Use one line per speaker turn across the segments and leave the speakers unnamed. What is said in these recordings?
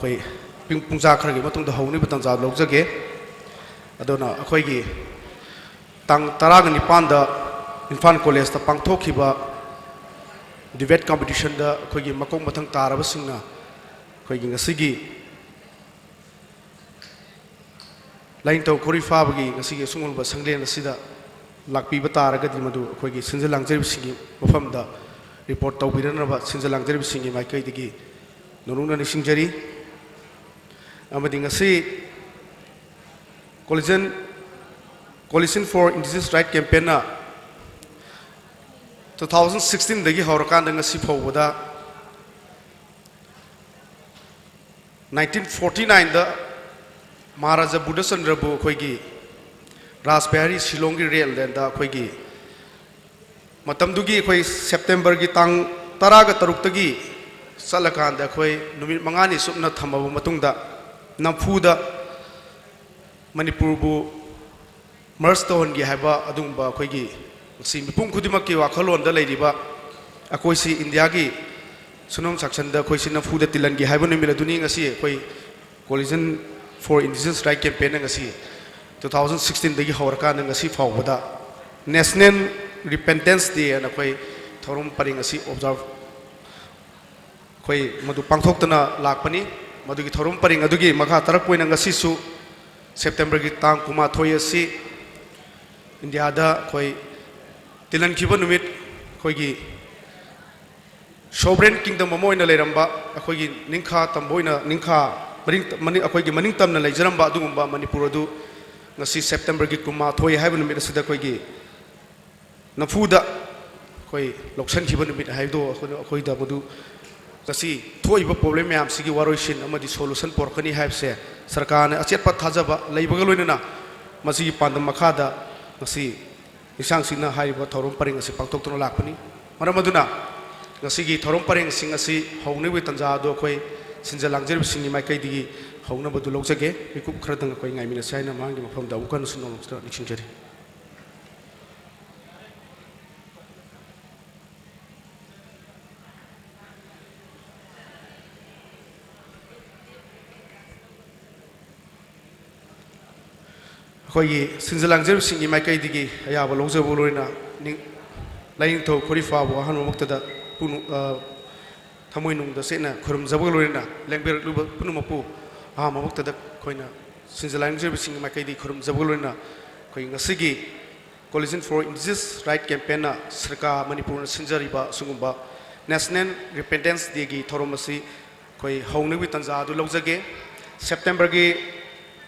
ꯑꯩꯈꯣꯏ ꯄꯨꯡꯖꯥ ꯈꯔꯒꯤ ꯃꯇꯨꯡꯗ ꯍꯧꯅꯤꯕ ꯇꯥꯟꯖꯥ ꯂꯧꯖꯒꯦ ꯑꯗꯨꯅ ꯑꯩꯈꯣꯏꯒꯤ ꯇꯥꯡ 19ꯗ ꯏꯝꯐꯥꯜ ꯀꯣꯂꯦꯖꯇ ꯄꯥꯡꯊꯣꯛꯈꯤꯕ ꯗꯤꯕꯦꯠ ꯀꯝꯄꯤꯇꯤꯁꯟꯗ ꯑꯩꯈꯣꯏꯒꯤ ꯃꯀꯣꯛ ꯃꯊꯪ ꯇꯥꯔꯕꯁꯤꯡꯅ ꯑꯩꯈꯣꯏꯒꯤ ꯉꯁꯤꯒꯤ ꯂꯥꯏꯅꯤꯡꯊꯧ ꯈꯣꯔꯤꯐꯥꯕꯒꯤ ꯉꯁꯤꯒꯤ ꯑꯁꯨꯡꯕ ꯁꯪꯂꯦꯟ ꯑꯁꯤꯗ ꯂꯥꯛꯄꯤꯕ ꯇꯥꯔꯒꯗꯤ ꯃꯗꯨ ꯑꯩꯈꯣꯏꯒꯤ ꯁꯤꯟꯖ ꯂꯥꯡꯖꯔꯤꯕꯁꯤꯡꯒꯤ ꯃꯐꯝꯗ ꯔꯤꯄꯣꯔꯠ ꯇꯧꯕꯤꯔꯅꯕ ꯁꯤꯟꯖ ꯂꯥꯡꯖꯔꯤꯕꯁꯤꯡꯒꯤ ꯃꯥꯏꯀꯩꯗꯒꯤ ꯅꯣꯡꯅ ꯅꯤꯡꯁꯤꯡꯖꯔꯤ ꯑꯃꯗꯤ ꯉꯁꯤ Coalition for Indigenous Rights Campaign 2016 हौरकान ngasi phawda 1949 da Maharaja Buddha Chandra bu khoigi Raspberry Shillongi rail da khoigi matamdugi khoi September gi tang 13 tagi salakan da khoi numit mangani supna thamabu matungda namfuda Manipur bu merge tawhongi haiba adungba khoigi si mipum khudimaki wakhalon da leiriba akoi si India gi sunam section da khoi si namfuda tilangi haiba numila duni ngasi khoi Coalition for Indigenous Rights Campaign ngasi 2016 dagi hawrka ngasi phawda National Repentance Day na khoi thorum paring ngasi observe khoi madu pangthoktana lakpani madugi thorum paring adugi makha tarak poina ngasi su September gi tang kuma thoi asi India da khoi tilan khiba numit khoi gi sovereign kingdom amoina leiramba akhoi gi ningkha tamboina ningkha maning akhoi gi maning tamna leijaramba adugumba Manipur adu ngasi September gi kuma thoi haiba numit asida khoi gi nafuda khoi loksan khiba numit haido akhoi da madu kasi thoiba problem yam sigi waroisin amadi solution porkani haibse sarkar na achet pat thajaba leibaga loinana masi pandam makhada ngasi isang sina haiba thorum paring asi pangtoktona lakpani maramaduna ngasi gi thorum paring sing asi haunewi tanja do khoi sinja langjer singi mai kai digi hauna badu logjage mikup khradang khoi ngai mina saina mangi mafam da ukan suno longsta niksinjari khoi sinja langjer singi mai kai digi ayaba logjabu loina lainingthau khorifabo han moktada punu thamoinung da sena khurum jabu loina lengber punu mapu ha moktada khoina sinja langjer singi mai kai di khurum jabu loina khoi ngasigi Coalition for Indigenous Rights Campaign na sarkar Manipur sinjariba sungumba National Repentance Day gi thoromasi khoi haunegwi tanja du logjage September gi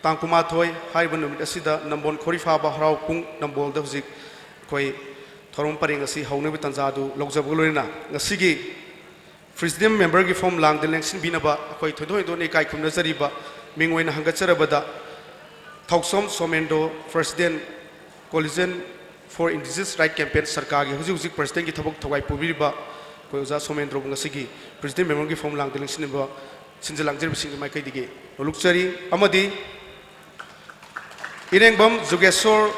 tangkuma thoi haiba numit asida nambon khorifaba harau pung nambol da hujik khoi thorom paring asi haunegwi tanja du logjabu loina ngasigi Presidium member gi form lang den lengsin binaba khoi thodoi do ne kai khumna jariba mingoina hangacharabada thoksom somendo President Coalition for Indigenous Rights Campaign sarkar gi hujik president gi thabok thogai pubiriba khoi oja somendro ngasigi President member gi form lang den lengsin ba sinja langjer bising mai kai dige lukchari amadi Irengbam Jugeshwar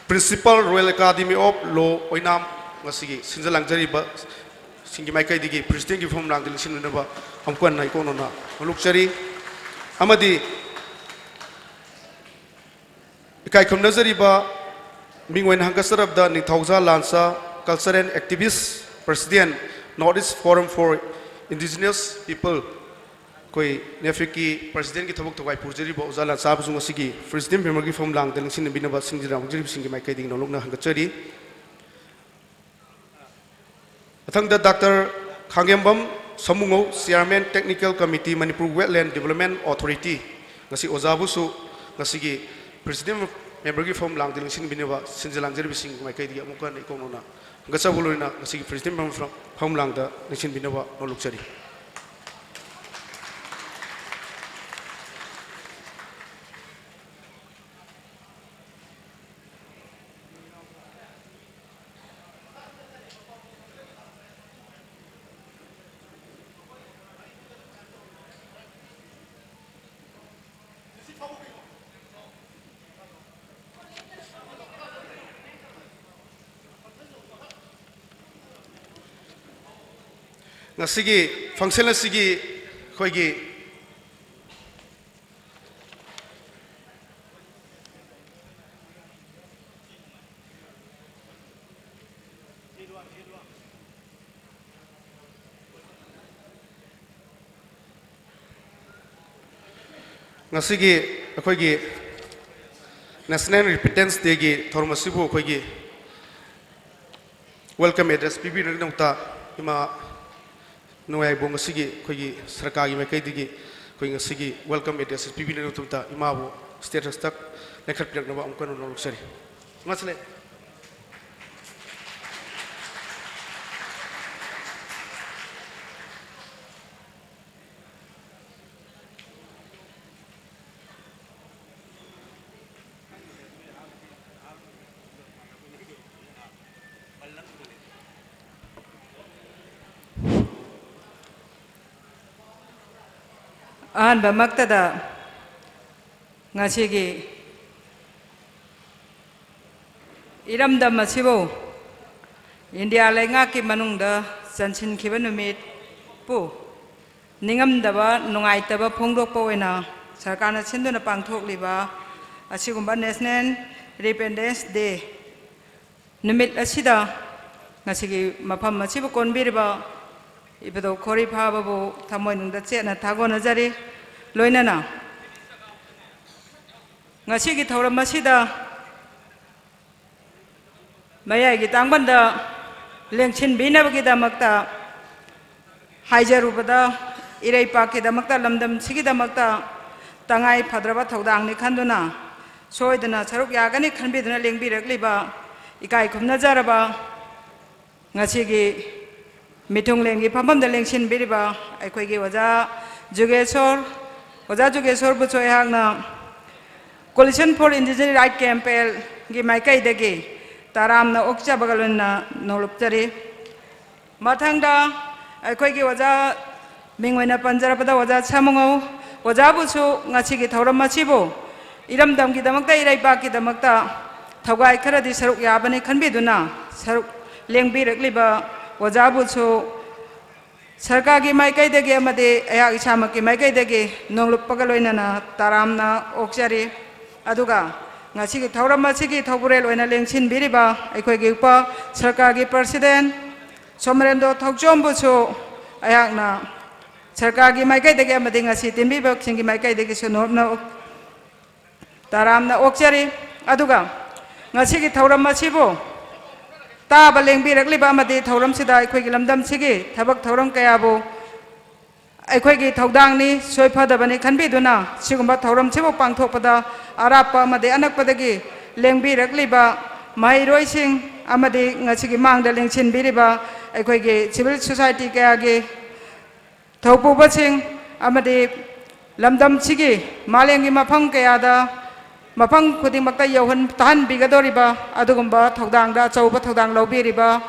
Principal Royal Academy of Law Oinam ngasigi sinja langjari ba singi mai kai digi president gi form lang dil sinna ba amkwan nai kono na lukchari amadi ikai khumna jari ba mingwen hangasarab da nithauja lansa cultural activist president Northeast Forum for Indigenous People koi nefiki president ki thabok thogai purjari ba ozala sab sunga sigi president member ki form lang den sin binaba singjira mujri singi mai kai ding nolokna hangachari athang da Dr. Khangembam Samungo Chairman Technical Committee Manipur Wetland Development Authority ngasi ojabu su ngasi gi president member ki form lang den sin binaba sinjala jari singi mai kai ding amuka nei konona ngachabulina ngasi president member form lang da sin binaba nolokchari ngasigi function asigi khoigi ngasi akhoi gi National Repentance Day gi thormasibu akhoi gi welcome address pibi nangta ima noai bo ngasi gi akhoi gi sarkar gi makai digi akhoi ngasi gi welcome address pibi nangta ima bo status tak lekhat piak nawa amkan no luksari ngasle
Ahan bamaktada ngasigi iramdam masibo India lengaki manungda jansin khiba numit pu ningamdaba nungaitaba phongdokpa oina sarkarna sinduna pangthokliba asigumba National Repentance Day numit asida ngasigi mafam masibo konbiriba ibado khori phababu thamoi nungda chena thagonajari loinana ngasigi thauram masida mayai tangbanda lengchin binabagi damakta haijarubada iraipak damakta lamdam sigi damakta tangai phadraba thaudangni khanduna soidana saruk yagani khanbiduna lengbirakliba ikai khumnajaraba ngasigi Mitung lengi pamam da lengshin biriba akhoi gi waja Jugesor bucho ehangna Coalition for Indigenous Right Campaign gi maikai degi taramna okcha bagalunna noluptari mathangda akhoi gi waja mingwaina panjarapada waja chamungo waja bucho ngachi gi thauram machibo iramdam gi damakta iraiba gi damakta thogai kharadi saruk yabani khanbiduna saruk lengbirakliba Wajabucho sarkagi maikai degi amade ayak isamaki maikai degi nonglupagaloinana taramna okjari aduga ngasigi thauram masigi thogurel oina lengchin biriba akhoi upa sarkagi president Somerendo Thokjombucho ayakna sarkagi maikai degi amade ngasi timbibak singi maikai degi sonopna taramna okjari aduga ngasigi thauram masibo Taba lengbirakliba amadi thauram sida akhoi lamdam sigi thabak thauram kayabu akhoi gi thaudangni soiphadabani khanbiduna sigumba thauram sibo pangthokpada arapa amadi anakpadagi lengbirakliba mahiroising amadi ngasigi mangda lengchin biriba akhoi gi civil society kayagi thopubasing amadi lamdam sigi malengi mafang kayada Mapang kuding makta yauhan tahan bigadoriba adugumba thaudangda chauba thaudang lobiriba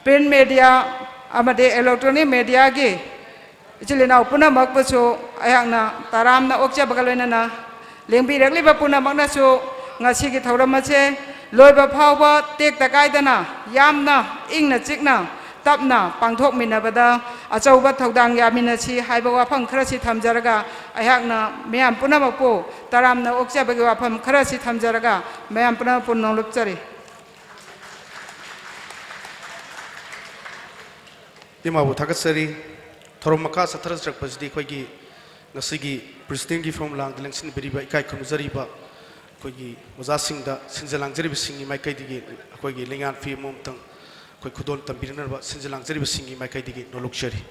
print media amade electronic media gi ichilina puna makpachu ayakna taramna okcha bagaloinana lengbirakliba puna makna chu ngasigi thauramase loiba phawba tek takaidana yamna ingna chikna tapna pangthok minabada achauba thaudang yaminasi haiba wafam kharasi thamjaraga ayakna meyam punamakpu taramna okjabagi wafam kharasi thamjaraga meyam punamakpu nonglupchari
imabu thagatsari thoromaka satharas rakpasdi khoi ngasigi president gi from lang lengsin beriba ikai khumjariba khoi wazasingda sinjalangjari bisingi maikai digi khoi lengan fi momtang koi khudon tambirnarba sinjalang jari basingi maikai digi nolukshari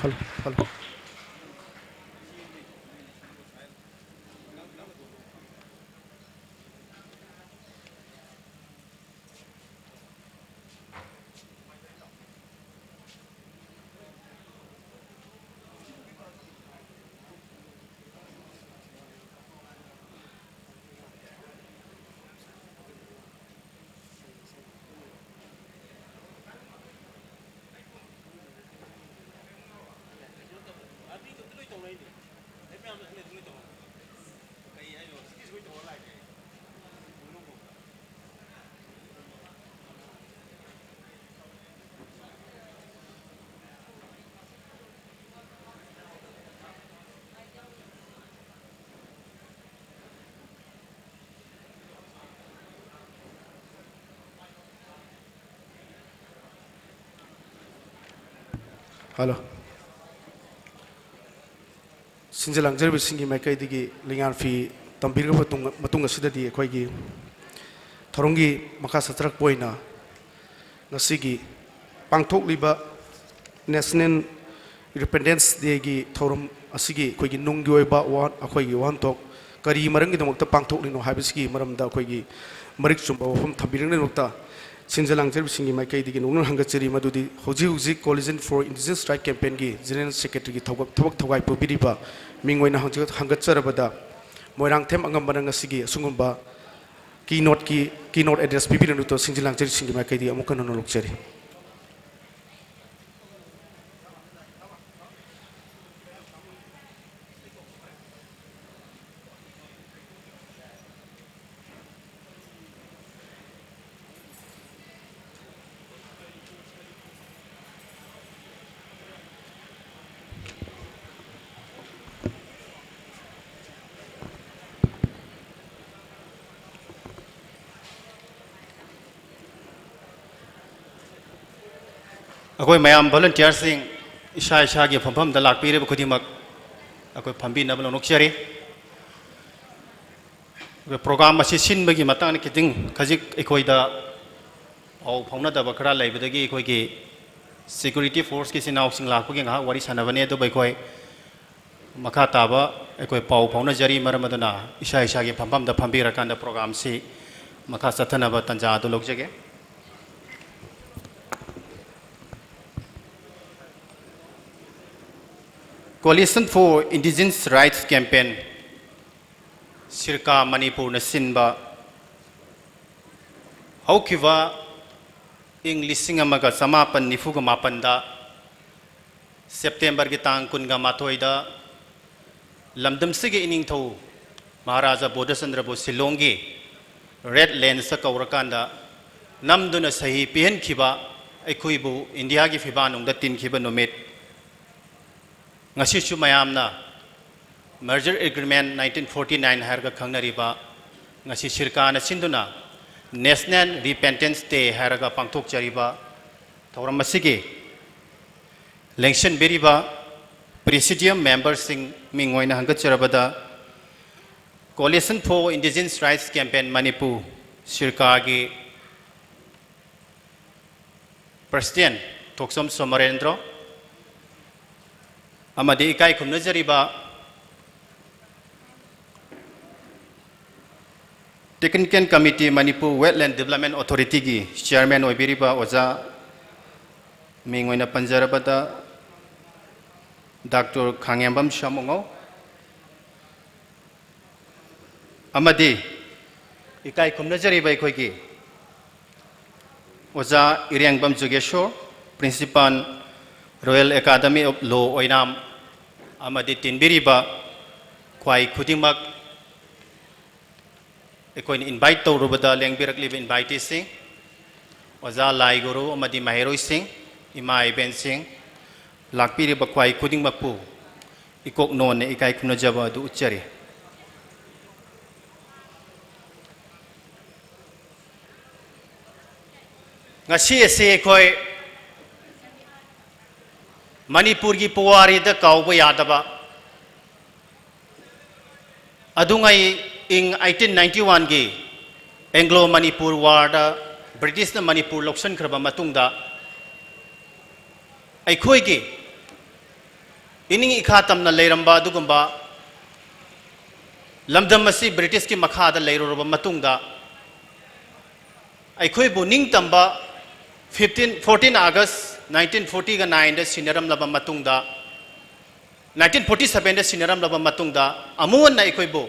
Hello. Hello. Sinjalang jerbi singi mai kai digi lingan fi tampir ko matung asida di koi gi thorongi maka satrak poina ngasigi pangthok liba National Independence Day gi thorum asigi koi gi nunggi oiba wan akoi gi wan tok kari marangi domokta pangthok lino habisigi maramda koi gi marik chumba hom thambiring ne nokta Sinjalang jerbi singi mai kai digi nungnu hangacheri madudi hoji Coalition for Indigenous Rights Campaign gi General Secretary gi thawak thawai pubiriba mingwaina hangacharabada moirang them angam banang asigi sungumba keynote address bibiran to Sinjalang jerbi singi mai kai di amukan no lokcheri
अकोई मैम volunteer Singh इशा इशा की फंफम दलाक पीरे खुदी मक अकोई फंबी Nobel नोक्चरी programme असी सिन बगी मतंग कितिंग खजिक एकोइदा औ फौना दब खरा लेबदगी एकोई की सिक्योरिटी फोर्स की सिनाव सिंग लाखुगी nga wari sanabane do baikoi makha taba ekoi pau phawna jari maramadana isha isha gi phambam da phambi rakanda program si makha sathana ba tanja do lokjege Coalition for Indigenous Rights Campaign Sirka Manipur na sinba haukiwa ing lising amaga samapan nifuga mapanda September ki tang kunga matoida lamdam sige ining tho Maharaja Bodhasandra Bo Silongi Red Land sa kaurakanda namduna sahi pihen khiba aikhuibu India ki fibanung da tin khiba nomit ngasi chu mayamna merger agreement 1949 harga khangnariba ngasi sirka na sinduna National Repentance Day harga pangthok chariba thoram masigi election beriba presidium members sing mingoina hangat charabada Coalition for Indigenous Rights Campaign Manipur sirka gi president Thoksom Somarendra amadi ikai khumna jariba Technical Committee Manipur Wetland Development Authority gi chairman oibiriba oja mingoina panjarabada Dr. Khangyambam Shamungo amadi ikai khumna jariba ikoi gi oja Iriangbam Jogeshwar principal Royal Academy of Law oinam amadi tinbiriba kwai khudimak ekoi invite to rubada lengbirak live invite sing oja lai guru amadi maheroi sing ima iben sing lakpiriba kwai khudimak pu ikok non ne ikai khuna jaba du uchari ngasi ese koi Manipur ki puwari da kauba yadaba adungai in 1891 gi Anglo Manipur war da British na Manipur loksan khraba matungda aikhoi gi ining ikhatam na leiramba dugumba lamdam asi British ki makha da leiruraba matungda aikhoi bu ning tamba 14 August 1940 ga 9 da sinaram laba matungda 1947 da sinaram laba matungda amuan na ikoi bo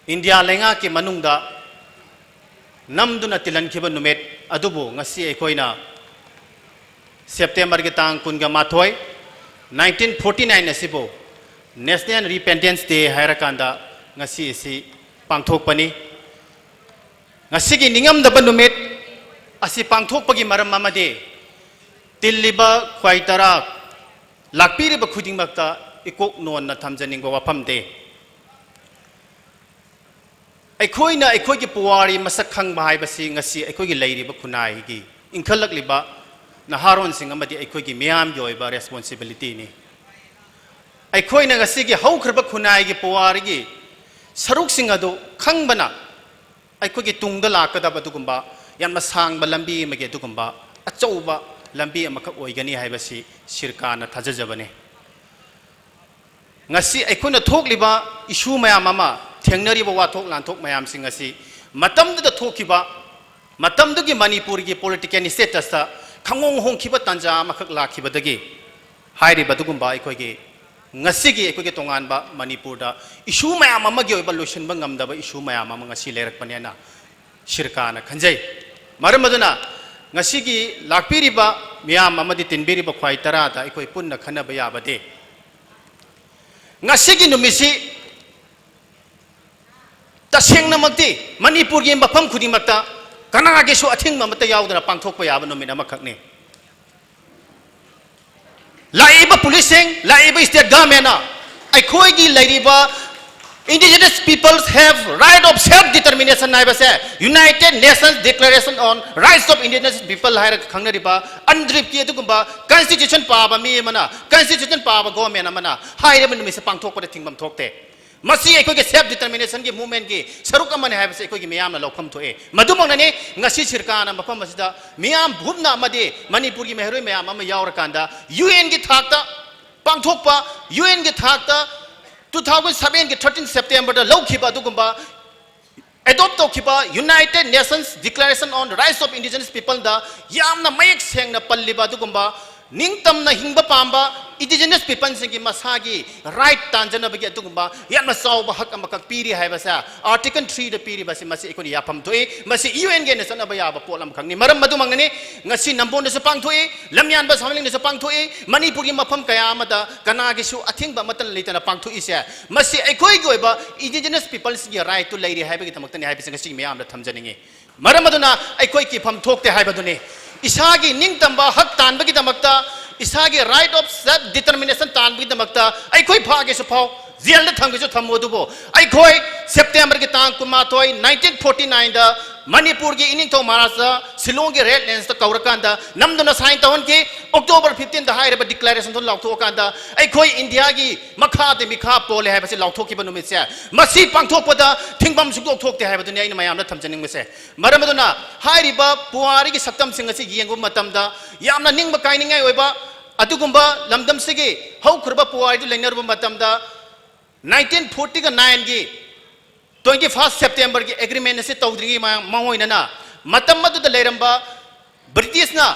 India lenga ki manungda namduna tilan khiba numet adubo ngasi ikoi na September ki tang kun ga mathoi 1949 asibo National Repentance Day harakanda ngasi si pangthokpani ngasigi ningamdaba numit asi pangthokpagi maram amade tilliba khwaitara lakpiriba khudingmakta ikok nonna thamjaningba wafamde aikoina aikogi puwari masak khangba haibasi ngasi aikogi leiriba khunai gi inkhalakliba naharon sing amadi aikogi miyam gi oiba responsibility ni aikoina ngasi gi haukrba khunai gi puwari gi saruk sing adu khangbana aikogi tungda lakadaba dugumba yamna sangba lambi mage dugumba achauba lambi amakak oigani haibasi sirkana thajajabane ngasi aikoina thokliba issue mayam ama thengnariba wathok lanthok mayam sing asi matamda thokiba matamdugi manipur gi political status ta khangong hongkhiba tanja amakak lakhibadagi hairiba dugumba aikogi ngasi gi aikogi tonganba manipur da issue mayam ama gi oiba lotion ba ngamdaba issue mayam ama ngasi lerakpanena sirkana khanjai maramaduna ngasi gi lakpiriba miyam amadi tinbiriba khwai tara da ikoi punna khanaba yabade ngasi gi numisi tasengna makti manipur gi mafam khudi makta kananga ge so athing mamata yaudra pangthokpa yaba nomina makhakne laiba policing laiba state government aikhoi gi lairiba indigenous peoples have right of self determination naibase United Nations Declaration on Rights of Indigenous People haira khangnariba andrip ki adugumba constitution paaba mi mana constitution paaba government amana haira numisa pangthokpa de thingmam thokte masi aikogi self determination gi movement gi saruk amane haibase aikogi miyam na lokham thoe madumangani ngasi sirkana mafam asida miyam bhumna amadi manipur gi mehroi miyam ama yaurakanda UN gi thakta pangthokpa UN gi thakta 2007 ki 13 September da lokhiba dugumba adopt tokhiba United Nations Declaration on Rights of Indigenous People da yamna mayek sengna palliba dugumba ningtamna hingba pamba indigenous people singi masagi right tanjana bagi dugumba yamna sauba hak amakak piri haibasa article 3 da piri basi masi ikoni yapam thoe masi UN ge nation abaya ba polam khangni maram madumangani ngasi nambon de sapang thoe lamyan ba samling de sapang thoe manipur gi mafam kaya amada kana gi su athingba matan leitana pang thoe ise masi ikoi goi ba indigenous people singi right to leiri haibagi tamakta ni haibisi ngasi miyam da thamjaningi maram maduna ikoi ki pham thokte haibadune isagi ningtamba hak tanbagi damakta isagi right of self determination tanbagi damakta aikoi phage su phau jail da thamge su thammo dubo aikoi September ki tang kumathoi 1949 da manipur gi iningthau maharashtra silong gi red lands ta kaurakanda namduna sign tawon ki October 15 da haireba declaration thon lauthokanda aikoi India gi makha de mikha pole haibase lauthokiba numit se masi pangthokpada thingbam sukok thokte haibaduni aina mayam da thamjaning mese maramaduna hairiba puari gi saktam sing asi yengu matamda yamna ningba kainingai oiba adugumba lamdam sigi haukhurba puari du lainerba matamda 1940 ga 9 gi 21 September ki agreement se tawdringi mangoinana matam madu da leiramba British na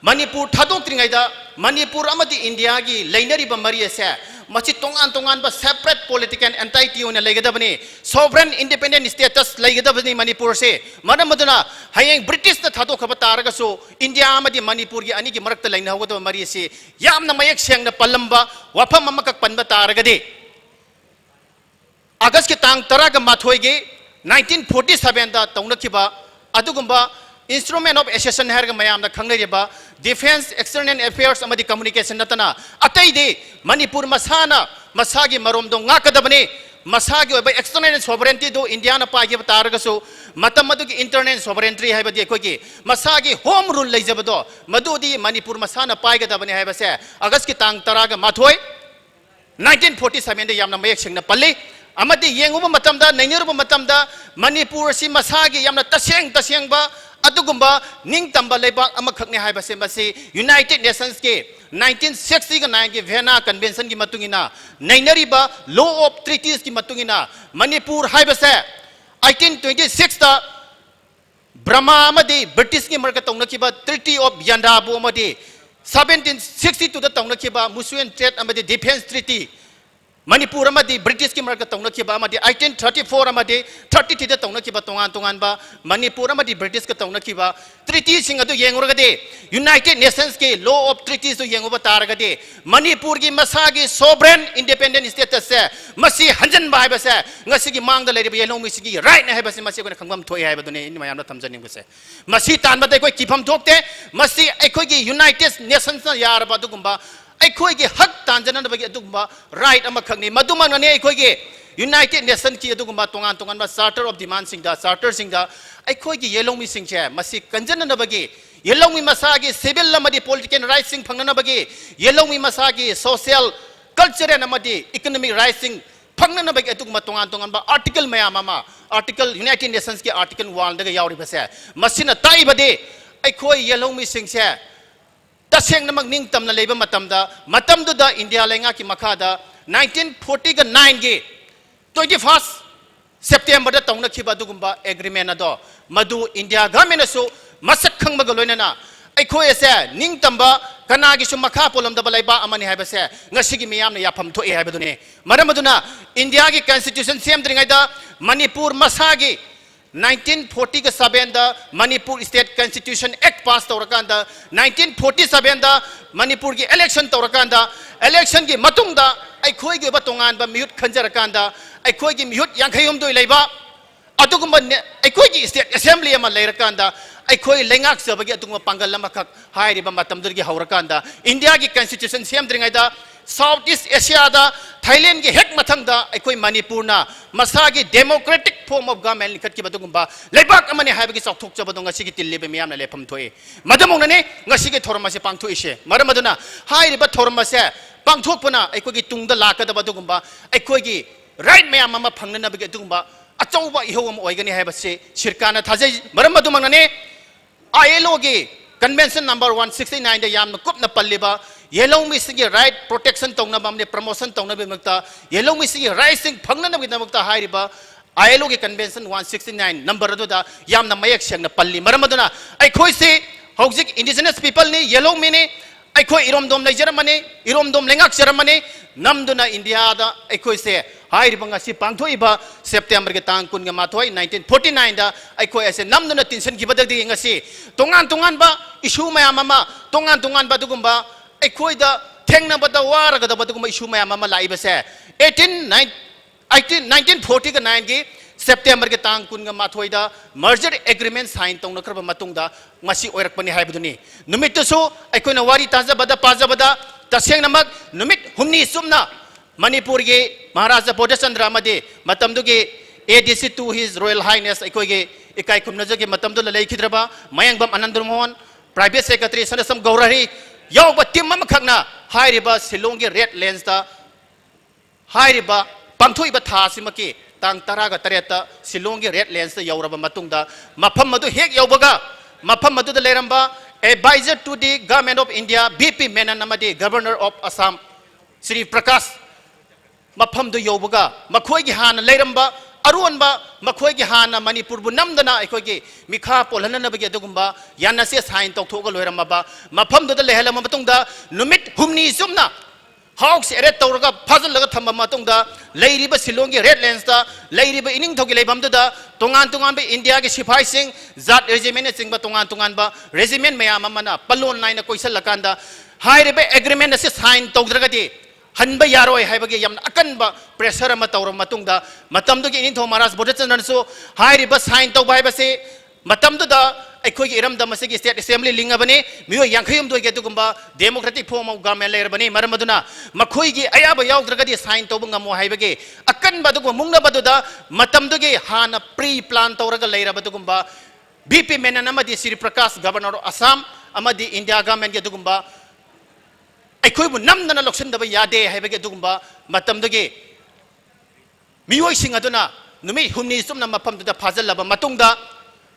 Manipur thadokringai da Manipur amadi India gi lainariba mari ase machi tongan ba separate political entity ona legadabani sovereign independent status legadabani Manipur se manam maduna hayeng British na thadokaba taraga so India amadi Manipur gi ani gi marakta laina hawada mari se yamna mayak sengna pallamba wafam amakak panba taragade August ki tang taraga mathoi gi 1947 da taunakhiba adugumba instrument of accession herga mayam da khangnariba defense external affairs amadi communication natana atai de Manipur masana masagi marom do ngakadabani masagi oba external sovereignty do India na paagi taraga so matam madu ki internal sovereignty haibadi kogi masagi home rule leijabado madudi Manipur masana paaiga dabani haibase August ki tang taraga mathoi 1947 da yamna mayak singna palli amadi yenguba matamda naingeruba matamda Manipur si masagi yamna taseng ba adugumba ningtamba leibak amakhakne haibase masi United Nations ke 1960 ga 9 ke Vienna Convention ki matungina nainariba law of treaties ki matungina Manipur haibase 1826 ta Brahma amadi British ki marka taunakhiba Treaty of Yandabu amadi 1762 da taunakhiba Musuan Trade amadi Defense Treaty Manipur British की मरक तौनखिबा 1834 33 तौनखिबा तोंगान तोंगानबा Manipur British का तौनखिबा treaty सिंग अदु येंगुरगदे United Nations के law of treaties तो येंगुबा तारगदे मणिपुर की मसागी sovereign independent status से मसी हंजनबा हाइबसे ngasi gi mangda leiriba yelong mi sigi right na haibase masi ko khangam thoi haiba dune in mayam na thamjani base masi tanba dai koi kifam thokte masi ekhoi gi united nations na yarba dugumba अखोई के हक तांजन right खनी मधुमने अखोई के United Nation की तोान तोान charter of demand charter अखोई की येलोमी से कंजनबी येलोमी मसा की सिविल पॉलिटिकल राइट्स फंगनबी येलोमी मसा की सोशल कल्चरल इकोनॉमिक राइट्स फंगनबी तोान तोान आर्टिकल मैम आर्टिकल यूनाइटेड नेशंस के आर्टिकल 1 ताइबदे ताइबदे अखोई येलोमी से तसेंगनमक निंग तमना लेबा मतमदा इंडिया लेंगा की मखादा 1949 के 21 सेप्टेम्बर तौनखिबा दुगुंबा एग्रीमेंट अदो मधु इंडिया गवर्नमेंट सो मसक खंगबग लोइनना अखोय से निंग तंबा कनागी सु मखा पोलमदबा लेबा अमनि हाइबसे ngasiगी मियामना याफम थोए हाइबदुने मरमदुना इंडिया की कॉन्स्टिट्यूशन सेमद्रिंगाइदा मणिपुर मसागी 1940 के 7 Manipur state constitution act pass तौरकान 1947 मणिपुर की इलेक्शन तौरकान इलेक्शन की मतुंगदा अखोई की तोंगान मिहुत खंजरकान अखोई की मिहुत यांखैयुमदोय लेबा अदुगुम अखोई की स्टेट असेंबली अमा लेरकान अखोई लेंगाक सबगी अदुगुम पांगल अमखक हाइरिबा मतमदुगी हौरकान इंडिया की कॉन्स्टिट्यूशन सेमद्रिंगाइदा साउथ ईस्ट एशिया थाईलैंड की हेक मथंगदा अखोई मणिपुरना मसागी डेमोक्रेटिक फॉर्म ऑफ गवर्नमेंट लिखतकिबदुगुंबा लेबाक अमने हाइबगी चौथोकचबदो ngasi की तिल्लेबे मियामना लेफम थोए मदमोंगने ngasi की थोरम से पांगथोइसे मरमदुना हाइरिबा थोरम से पांगथोकपना अखोई की तुंगदा लाकदबदुगुंबा अखोई की राइट मैम अमा फंगनबगी अदुगुंबा अचौबा इहो अम ओइगनी हाइबसे सरकारना थाजै मरमदुमंगने ILO की कन्वेंशन नंबर 169 दा यामना कुपना पल्लिबा येलोंग मिसिंग राइट प्रोटेक्शन तौनबा हमने प्रमोशन तौनबे मक्ता येलोंग मिसिंग राइट सिंग फंगनबगी नमक्ता हाइरिबा ILO के कन्वेंशन 169 नंबर अदुदा यामना मयक सेंगना पल्ली मरमदुना अखोई से हौजिक इंडिजिनस पीपल ने येलोंग मिने अखोई इरोमदोम लेजरमने इरोमदोम लेंगाक जरमने नमदुना इंडिया दा अखोई से हाइरिबा ngasi पांगथोइबा सेप्टेम्बर के तांग 1949 दा अखोई ऐसे नमदुना टेंशन गिबदगी ngasi तोंगान तोंगान बा इशू मयाम अमा तोंगान तोंगान बा दुगुंबा अखोई दा थेंगनबदा वारगदबा दुगुंबा इशू मयाम अमा लाइबसे 1949 की सेप्टेम्बर के तांग 19 मर्जर एग्रीमेंट साइन तौनखरबा मतुंगदा ngasi ओइरकपनि हाइबदुनि नुमितसु अखोइना वारी ताजबदा पाजबदा तसेंगनमक नुमित हुमनी सुमना मणिपुर के महाराजा Bodhchandra अमदि मतमदुगे ADC to his royal highness अखोइगे इकाई खुमनजगे मतमदु लेखिद्रबा मयंगबम आनंद मोहन प्राइवेट सेक्रेटरी सनसम गौरहरी यौबा टीम अमखगना हाइरिबा शिलोंग के रेड लेंस दा हाइरिबा पांथोइबा थासिमके तांग 13 शिलोंग के रेड लेंस यौरबा मतुंगदा मफम मदु हेक यौबगा मफम मदु लेरंबा adviser to the government of India BP Menon अमदि गवर्नर ऑफ असम श्री प्रकाश मफम दु यौबगा मखोइगी हान लेरंबा अरुनबा मखोइगी हान मणिपुर बु नमदना अखोइगी मिखा पोलहननबगे दुगुंबा यानसे साइन तौथोग लोइरमबा मफम दु लेहलम मतुंगदा नुमित हुमनी Yumna house aerate तौरगा फाजलगा थम्बा मतुंगदा लेरिबा शिलोंगी red lens दा लेरिबा इनिंग थोगी लेबमदुदा तोंगान तोंगान बे इंडिया के सिपाही सिंह जाट रेजिमेंट सिंह तोंगान तोंगान बा रेजिमेंट मयाम अमना पल्लोन लाइन कोइसल लकांदा हाइरिबा एग्रीमेंट से साइन तौद्रगदी हनबा यारोय हाइबगे याम अकनबा प्रेशर अमा तौर मतुंगदा मतमदुगी इनिंथो महाराज बोधचंद्रनसु हाइरिबा साइन तौबा हाइबसे मतमदुदा अखोइगी इरमदमसगी स्टेट असेंबली लिंगबने मियो यांखयम दोगे दुगुंबा डेमोक्रेटिक फॉर्म ऑफ गवर्नमेंट लेरबने मरमदुना मखोइगी अयाबा यावद्रगदी साइन तौब ngamo हाइबगे अकनबा दुगु मुंगनबदुदा मतमदुगी हाना प्री प्लान तौरगा लेरबदुगुंबा BP मेनन अमदि श्री प्रकाश गवर्नर ऑफ असम अमदि इंडिया गवर्नमेंट के दुगुंबा अखोइबु नमदना लक्षनदबा यादे हाइबगे दुगुंबा मतमदुगी मियोइसिंग अदुना नुमि हुमनि सुमना मफमदुदा फाजलबा मतुंगदा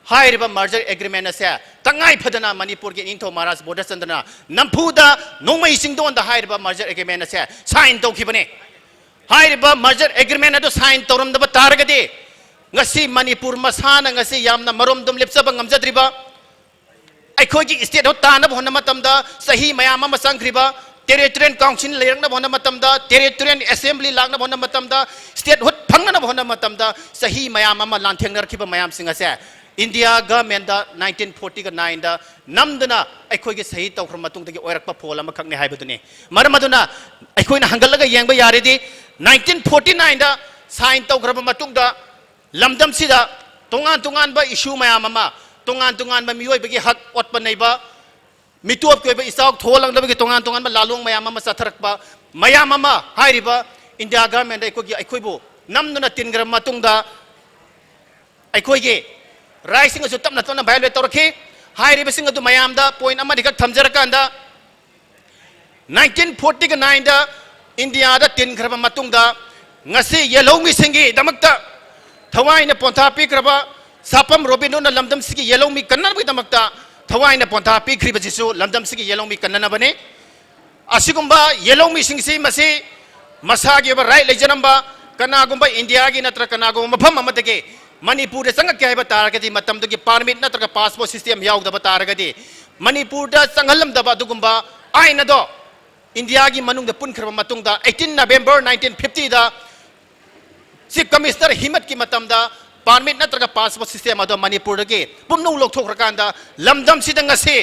हाइरिबा मर्जर एग्रीमेंट से तंगाई फदना मणिपुर के निंथो महाराज बोधचंद्रना नंफुदा नोंमै सिंगदोंदा हाइरिबा मर्जर एग्रीमेंट से साइन तौखिबने हाइरिबा मर्जर एग्रीमेंट अदु साइन तौरमदबा तारगदे ngasi मणिपुर मसाना ngasi यामना मरोमदम लेपसबा ngamjadriba अखोइगी स्टेट हो तानब होना मतमदा सही मयाम अमा संख्रिबा टेरिटोरियल काउंसिल लेरंगना होना मतमदा टेरिटोरियल असेंबली लागना होना मतमदा स्टेट हुट फंगना होना मतमदा सही मयाम अमा लांथेंगनरखिबा मयाम सिंग असे इंडिया गवर्नमेंट दा 1949 दा नमदना अखोइगे सही तौखर मतुंगदगी ओइरकपा फोल अमा खंगने हाइबदुनी मरमदुना अखोइना हंगलगा येंगबा यारेदी 1949 दा साइन तौखरबा मतुंगदा लमदम सिदा तोंगान तोंगान बा इशू मयाम अमा तोंगान बा मियोइबगी हक ओटपा नैबा मिटोप के इसाक थोलंगदबगी तोंगान तोंगान बा लालोंग मयाम अमा सथरकपा मयाम अमा हाइरिबा इंडिया गवर्नमेंट अखोइगे अखोइबो नमदुना तिनग्रम मतुंगदा अखोइगे राइसिंग असु तपना तपना वायलेट तौरखी हाइरिबसिंग अदु मयामदा पॉइंट अमा दिखक थमजरकांदा 1949 दा इंडिया दा तिनग्रम मतुंगदा ngasi yellow mi singi damakta thawai na pontha pikraba sapam robino na lamdam sigi yellow mi kanna bi damakta thawai na pontha pikriba jisu lamdam sigi yellow mi kanna na bane asigumba yellow mi singsi masi masagi ba right lejanamba kana gumba india gi natra kana gumba mafam amadage manipur da sangak kya ba taragadi matam du gi permit natra passport system yaug da ba taragadi manipur da sanghalam da ba dugumba aina do india gi manung da pun khraba matung da 18 november 1950 da Chief Commissioner Himat ki matamda permit natraga passport system ado Manipur ge pumnu lok thok rakanda lamdam sidang ngasi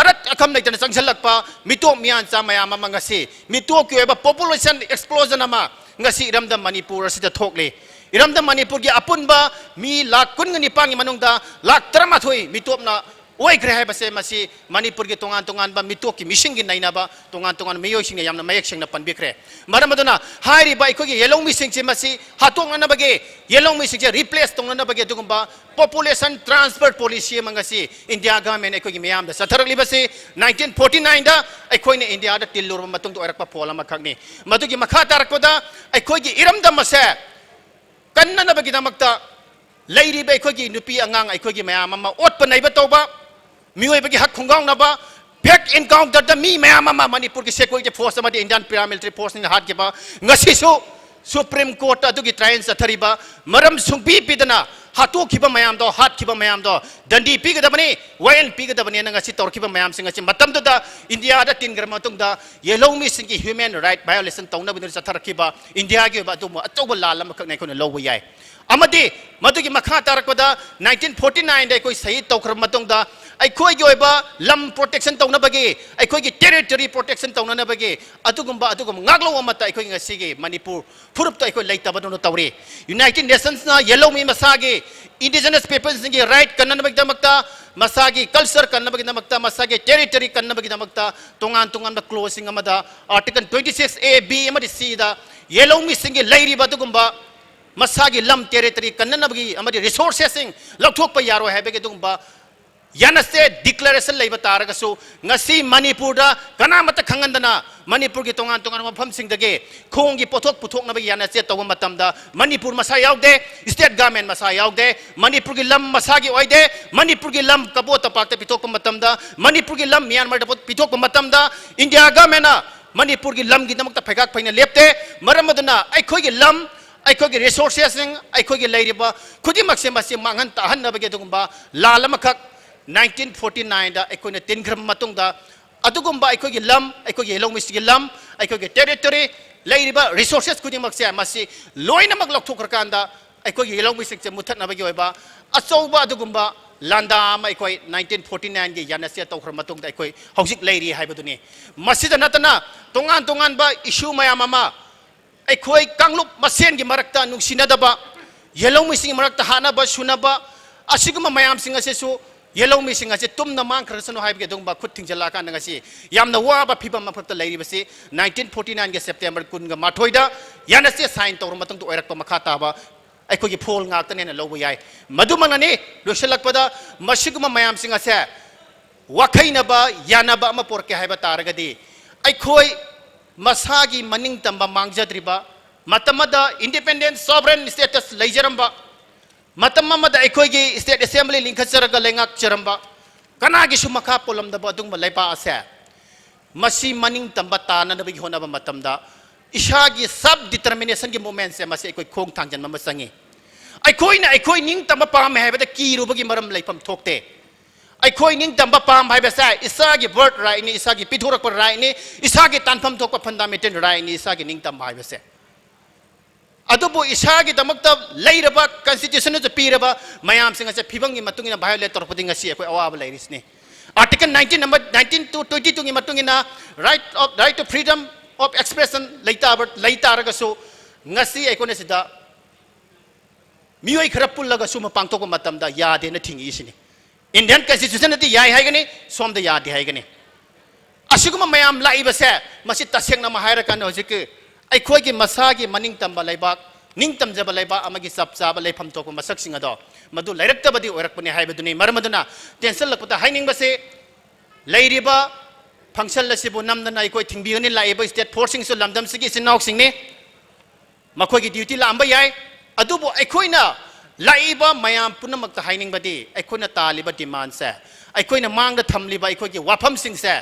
arat akam nei tan sangsalakpa mitok mian cha maya ma ngasi mitok ki ba population explosion ama ngasi iramdam Manipur sida thokle iramdam Manipur gi apun ba mi lak kun ngani pangi manungda lak trama thoi mitok na oi gre hai base masi Manipur gi tongan ba mitok ki mishing gi naina ba tongan meyoi sing yamna mayek sing na panbikre maramaduna hairi ba iko gi yelong missing chi masi hatong na bage yelong missing chi replace tong na bage dugumba population transfer policy mangasi india government iko gi miyam da satharli base 1949 da iko ni india da tillur matung to erak pa phola makhakni madu gi makha tarak da iko gi iram da mase kanna na bage damakta leiri ba iko gi nupi angang iko gi mayam ma ot pa nai ba toba मियोई बगी हक खुंगांग नबा fake encounter द मी मयाम मा मणिपुर की security force अमदि इंडियन पैरामिलिटरी फोर्स नि हात के बा ngasisu सुप्रीम कोर्ट अदुगी ट्रायल सथरिबा मरम सुंपी पिदना हातो खिबा मयाम दो हात खिबा मयाम दो दंडी पिगदबनी वायन पिगदबनी न ngasi तौरखिबा मयाम सिंग अछि मतम द इंडिया द तीन ग्राम मतुंग द येलो मी सिंग की ह्यूमन राइट वायोलेशन तौना बिन सथरखिबा इंडिया के बा तुम अचौबा लाल मखक नै कोन लौबा याय अमदि मदुगी मखा तारकदा 1949 दे कोई सही तौखर मतुंग द अखोई की लम प्रोटेक्शन तौना बगे अखोई की टेरिटरी प्रोटेक्शन तौना बगे अदुगुम्बा अदुगुम ngaklo amata अखोई ngasi manipur furup to अखोई leita badon tawri united nations na yellow mi masagi indigenous peoples ngi right kanna bagi damakta masagi culture kanna bagi damakta masagi territory kanna bagi damakta tongan da closing amada article 26 a b amadi c da yellow mi singi leiri badugumba masagi lam territory kanna bagi amadi resources sing lokthok pa yaro hai bege dugumba यानसे declaration लेबा तारगसु ngasi manipur da kana mata khangandana manipur gi tongan mafam sing dage khong gi pothok puthok na ba yanase tawa matam da manipur masa yaugde state government masa yaugde manipur gi lam masa gi oide manipur gi lam kabo tapak te pithok matam da manipur gi lam myanmar da pithok matam da india government na manipur gi lam gi damak ta phegak phaina lepte maramaduna ai khoi gi lam ai khoi gi resources sing ai khoi gi leiriba khudi makse masi mangan ta han na ba ge dugumba lalamakak 1949 da aikoina tingram matung da adugumba aikogi lam aikogi helong misgi lam aikogi territory leiriba resources kudi makse masi loina mak lokthok rakanda aikogi helong misik che muthat na bagi oiba achouba adugumba landa ma aikoi 1949 gi yanase tawkhar matung da aikoi housik leiri haibaduni masida natana tongan ba issue mayam ama aikoi kanglup masen gi marakta nungsinadaba helong mising marakta hanaba sunaba asiguma mayam singa sesu yellow mi singa se tum na mang khrasano haib ge dongba khut thingjala ka nanga si yamna wa ba phibam ma phapta leiri basi 1949 ge september kun ga mathoida yana se sign tawr matang to oirak pa makha ta ba ai ko gi phol nga ta ne na lobo yai madu manani loselak pada masiguma mayam singa se wakhaina ba yana ba ma porke haiba taragadi ai khoi masagi maning tamba mangjadriba matamada independent sovereign status leijaramba matam mamada aikoigi state assembly linkacharaga lengak charamba kanagi sumakha polam da badung malaipa ase masi maning tamba ta na bagi hona ba matamda ishagi sub determination gi moment se masi aikoi khong thangjan mama sangi aikoi ning tamba pa me hebe da ki ru bagi maram laipam thokte अखोई निंग तंबा palm भाई बसा इसा की birth right नि इसा की पिथुरक पर right नि इसा की तानफम तो फंडामेंटल राइट नि इसा की निंग तंबा भाई बसे अदुबो इसा की दमकता लेरबा कॉन्स्टिट्यूशन जो पीरबा मयाम सिंह से फिबंग की मतुंगिना भायोलेट तोरपदि ngasi अखोई अवाब लेरिसने आर्टिकल 19 नंबर 19 to 22 की मतुंगिना right to freedom of expression लेता रगसो ngasi अखोने सिदा मियोई खरा पुल्लगा सुमा पांगतोको मतमदा यादे न थिंगी इसिनी इंडियन कॉन्स्टिट्यूशन दी याय हाइगनी सोमदा यादे हाइगनी असिगुमा मयाम लाइबसे मसि तसेंगना महायरकन होजिक अखोई मसागी मनिंग तंबा लेबाक निंग तमजब लेबा अमगी सबचाब लेफम तोको मसकसिंग अदो मदु लैरक्तबदी ओरकपने हाइबदुनी मरमदुना टेंशन लकपता हाइनिंगबसे लैरिबा फंक्शन लसिबु नमदना अखोई थिंबिगनी लाइबा स्टेट फोर्सिंग सु लमदम सिगी सिनाउक सिंगने मखोगी ड्यूटी लांबा याय अदुबो अखोइना लाइबा मयाम पुनमक हाइनिंगबदी अखोइना तालिबा डिमांड से अखोइना मांगदा थमलिबा अखोगी वाफम सिंग से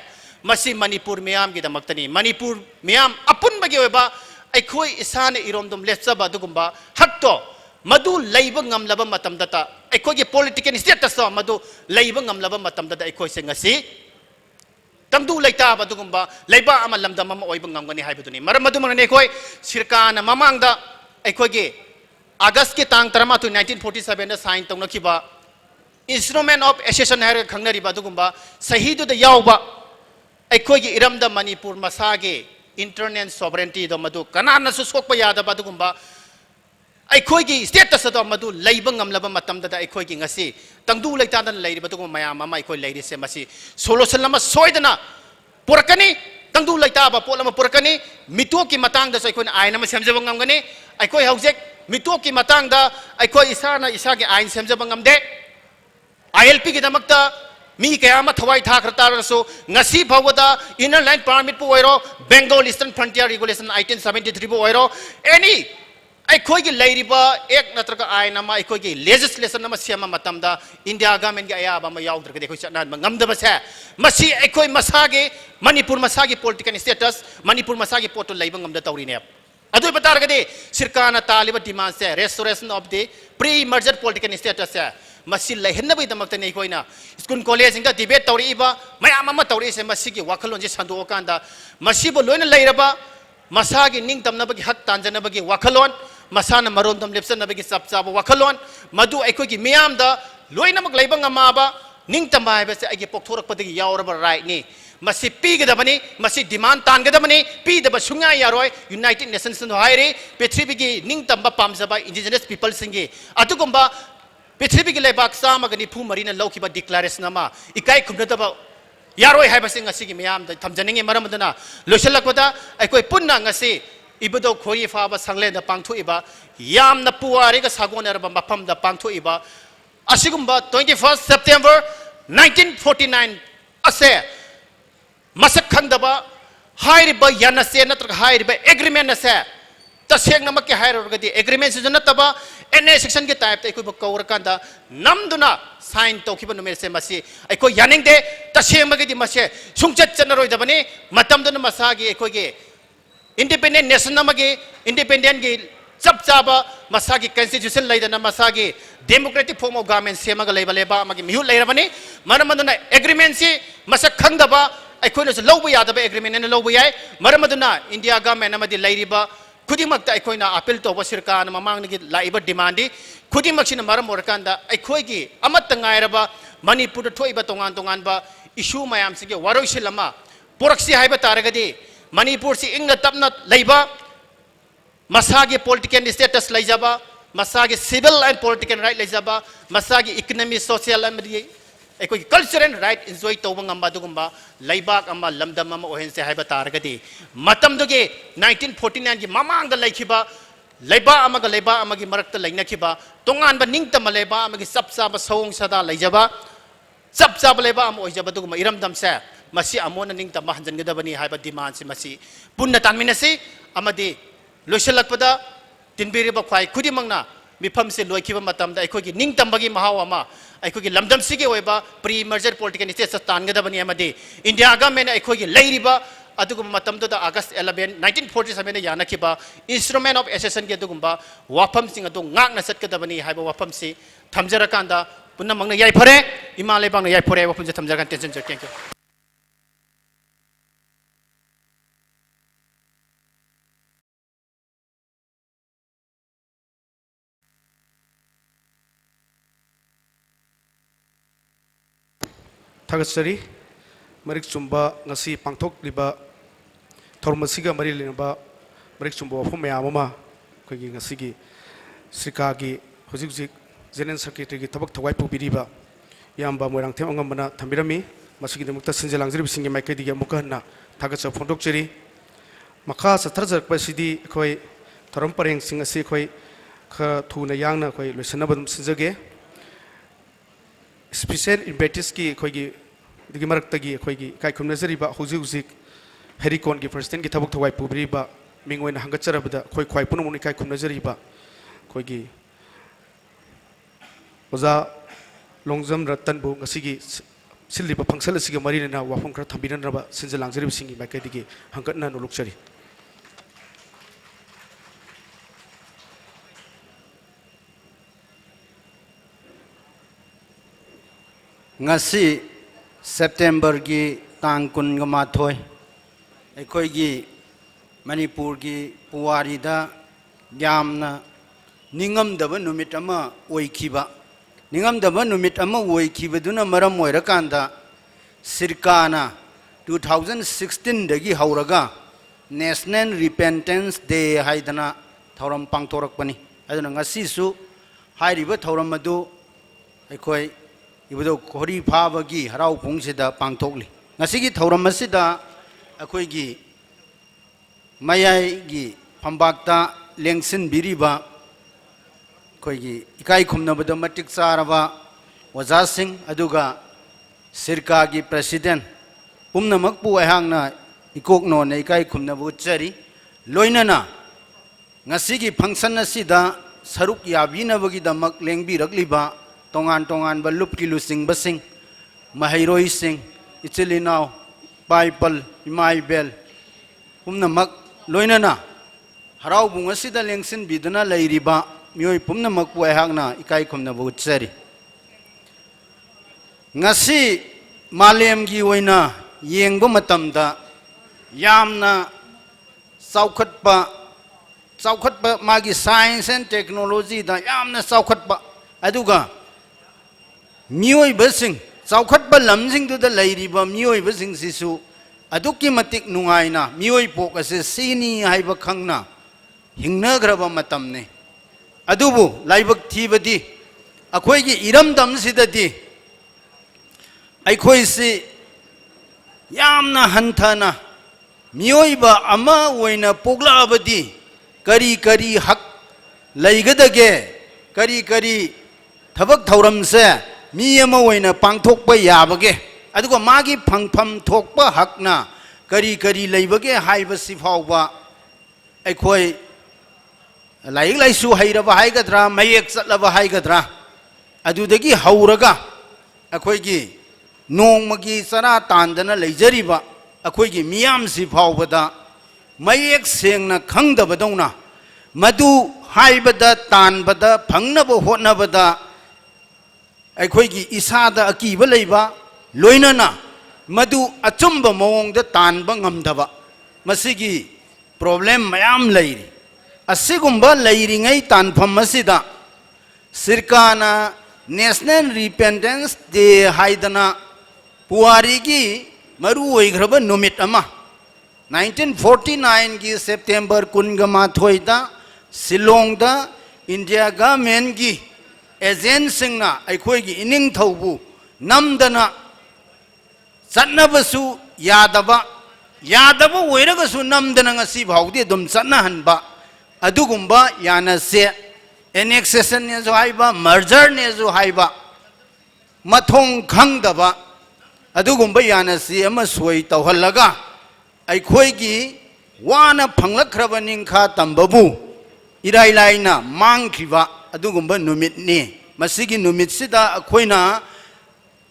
मसी मणिपुर मियाम की दमक्तनी मणिपुर मियाम अपुनबगी ओइबा अखोई इसाने इरोमदम लेप्सबा दुगुंबा हक्तो मदु लैब ngamlaba matamdata अखोगी पॉलिटिकल स्टेटस मदु लैब ngamlaba matamdata अखोई से ngasi तंगदु लेता बदुगुंबा लैबा अमा लमदम अमा ओइबा ngamgani हाइबदुनी मरम मदु मने अखोई सरकारना ममांगदा अखोगी अगस्त के तांग 1947 दा साइन तौनखिबा इंस्ट्रूमेंट ऑफ एसेशन है खंगनरिबा दुगुंबा सहीदुदा यावबा अखोगी इरमदा मणिपुर मसागे इंटरनल सॉवरेंटी दो मधु कनानसु सोकपा यादबा दुगुंबा अखोगी स्टेटस दो मधु लैब ngamlaba matamda अखोगी ngasi तंगदु लेतादन लैरिबा दुगुंबा मयाम अमा अखोई लैरिसे मसी सोल्यूशन अमा सोइदना पुरकनी तंगदु लेताबा पोलम पुरकनी मितो की मतंग दस अखोई आइन अमा सेमजब ngamgani अखोई हौजेक मितो की मतंग दा अखोई इसाना इसागे आइन सेमजब ngamde ILP की दमकता मी क्या थवाई थाखरतारसो ngasi phawada inner line permit pu oiro Bengal Eastern Frontier Regulation 1973 pu oiro any अखोई की लैरिबा एक नत्रका आइन अमा अखोई की लेजिस्लेशन अमा सेमा मतमदा इंडिया गवर्नमेंट की अयाब अमा याउद्रगदे अखोई चना ngamdabase मसी अखोई मसागे मणिपुर मसागे पॉलिटिकल स्टेटस मणिपुर मसागे पोटो लैब ngamda तौरीने अदु बतारगदे सरकारना तालिबा डिमांड से restoration of the pre merger political status है मसी लहनबई दमकतने अखोइना स्कूल कॉलेज इंगा डिबेट तौरीबा मयाम अमा तौरीसे मसीगी वाखलोंजे संदोकांदा मसीबो लोइना लैरबा मसागी निंग तमनबगी हक तांजनबगी वाखलोन मसाना मरोंदम लेप्सनबगी सबचाब वाखलोन मदु अखोगी मियामदा लोइनमक लैबा ngamaaba निंग तंबा हाइबसे अगे पोक्थोरकपदगी यावरबा राइट नि मसी पीगदबनी मसी डिमांड तानगदबनी पीदबा सुंगा यारोय यूनाइटेड नेशंस नो हाइरे पृथ्वीगी निंग तंबा पामजबा इंडिजिनस पीपल सिंगे अतुगुंबा पृथ्वी की लेबाक सामग निफू मरीना लौखिबा डिक्लेरेशन अमा इकाई खुमदबा यारोय हाइबसे ngasi gi miyam da thamjaninge maramdana loisalakpada aikoi punna ngasi ibudo khori faaba sangle da pangthu iba yamna puare ga sagonarba mafam da pangthu iba asigumba 21st September 1949 ase masak khangdaba hairiba yanase natra hairiba agreement ase तसेंग नमक के higher गदी agreement से नतबा NA section के type ते कोई cover कांदा नमदुना sign तोखिबा नुमेर से मसी अको यानिंग दे तसेंग मगदी मसे सुंगचत चनरोय दबने मतमदुना मसागी अको के इंडिपेंडेंट नेशन नमगे इंडिपेंडेंट के चप चाबा मसागी कॉन्स्टिट्यूशन लैदना मसागी डेमोक्रेटिक फॉर्म ऑफ गवर्नमेंट सेमग लेबा लेबा मगे मिहु लैरबने मनमदुना एग्रीमेंट से मसक खंगदबा अको न लौबा यादबा एग्रीमेंट न लौबा याय मनमदुना इंडिया गवर्नमेंट नमदि लैरिबा खुदिमक अखोना अपील तब सरकार ममांग की लाइब डिमांडी खुदिमक मरम ओरकांदा अखोगी अमत गायरब मणिपुर थोइब तोंगान तोंगानब इशू मयाम सिगे वरोइसिल अमा पुरक्सी हाइब तारगदी मणिपुर से इंग तपना लैब मसागी पॉलिटिकल स्टेटस लैजब मसागी सिविल एंड पॉलिटिकल राइट लैजब मसागी इकोनॉमी सोशल अखोई कल्चरल राइट इंजॉय तब गम्बा लैबाक अमा लमदम अमा ओहेंसे हाइब तारगदी मतमदुगे 1949 की ममांग लैखिबा लैबा अमगी मरक्ता लैनखिबा तोंगानबा निंगतम लैबा अमगी सबचाब सौंग सदा लैजबा सबचाब लैबा अम ओइजबदुगुमा इरमदम से मसी अमोना निंगतम हंजनगदबनी हाइब डिमांड से मसी पुन्ना तानमिनसी अमदी लोइसलकपदा तिनबिरिबा ख्वाई खुदिमंगना मिफम से लोइखिबा मतमदा अखोगी निंगतमबगी महाव अमा अखोगी लमदम सिगे ओइबा प्री मर्जर पॉलिटिकल स्टेटस तानगदबनी अमदी इंडिया गवर्नमेंट अखोगी लैरिबा अदुगुम मतमदुदा अगस्त 11 1947 यानखिबा इंस्ट्रूमेंट ऑफ एसेशन के अदुगुम्बा वाफम सिंग अदु ngakna satgadabani haiba wafam si thamjarakanदा पुनमंगना याइफरे इमा लेबांगना याइफरे वफुन जे थमजरगन टेंशन जर थैंक यू
थागतसरी मरिक चुम्बा ngasi pangthok liba thormasiga mari lenaba marik chumbo wafum mayam ama khoigi ngasi gi srika gi hojik general secretary gi thabak thawai pubiriba yamba moirang them angam bana thambirami masigi demukta sinjelangjri bisingi maikai digi amuka na thagatsa phondok cheri makha satharjar pasidi khoi thoram pareng sing asi khoi kha thuna yangna khoi loisanabam sinjage special impetus ki khoigi digi maraktagi khoigi kai khumnazariba hojik herikon ki president ki thabak thawai pubiriba mingoi na hangatcharabada khoi khwai punumuni kai khumnazariba khoigi oza longjam ratan bu ngasigi silliba phangsal asiga mari na wafam khara thambinan raba sinjal langjari bisingi maikai digi hangkatna nolukchari
ngasi September gi tang kun gama thoi ekoi gi Manipur gi Puwari da yamna ningam daba numit ama oikhiba ningam daba numit ama oikhiba duna maram oirakanda sirkana 2016 dagi hauraga National Repentance Day haidana thoram pangthorakpani aduna ngasi su hairiba thoram adu ekoi ibado khori phabagi harau phungsida pangthokli ngasigi thoram asida akoi gi mayai gi phambakta lengsin biriba khoi gi ikai khumnabada matik charaba waja singh aduga sirka gi president pumnamak pu ahangna ikok no nei ikai khumnabu chari loinana ngasigi function asida saruk yabinabagi damak lengbi rakliba tongan tongan balup kilu sing basing mahairoi sing ichilinau paipal imai bel pumna mak loinana harau bunga sida lengsin bidana lairiba mioi pumna mak pu ahangna ikai khumna bu chari ngasi malem gi oina yengba matamda yamna saukhatpa magi science and technology da yamna saukhatpa aduga mioi basing saukhatpa lamjing du da lairiba mioi basing sisu aduki matik nungaina mioi pok ase sini haiba khangna hingnagraba matamne adubu laibak thibadi akhoi gi iram dam sidadi aikhoi si yamna hanthana mioi ba ama oina pokla abadi kari hak laigadage kari thabak thauram se mi ama oina pangthokpa yabage aduga magi phangpham thokpa hakna kari leibage haiba sifawba aikhoi laik laisu hairaba haigadra mayek chatlaba haigadra adudagi hauraga akhoi gi nongmagi chara tandana leijariba akhoi gi miyam sifawbada mayek sengna khangdabadona madu haibada tanbada phangnaba hotnabada aikhoi gi isada akiba leiba loinana madu achumba mawongda tanba ngamdaba masigi problem mayam leiri asigumba leiringai tanpham asida sirkana National Repentance Day haidana Puwari gi maru oigraba numit ama 1949 gi September kungama thoida Shillong da India government gi agent singna aikhoi gi ining thaubu namdana satnabasu yadaba oiragasu namdana ngasi bhaudi dum satna hanba adugumba yana se annexation ne jo haiba merger ne jo haiba mathong khangdaba adugumba yana se ama soi tawhallaga aikhoi gi wana phanglakhraba ningkha tambabu irai laina mangkhiba adugumba numit ni masigi numit sida akhoina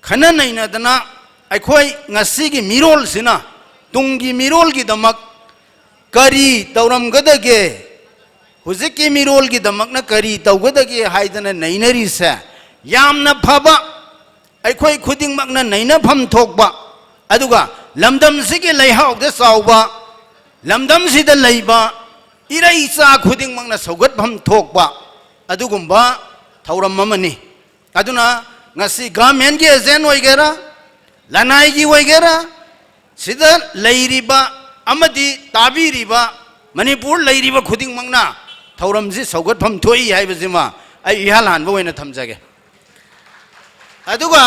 khana naina dana aikhoi ngasigi mirol sina tungi mirol gi damak kari tauram gadage huziki mirol gi damak na kari tawgadage haidana nainari sa यामना फबा अखोई खुदिंगमकना नैनफम थोकबा अदुगा लमदम सिगे लैहाउदे साउबा लमदम सिदा लैबा इरई चा खुदिंगमकना सौगतफम थोकबा अदुगुम्बा थौरम अमनी अदुना ngasi government gi agent oigera lanai gi oigera sida leiriba amadi tabiriba manipur leiriba khuding mangna thauram ji saugat pham thoi haiba jima ai ihalan bo oina thamjage aduga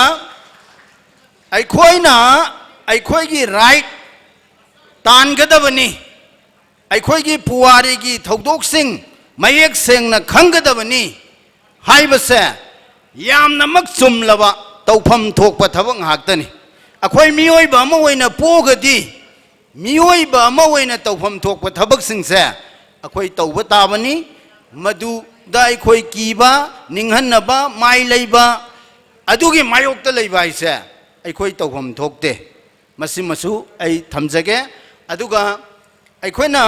aikhoi gi right tan gadabani aikhoi gi puwari gi thodok sing mayek sengna khanggadabani haiba se यामना मक चुमलबा तौफम थोकपा थबक हाक्तनी अखोई मियोइबा अमा ओइना पोगदी मियोइबा अमा ओइना तौफम थोकपा थबक सिंगसे अखोई तौबा ताबनी मदु दा अखोई कीबा निंगहनबा माइ लैबा अदुगी मायोक्ता लैबा हाइसे अखोई तौफम थोकते मसि मसु ऐ थमजगे अदुगा अखोइना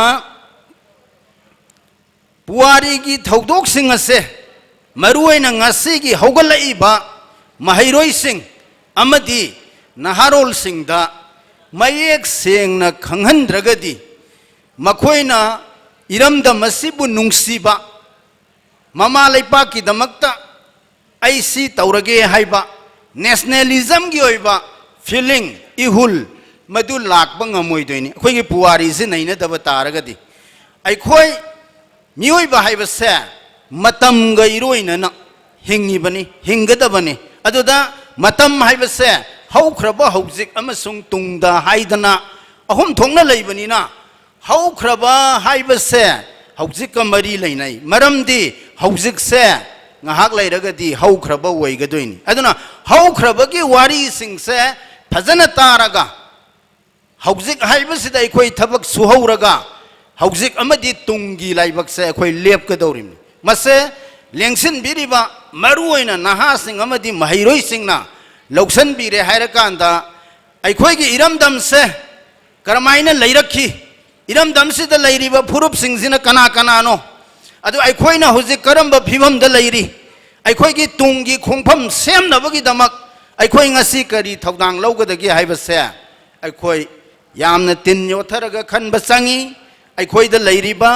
पुवारी की थौदोक सिंग असे मरुएना ngasi haugalaiba mahairoi sing amadi naharol singda mayek sengna khanghandragadi makhoina iramda masibu nungsiba mama laipa ki damakta aisi taurage haiba nationalism gi oiba feeling ihul madu lakba ngamoidoini khoi gi puwari se naina daba taragadi ai khoi miyoiba haiba se मतम गईरोइना हिंगीबनी हिंगदबनी अदुदा मतम हाइबसे हौख्रब हौजिक अमसुंग तुंगदा हाइदना अहुम थोंगना लैबनीना हौख्रब हाइबसे हौजिक मरी लैनाय मरमदी हौजिक से ngahak lairagadi haukraba oigadoini aduna haukrabagi wari singse phajana taraga hauzik haibasida ikoi thabak suhauraga hauzik amadi tungi laibak se ikoi lepkadorim मसे लेंसिन बिरिबा मरुओइना नहा सिंग अमदी महिरोइ सिंगना लौसन बिरे हायरकांदा अखोइगी इरमदम से करमाइना लैरखी इरमदम से the लैरिबा फुरुप सिंगसिना कना कनानो अदु अखोइना हुजिक करमबा फिबम the Larry अखोइगी Tungi खोंफम सेमनबगी Damak अखोइ ngasi करी थौदांग लौगदगी हाइबसे अखोइ यामना तिन योथरगा खनबा चंगी अखोइ the लैरिबा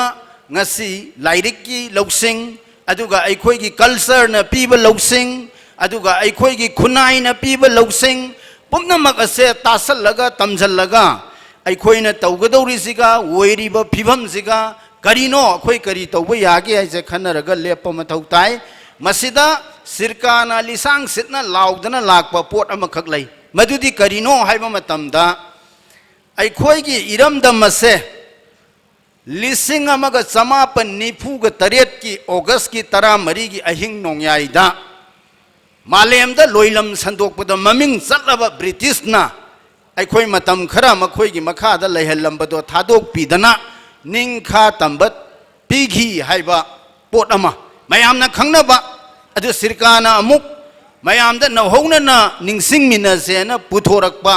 ngasi lairik ki loksing aduga aikoi ki culture na piba loksing aduga aikoi ki khunai na piba loksing pumnamak ase tasallaga tamjallaga aikoi na tawgadori siga oiriba phibam siga karino akhoi kari tawba yage aise khanaraga lepa mathau tai masida sirkana lisang sitna laudana lakpa pot amakhak lai madudi karino haiba matamda aikoi ki iramdam ase लिसिंग अमगा समापन निफुग तरेट की अगस्त की तरा मरी की अहिंग नोंयाइदा मालेमदा लोइलम संदोकपद ममिंग चलबा ब्रिटिशना अखोई मतम खरा मखोई की मखादा लैहलंबदो थादोक पीदना निंखा तंबत पीघी हाइबा पोट अमा मयामना खंगनबा अदु सिरकाना अमुक मयामदा नहौनना निंसिंग मिनसेना पुथोरकबा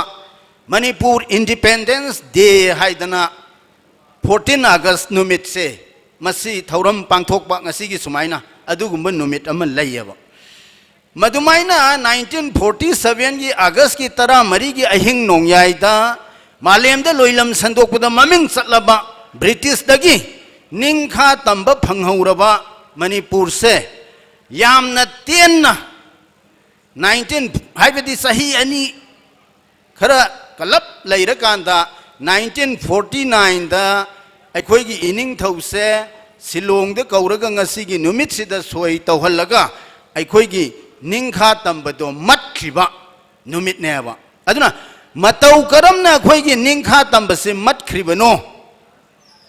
मणिपुर इंडिपेंडेंस डे हाइदना 14 अगस्त नुमित से मसी थौरम पांथोकबा ngasi gi sumaina adugumba numit ama layaba madumaina 1947 gi august gi tara mari gi ahing nongyaida malemda loilam sandokpada maming satlaba british dagi ningkha tamba phanghauraba manipur se yamna tenna 19 haibadi sahi ani khara kalap lairakanda 1949 da अखोई इनिंग थौसे सिलोंग कौरग ngasi नुमित सिदा सोई तौहल्लगा अखोई निंखा तंबदो मत्खिबा नुमित नेबा अदुना मतौ करमना अखोई निंखा तंबसे मत्खिबनो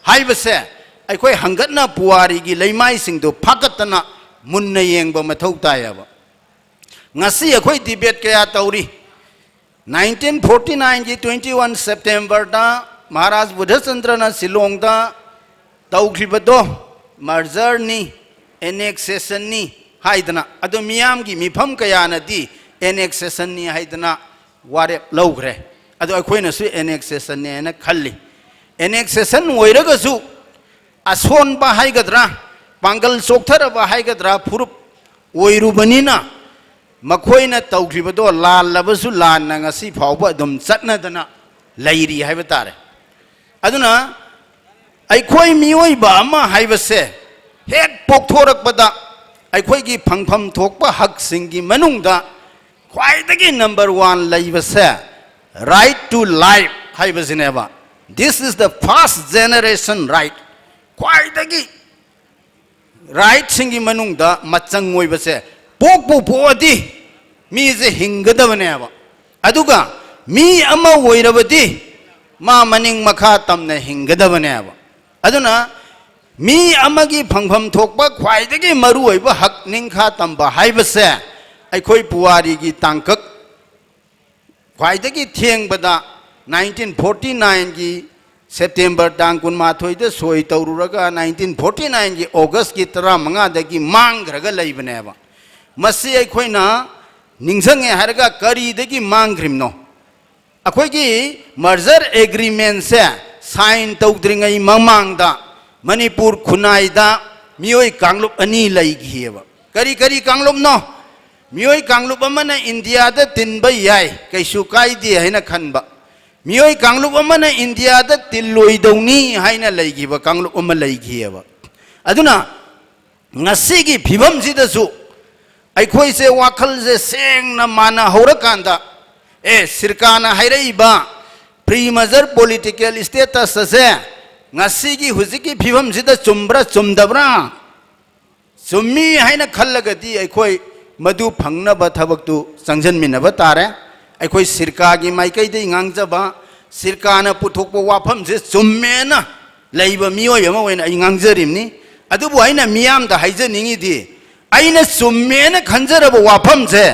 हाइबसे अखोई हंगतना पुवारी की लैमाई सिंगदो फाकतना मुन्ना येंगबा मथौ तायाबा ngasi अखोई डिबेट कया तौरी 1949 की 21 सितंबर दा महाराज बुद्धचंद्र ना सिलोंग दा तौखिबदो मर्जर नि एनेक्सेशन नि हाइदना अदो मियाम की मिफम कया नदी एनेक्सेशन नि हाइदना वारे लौग्रे अदो अखोइना सु एनेक्सेशन ने ना खल्ली एनेक्सेशन ओइरगसु असोन बा हाइगद्रा पांगल सोक्थर बा हाइगद्रा फुरुप ओइरुबनिना मखोइना तौखिबदो लालबसु लानना ngasi फावबा दम चटनदना लैरी हाइब तारे अदुना अखोई मियोइबा अमा हाइबसे हेक पोक्थोरकबदा अखोइगी फंगफम थोकपा हकसिंगी मनुंगदा ख्वाइदगी नंबर 1 लैबसे right to life हाइबसिनेबा this is the first generation right ख्वाइदगी right सिंगी मनुंगदा मचंग ओइबसे पोकपु पोदी मी जे हिंगदबनेबा अदुगा मी अमा ओइरबदी मा मनिंग मखा तमने हिंगदबनेबा अदुना मी अमगी फंगफम थोकपा ख्वाइदगी मरु ओइबा हक निंखा तंबा हाइबसे अखोई पुवारी की तांकक ख्वाइदगी थेंगबदा 1949 की सेप्टेम्बर तांग कुनमाथोई दे सोई तौरुरगा 1949 की अगस्त की 15 दगी मांगरगा लैबनेबा मसी अखोइना निंगसंगे हरगा करीदगी मांगरिमनो अखोइगी मर्जर एग्रीमेंट से साइन तौद्रिंगई ममांगदा मणिपुर खुनाइदा मियोई कांगलुप अनि लैगिएबा करी करी कांगलुप नो मियोई कांगलुप अमना इंडिया दा तिनबा याय कैसु काइदे हैना खनबा मियोई कांगलुप अमना इंडिया दा तिल्लोइदौनी हैना लैगिबा कांगलुप अमा लैगिएबा अदुना ngasiगी फिबम सिदसु अखोई से वाखल से सेंगना माना हौरकांदा ए सिरकाना हाइरइबा प्री मेजर पॉलिटिकल स्टेटस से ngasiगी हुजिगी फिबम सिदा चुमब्रा चुमदब्रा चुम्मी हैना खल्लगदी अखोई मधु फंगनबा थबकतु संजनमिनबा तारे अखोई सिरकागी माइकैदे ngangjaba सिरकाना पुथोकपा वाफम से चुम्मेना लैबा मियोय अमा ओइना ngangjरिमनि अदुबु हैना मियामदा हाइजनिंगिदि आइना चुम्मेना खंजरबा वाफम से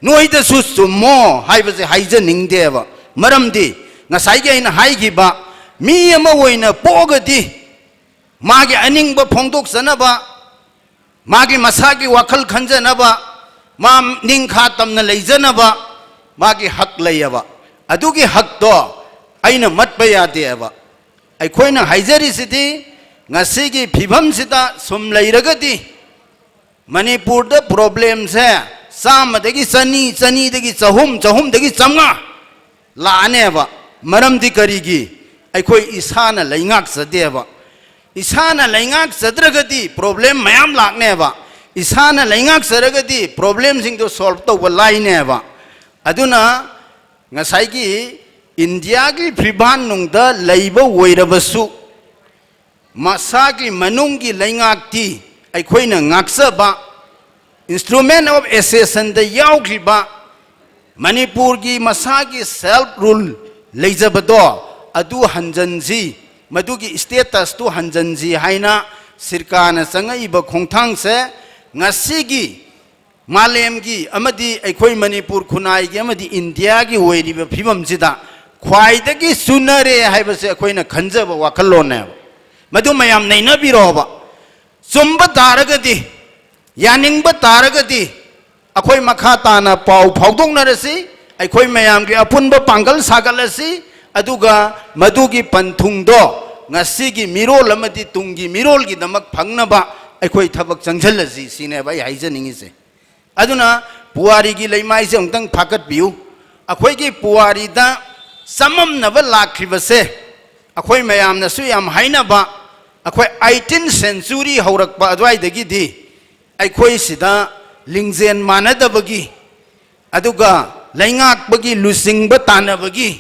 नोइदसु चुम्मो हाइबसे हाइजनिंगदेबा मरमदि ngसाइगे हैना हाइगिबा मी अमा ओइना पोगदि मागे अनिंगबा फोंदोकसनबा मागे मसागी वाखल खंजनबा मा निंखा तमना लैजनबा मागे हक लैयबा अदुगी हक तो आइना मतबा यादेबा अखोइना हाइजरिसिदि ngasiगी फिबम सिदा सुम लैरगदि मणिपुर द प्रॉब्लम से सामदगी चनी चनी दगी चहुम चहुम दगी चमगा लानेबा मरमदि करिगी अखोई इसाना लैंगाक सदेबा इसाना लैंगाक सद्रगदि प्रॉब्लम मयाम लाकनेबा इसाना लैंगाक सरगदि प्रॉब्लम सिंग तो सॉल्व तौबा लाइनेबा अदुना ngसाइगी इंडिया की फिबान नुंगदा लैबा ओइरबसु मसागी मनुंगी लैंगाकती अखोइना ngakसबा इंस्ट्रूमेंट ऑफ एसेसन द याउखिबा मणिपुर की मसागी सेल्फ रूल लैजबदो अदु हंजनजी मदुगी स्टेटस तो हंजनजी हाइना सिरकाना संगइबा खोंथांग से ngasiगी मालेमगी अमदी अखोई मणिपुर खुनाइगी अमदी इंडिया की ओइरिबा फिबमसिदा ख्वाइदगी सुनरे हाइबसे अखोइना खंजबा वाखलोने मदु मयाम नैनबिरोबा चुम्बा तारगदि यानिंगबा तारगदि अखोई मखा ताना पाउ फाउदोंनरसि अखोई मयाम की अपुनबा पांगल सागलसि अदुगा मदुगी पंथुंगदो ngasiगी मिरोल अमदी तुंगी मिरोल की दमक फंगनबा अखोई थबक चंगजलसि सिनेबा हाइजनिंगिसे अदुना पुवारी की लैमाई से उंतंग फाकत बिउ अखोई की पुवारी दा सममनबा लाखिबसे अखोई मयामनसु याम हाइनबा अखोई 18th century हौरकपा अद्वाइदगिदि अखोई सिदा लिंगजेन मानदबगी अदुगा लैंगाकबगी लुसिंगबा तानबगी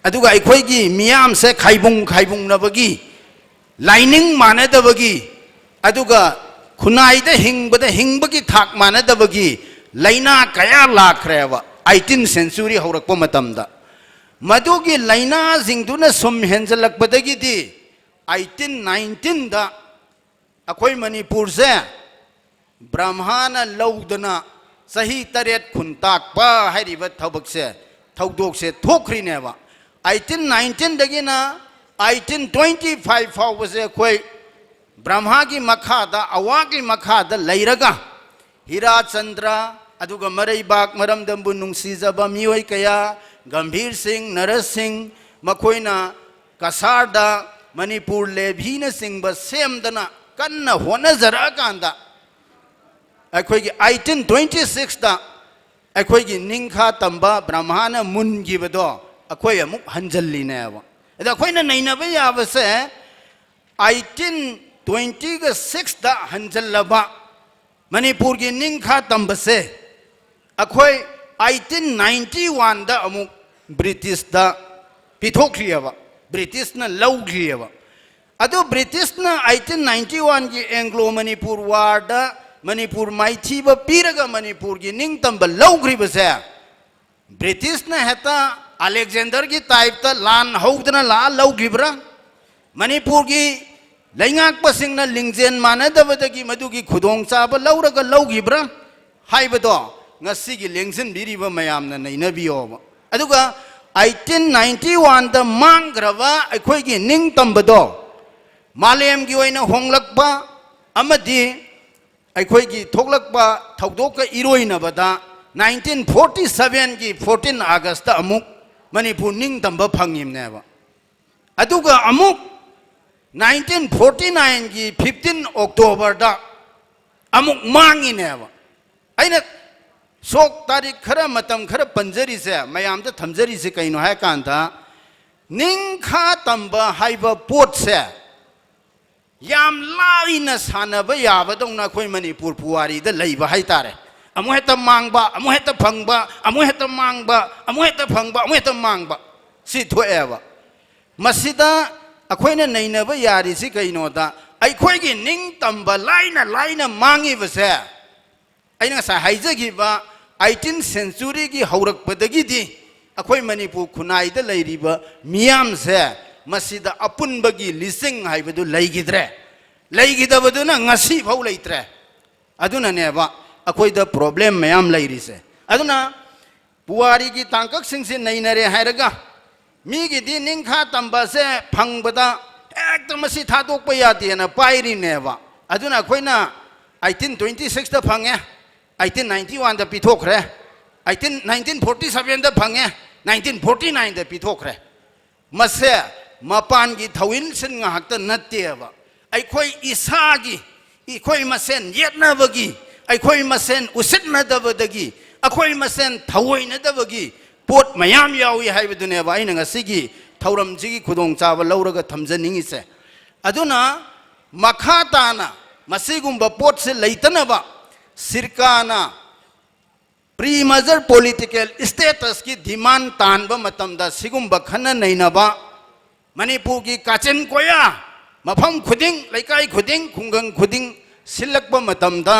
अदुगा अखोईगी मियाम से खाइबुंग खाइबुंग नबगी लाइनिंग मानदबगी अदुगा खुनाइदा हिंगबगी थाक मानदबगी लैना कया लाखरेबा 18th century हौरकपा मतमदा मदुगी लैना जिंगदुना सुम हेंजलकबदगिदि 1819 दा अखोई मणिपुर से ब्रह्माना लौदना सही तरेत खुनताकपा हाइरिबा थबक से थौदोक से थोखरिनेबा 1819 दगिना 1825 फावबसे अखोई ब्रह्मा की मखादा अवा की मखादा लैरगा हीरा चंद्र अदुगा मरैबाक मरमदंबु नुंसीजबा मियोय कया गंभीर सिंह नरस सिंह मखोइना कसारदा मणिपुर लेभीना सिंह सेमदना कन्ना होनजरकांदा अखोई 1826 दा ꯑꯩꯈꯣꯏꯒꯤ ꯅꯤꯡꯈꯥ ꯇꯝꯕ ꯕ꯭ꯔꯍ꯭ꯃꯥꯅ ꯃꯨꯟꯈꯤꯕꯗꯣ ꯑꯩꯈꯣꯏ ꯑꯃꯨꯛ ꯍꯟꯖꯜꯂꯤꯅꯦꯕ ꯑꯗ ꯑꯩꯈꯣꯏꯅ ꯅꯩꯅꯕ ꯌꯥꯕꯁꯦ 1826ꯗ ꯍꯟꯖꯜꯂꯕ ꯃꯅꯤꯄꯨꯔꯒꯤ ꯅꯤꯡꯈꯥ ꯇꯝꯕꯁꯦ ꯑꯩꯈꯣꯏ 1891ꯗ ꯑꯃꯨꯛ ꯕ꯭ꯔꯤꯇꯤꯁꯇ ꯄꯤꯊꯣꯛꯈ꯭ꯔꯤꯑꯕ ꯕ꯭ꯔꯤꯇꯤꯁꯅ ꯂꯧꯈ꯭ꯔꯤꯑꯕ ꯑꯗꯨ ꯕ꯭ꯔꯤꯇꯤꯁꯅ 1891ꯒꯤ ꯑꯦꯡꯒ꯭ꯂꯣ ꯃꯅꯤꯄꯨꯔ ꯋꯥꯔꯗ ꯃꯅꯤꯄꯨꯔ ꯃꯥꯏꯊꯤꯕ ꯄꯤꯔꯒ ꯃꯅꯤꯄꯨꯔꯒꯤ ꯅꯤꯡꯇꯝꯕ ꯂꯧꯈ꯭ꯔꯤꯕꯁꯦ ꯕ꯭ꯔꯤꯇꯤꯁꯅ ꯍꯦꯛꯇ ꯑꯂꯦꯛꯖꯦꯟꯗꯔꯒꯤ ꯇꯥꯏꯞꯇ ꯂꯥꯟ ꯍꯧꯗꯅ ꯂꯥꯛꯑ ꯂꯧꯈꯤꯕ꯭ꯔꯥ ꯃꯅꯤꯄꯨꯔꯒꯤ ꯂꯩꯉꯥꯛꯄꯁꯤꯡꯅ ꯂꯤꯡꯖꯦꯜ ꯃꯥꯟꯅꯗꯕꯗꯒꯤ ꯃꯗꯨꯒꯤ ꯈꯨꯗꯣꯡꯆꯥꯕ ꯂꯧꯔꯒ ꯂꯧꯈꯤꯕ꯭ꯔꯥ ꯍꯥꯏꯕꯗꯣ ꯉꯁꯤꯒꯤ ꯂꯦꯡꯖꯤꯟꯕꯤꯔꯤꯕ ꯃꯌꯥꯝꯅ ꯅꯩꯅꯕꯤꯌꯣꯕ ꯑꯗꯨꯒ 1891ꯗ ꯃꯥꯡꯈ꯭ꯔꯕ ꯑꯩꯈꯣꯏꯒꯤ ꯅꯤꯡꯇꯝꯕꯗꯣ ꯃꯥꯂꯦꯝꯒꯤ ꯑꯣꯏꯅ ꯍꯣꯡꯂꯛꯄ ꯑꯃꯗꯤ ꯑꯩꯈꯣꯏꯒꯤ ꯊꯣꯛꯂꯛꯄ ꯊꯧꯗꯣꯛꯀ ꯏꯔꯣꯏꯅꯕꯗ 1947ꯒꯤ 14 ꯑꯥꯒꯁꯇ ꯑꯃꯨꯛ ꯃꯅꯤꯄꯨꯔ ꯅꯤꯡꯇꯝꯕ ꯐꯪꯉꯤꯕꯅꯦꯕ ꯑꯗꯨꯒ ꯑꯃꯨꯛ 1949ꯒꯤ 15 ꯑꯣꯛꯇꯣꯕꯔꯗ ꯑꯃꯨꯛ ꯃꯥꯡꯉꯤꯅꯦꯕ ꯑꯩꯅ ꯁꯣꯛ ꯇꯥꯔꯤꯛ ꯈꯔ ꯃꯇꯝ ꯈꯔ ꯄꯟꯖꯔꯤꯁꯦ ꯃꯌꯥꯝꯗ ꯊꯝꯖꯔꯤꯁꯦ ꯀꯩꯅꯣ ꯍꯥꯏ ꯀꯥꯟꯗ ꯅꯤꯡꯈꯥ ꯇꯝꯕ ꯍꯥꯏꯕ ꯄꯣꯠꯁꯦ ꯌꯥꯝ ꯂꯥꯏꯅ ꯁꯥꯟꯅꯕ ꯌꯥꯕꯗꯧꯅ ꯑꯩꯈꯣꯏ ꯃꯅꯤꯄꯨꯔ ꯄꯨꯋꯥꯔꯤꯗ ꯂꯩꯕ ꯍꯥꯏꯇꯥꯔꯦ ꯑꯃꯨꯛ ꯍꯦꯛꯇ ꯃꯥꯡꯕ ꯑꯃꯨꯛ ꯍꯦꯛꯇ ꯐꯪꯕ ꯑꯃꯨꯛ ꯍꯦꯛꯇ ꯃꯥꯡꯕ ꯑꯃꯨꯛ ꯍꯦꯛꯇ ꯐꯪꯕ ꯑꯃꯨꯛ ꯍꯦꯛꯇ ꯃꯥꯡꯕ ꯁꯤ ꯊꯣꯛꯑꯦꯕ ꯃꯁꯤꯗ ꯑꯩꯈꯣꯏꯅ ꯅꯩꯅꯕ ꯌꯥꯔꯤꯁꯤ ꯀꯩꯅꯣꯗ ꯑꯩꯈꯣꯏꯒꯤ ꯅꯤꯡꯇꯝꯕ ꯂꯥꯏꯅ ꯃꯥꯡꯉꯤꯕꯁꯦ ꯑꯩꯅ ꯉꯁꯥꯏ ꯍꯥꯏꯖꯈꯤꯕ 18th ꯁꯦꯟꯆꯨꯔꯤꯒꯤ ꯍꯧꯔꯛꯄꯗꯒꯤꯗꯤ ꯑꯩꯈꯣꯏ ꯃꯅꯤꯄꯨꯔ ꯈꯨꯟꯅꯥꯏꯗ ꯂꯩꯔꯤꯕ ꯃꯤꯌꯥꯝꯁꯦ ꯃꯁꯤꯗ ꯑꯄꯨꯟꯕꯒꯤ ꯂꯤꯁꯤꯡ ꯍꯥꯏꯕꯗꯨ ꯂꯩꯈꯤꯗ꯭ꯔꯦ ꯂꯩꯈꯤꯗꯕꯗꯨꯅ ꯉꯁꯤ ꯐꯥꯎ ꯂꯩꯇ꯭ꯔꯦ ꯑꯗꯨꯅꯅꯦꯕ ꯑꯩꯈꯣꯏꯗ ꯄ꯭ꯔꯣꯕ꯭ꯂꯦꯝ ꯃꯌꯥꯝ ꯂꯩꯔꯤꯁꯦ ꯑꯗꯨꯅ ꯄꯨꯋꯥꯔꯤꯒꯤ ꯇꯥꯡꯀꯛꯁꯤꯡꯁꯦ ꯅꯩꯅꯔꯦ ꯍꯥꯏꯔꯒ ꯃꯤꯒꯤꯗꯤ ꯅꯤꯡꯈꯥ ꯇꯝꯕꯁꯦ ꯐꯪꯕꯗ ꯍꯦꯛꯇ ꯃꯁꯤ ꯊꯥꯗꯣꯛꯄ ꯌꯥꯗꯦꯅ ꯄꯥꯏꯔꯤꯅꯦꯕ ꯑꯗꯨꯅ ꯑꯩꯈꯣꯏꯅ 1826ꯗ ꯐꯪꯉꯦ 1891ꯗ ꯄꯤꯊꯣꯛꯈ꯭ರೆ 1947ꯗ ꯐꯪꯉꯦ 1949ꯗ ꯄꯤꯊोख꯭रे मसे मपान की थविन सिन ngahakta natteba aikhoi isagi ikhoi masen yetnabagi aikhoi masen usitnadabadagi akhoi masen thawoinadabagi pot mayam yawi haibaduneba aina ngasigi thauramjigi khudong chaba lauraga thamjaningi se aduna makha tana masigumba pot se leitanaba sirkana pre-major political status की demand तानबा मतमदा सिगुम्बा Khanna नैनबा Manipur की काचन कोया मफम खुदिंग लैकाई खुदिंग खुंगंग खुदिंग सिलकबा मतमदा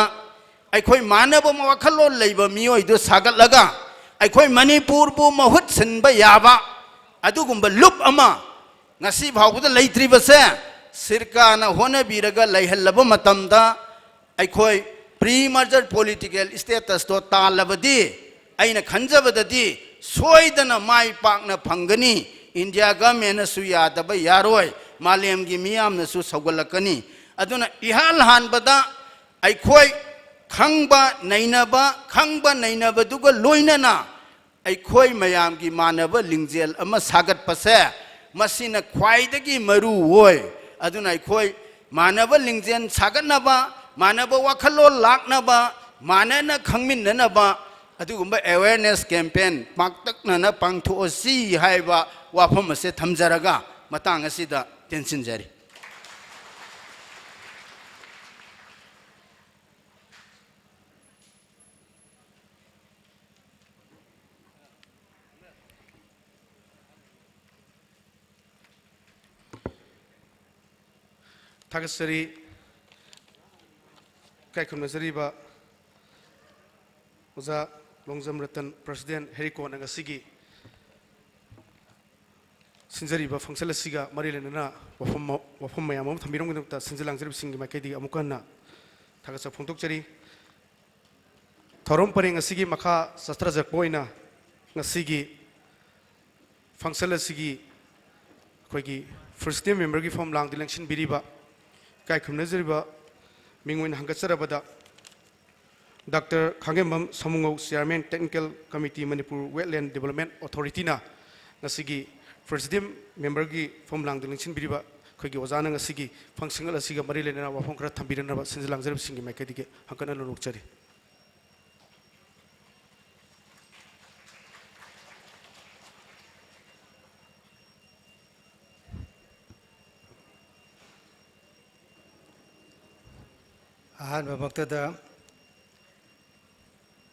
अखोई मानब मवखलो लैबा मियोइदो सागतलगा अखोई मणिपुर बु महुत सिनबा याबा अदुगुम्बा loop अमा ngasi भावबुदा लैत्रिबसे सिरकाना होनबिरगा लैहल्लबा मतमदा अखोई pre-merger political status to talabadi aina khanjabadadi soidana mai pakna phangani India government su yadaba yaroi malem gi miyam na su sagalakani aduna ihal hanbada aikhoi khangba nainaba duga loinana aikhoi mayam gi manaba lingjel ama sagat pase masina khwaidagi maru hoi aduna aikhoi manaba lingjen sagatnaba मानव वखलो लाकनबा मानना खंगमिननबा अदुगुम्बा awareness campaign पाक्तकना पांगथोसी हाइबा वाफम से थमजरगा मतांग असिदा tension zari
थागसरी kaikum nazariba uza longjam ratan president heriko nangasigi sinjariba fangsala siga marilena wafam mayamam thamirong gudukta sinjalang jarib singi maikaidi amukana thagasa phongtok chari thorom pare ngasigi makha sastra jakpoina ngasigi fangsala sigi khoigi first time member gi form lang election biriba kaikum nazariba Mingwin Hangasarabada Dr. Khangemam Samungo, Chairman Technical Committee Manipur Wetland Development Authority na Nasigi First Dim member gi from Lang Dilinsin Biriba Kogi Wazana Nasigi functional Asiga Marilena Wafonkra Tambirana Sinjalang Zarib Singi Makadike Hankana Lukchari
ꯑꯍꯥꯟꯕꯃꯛꯇꯗ